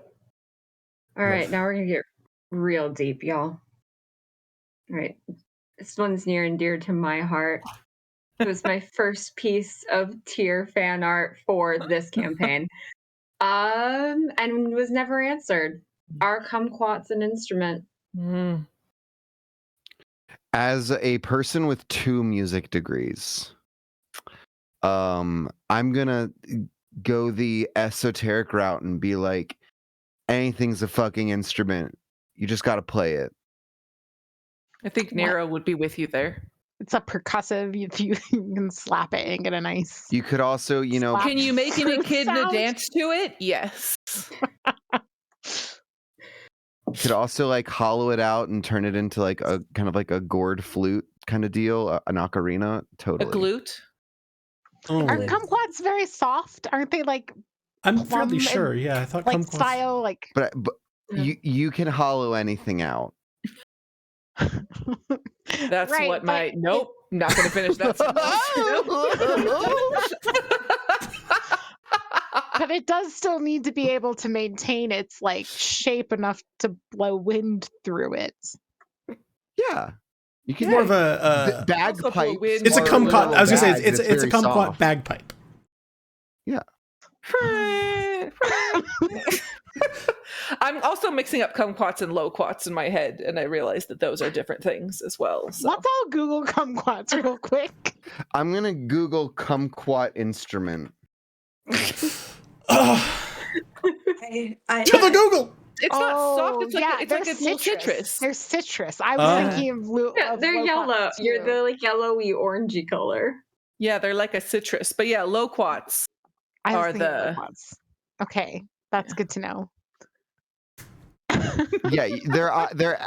[SPEAKER 5] All right, now we're gonna get real deep, y'all. All right, this one's near and dear to my heart. It was my first piece of tier fan art for this campaign, and was never answered. Are kumquats an instrument?
[SPEAKER 4] As a person with 2 music degrees, I'm gonna go the esoteric route and be like, anything's a fucking instrument. You just gotta play it.
[SPEAKER 3] I think Nero would be with you there.
[SPEAKER 2] It's a percussive. You can slap it and get a nice.
[SPEAKER 4] You could also,
[SPEAKER 2] Slap.
[SPEAKER 3] Can you make an echidna
[SPEAKER 2] Sound.
[SPEAKER 3] dance to it? Yes.
[SPEAKER 4] you could also like hollow it out and turn it into like a kind of like a gourd flute kind of deal, an ocarina. Totally.
[SPEAKER 3] A glute?
[SPEAKER 2] Are kumquats very soft? Aren't they like?
[SPEAKER 1] I'm fairly sure. Yeah, I thought
[SPEAKER 2] like
[SPEAKER 1] kumquats.
[SPEAKER 2] style like.
[SPEAKER 4] But you can hollow anything out.
[SPEAKER 3] That's
[SPEAKER 2] right,
[SPEAKER 3] what my nope. Not going to finish that
[SPEAKER 2] But it does still need to be able to maintain its like shape enough to blow wind through it.
[SPEAKER 4] Yeah, you can
[SPEAKER 1] more of a
[SPEAKER 4] bagpipe.
[SPEAKER 1] It's a kumquat. I was gonna say it's a kumquat
[SPEAKER 4] soft.
[SPEAKER 1] bagpipe.
[SPEAKER 4] Yeah.
[SPEAKER 3] I'm also mixing up kumquats and loquats in my head, and I realized that those are different things as well. So.
[SPEAKER 2] Let's all Google kumquats real quick.
[SPEAKER 4] I'm gonna Google kumquat instrument.
[SPEAKER 1] To the Google.
[SPEAKER 3] It's not soft. It's like it's like a little
[SPEAKER 2] citrus.
[SPEAKER 3] citrus.
[SPEAKER 2] They're citrus. I was thinking of
[SPEAKER 5] they're yellow.
[SPEAKER 2] too.
[SPEAKER 5] You're the like yellowy orangey color.
[SPEAKER 3] Yeah, they're like a citrus. But yeah, loquats
[SPEAKER 2] I was
[SPEAKER 3] are
[SPEAKER 2] thinking
[SPEAKER 3] the.
[SPEAKER 2] loquats. Okay, that's good to know.
[SPEAKER 4] Yeah, there.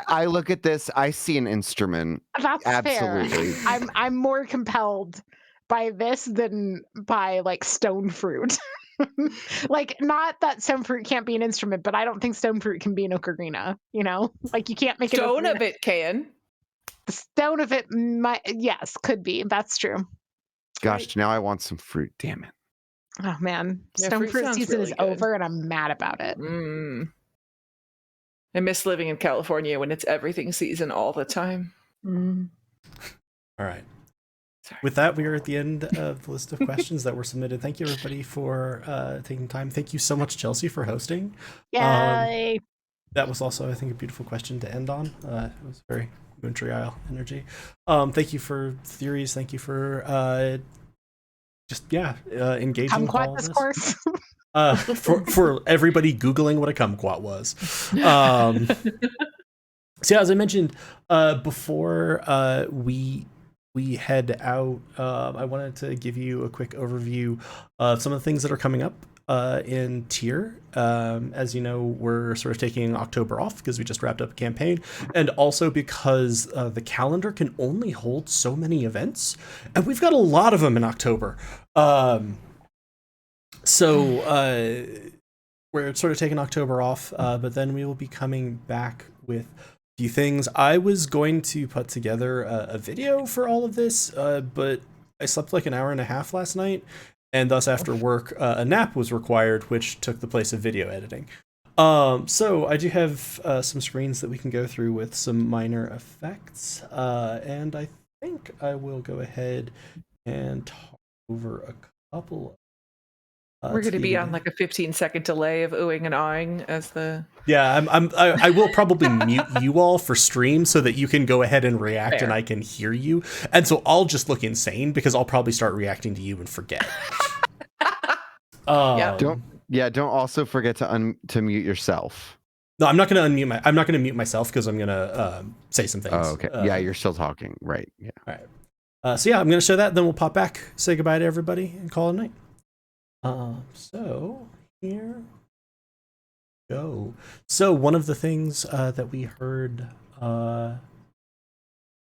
[SPEAKER 4] I look at this. I see an instrument.
[SPEAKER 2] That's
[SPEAKER 4] Absolutely.
[SPEAKER 2] fair. I'm more compelled by this than by like stone fruit. Like, not that stone fruit can't be an instrument, but I don't think stone fruit can be an ocarina. You know, like you can't make an
[SPEAKER 3] Stone
[SPEAKER 2] ocarina.
[SPEAKER 3] of it can.
[SPEAKER 2] The stone of it might, yes, could be. That's true.
[SPEAKER 4] Gosh, now I want some fruit. Damn it.
[SPEAKER 2] Oh man,
[SPEAKER 3] Yeah,
[SPEAKER 2] stone
[SPEAKER 3] fruit
[SPEAKER 2] fruit
[SPEAKER 3] sounds
[SPEAKER 2] season
[SPEAKER 3] really
[SPEAKER 2] is
[SPEAKER 3] good.
[SPEAKER 2] over, and I'm mad about it.
[SPEAKER 3] I miss living in California when it's everything season all the time.
[SPEAKER 1] All right.
[SPEAKER 3] Sorry.
[SPEAKER 1] With that, we are at the end of the list of questions that were submitted. Thank you, everybody, for taking time. Thank you so much, Chelsea, for hosting.
[SPEAKER 2] Yay!
[SPEAKER 1] That was also, I think, a beautiful question to end on. It was very Moontree Isle energy. Thank you for theories. Thank you for engaging with all
[SPEAKER 2] Kumquat
[SPEAKER 1] of this.
[SPEAKER 2] discourse.
[SPEAKER 1] For everybody Googling what a kumquat was. So yeah, as I mentioned before we head out, I wanted to give you a quick overview of some of the things that are coming up in tier. As you know, we're sort of taking October off because we just wrapped up a campaign, and also because the calendar can only hold so many events, and we've got a lot of them in October. So we're sort of taking October off, but then we will be coming back with a few things. I was going to put together a video for all of this, but I slept like an hour and a half last night, and thus after work, a nap was required, which took the place of video editing. So I do have some screens that we can go through with some minor effects, and I think I will go ahead and talk over a couple.
[SPEAKER 3] We're going to be on like a 15-second delay of oohing and awing as the...
[SPEAKER 1] Yeah, I will probably mute you all for stream so that you can go ahead and react.
[SPEAKER 3] Fair.
[SPEAKER 1] And I can hear you. And so I'll just look insane because I'll probably start reacting to you and forget.
[SPEAKER 3] Yeah.
[SPEAKER 4] Don't also forget to mute yourself.
[SPEAKER 1] No, I'm not going to mute myself because I'm going to say some things.
[SPEAKER 4] Oh, okay. Yeah, you're still talking, right? Yeah.
[SPEAKER 1] All right. So yeah, I'm going to show that. Then we'll pop back, say goodbye to everybody, and call it a night. So here we go. So one of the things that we heard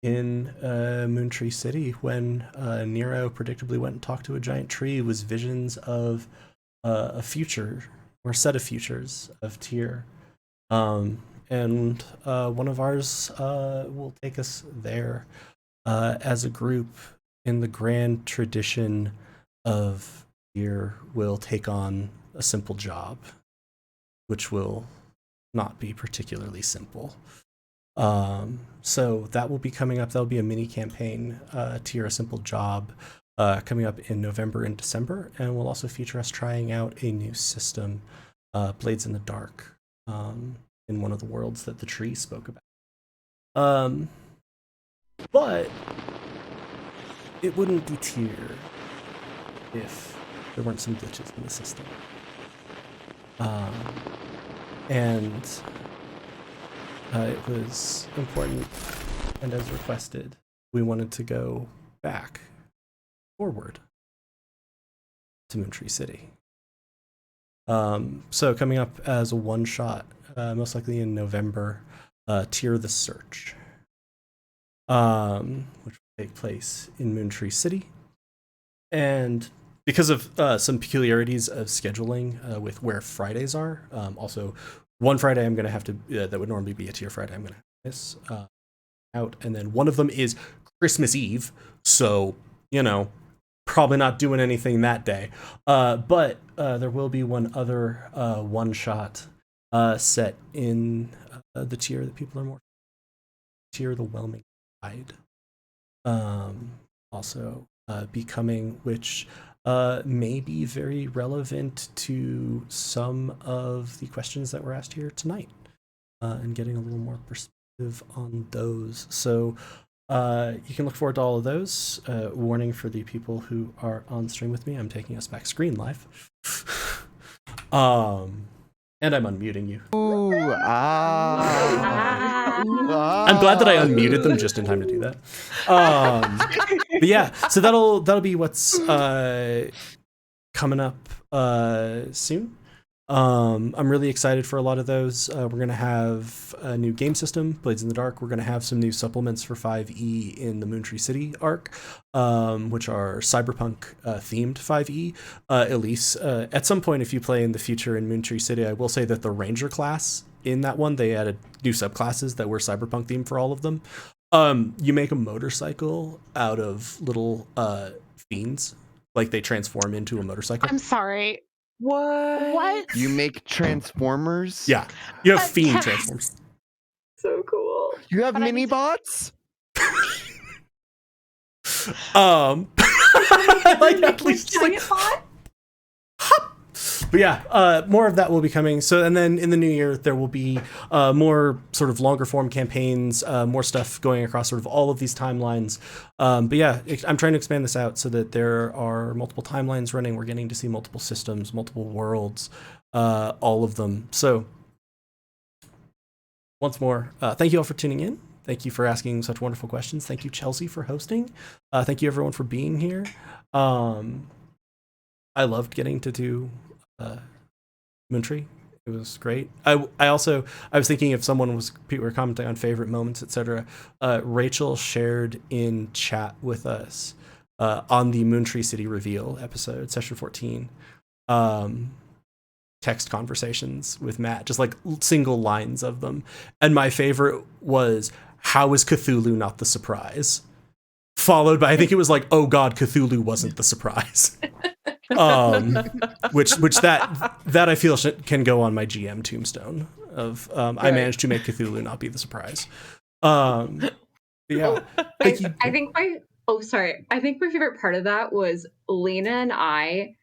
[SPEAKER 1] in Moontree City when Nero predictably went and talked to a giant tree was visions of a future or set of futures of tier. And one of ours will take us there as a group in the grand tradition of tier will take on a simple job, which will not be particularly simple. So that will be coming up. That'll be a mini campaign, tier a simple job, coming up in November and December, and will also feature us trying out a new system, Blades in the Dark, in one of the worlds that the tree spoke about. But it wouldn't be tier if there weren't some glitches in the system. And it was important, and as requested, we wanted to go forward to Moontree City. So coming up as a one-shot, most likely in November, Tier the Search, which will take place in Moontree City. And because of some peculiarities of scheduling with where Fridays are, also one Friday I'm going to have to, that would normally be a tier Friday, I'm going to miss out. And then one of them is Christmas Eve. So, probably not doing anything that day. But there will be one other one shot set in the tier that people are more tier, the Whelming Tide. Also becoming, which may be very relevant to some of the questions that were asked here tonight, and getting a little more perspective on those. So you can look forward to all of those. Warning for the people who are on stream with me, I'm taking us back screen live. And I'm unmuting you.
[SPEAKER 4] Ooh,
[SPEAKER 1] I'm glad that I unmuted them just in time to do that. But yeah, so that'll be what's coming up soon. I'm really excited for a lot of those. We're going to have a new game system, Blades in the Dark. We're going to have some new supplements for 5e in the Moontree City arc, which are cyberpunk themed 5e. Elise, at some point, if you play in the future in Moontree City, I will say that the Ranger class in that one, they added new subclasses that were cyberpunk themed for all of them. You make a motorcycle out of little fiends, like they transform into a motorcycle.
[SPEAKER 2] I'm sorry.
[SPEAKER 3] What?
[SPEAKER 4] You make transformers?
[SPEAKER 1] Yeah, you have fiend
[SPEAKER 2] Yes.
[SPEAKER 1] transformers.
[SPEAKER 5] So cool.
[SPEAKER 4] You have
[SPEAKER 2] But I
[SPEAKER 4] mini
[SPEAKER 2] need to-
[SPEAKER 4] bots?
[SPEAKER 1] Like at least like,
[SPEAKER 5] Giant bot?
[SPEAKER 1] but yeah, more of that will be coming. So, and then in the new year, there will be more sort of longer form campaigns, more stuff going across sort of all of these timelines. But yeah, I'm trying to expand this out so that there are multiple timelines running. We're getting to see multiple systems, multiple worlds, all of them. So once more, thank you all for tuning in. Thank you for asking such wonderful questions. Thank you, Chelsea, for hosting. Thank you, everyone, for being here. I loved getting to do Moontree. It was great. I was thinking if people were commenting on favorite moments, etc. Rachel shared in chat with us on the Moontree City reveal episode, session 14. Text conversations with Matt, just like single lines of them. And my favorite was, "How is Cthulhu not the surprise?" Followed by, I think it was like, "Oh God, Cthulhu wasn't the surprise." Which that I feel can go on my GM tombstone of I managed to make Cthulhu not be the surprise. Yeah.
[SPEAKER 5] I think my favorite part of that was Lena and I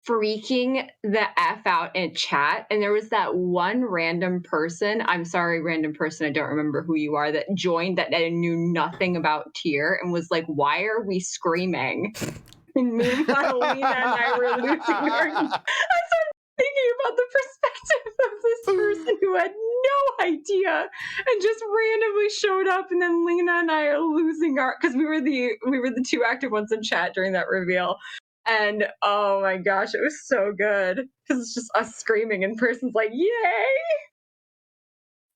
[SPEAKER 5] freaking the F out in chat. And there was that one random person, I'm sorry, random person, I don't remember who you are, that joined that knew nothing about Tyr and was like, "Why are we screaming?" And meanwhile, Lena and I were losing our... I started thinking about the perspective of this person who had no idea and just randomly showed up, and then Lena and I are losing our... Because we were the two active ones in chat during that reveal. And oh my gosh, it was so good. Because it's just us screaming and person's like, "Yay!"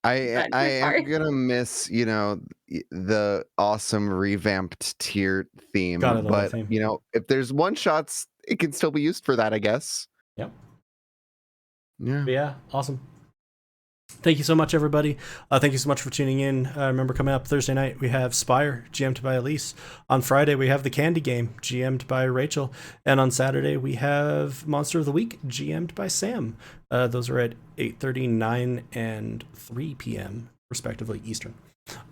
[SPEAKER 4] I
[SPEAKER 5] Sorry.
[SPEAKER 4] am gonna miss, the awesome revamped tier theme.
[SPEAKER 1] Got it, the whole
[SPEAKER 4] But
[SPEAKER 1] theme.
[SPEAKER 4] if there's one shots, it can still be used for that, I guess.
[SPEAKER 1] Yep.
[SPEAKER 4] Yeah.
[SPEAKER 1] But yeah, awesome. Thank you so much, everybody. Thank you so much for tuning in. Remember, coming up Thursday night, we have Spire, GM'd by Elise. On Friday, we have The Candy Game, GM'd by Rachel. And on Saturday, we have Monster of the Week, GM'd by Sam. Those are at 8:30, 9, and 3 p.m., respectively, Eastern.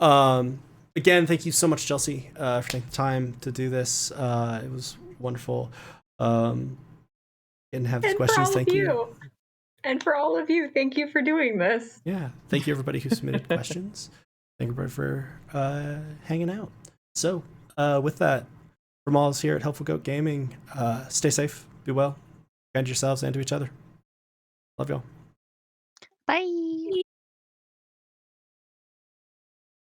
[SPEAKER 1] Again, thank you so much, Chelsea, for taking the time to do this. It was wonderful. And have these questions. Thank you.
[SPEAKER 5] And for all of you, thank you for doing this.
[SPEAKER 1] Yeah. Thank you, everybody who submitted questions. Thank you, everybody, for hanging out. So, with that, from all of us here at Helpful Goat Gaming, stay safe, be well, kind yourselves and to each other. Love y'all.
[SPEAKER 2] Bye.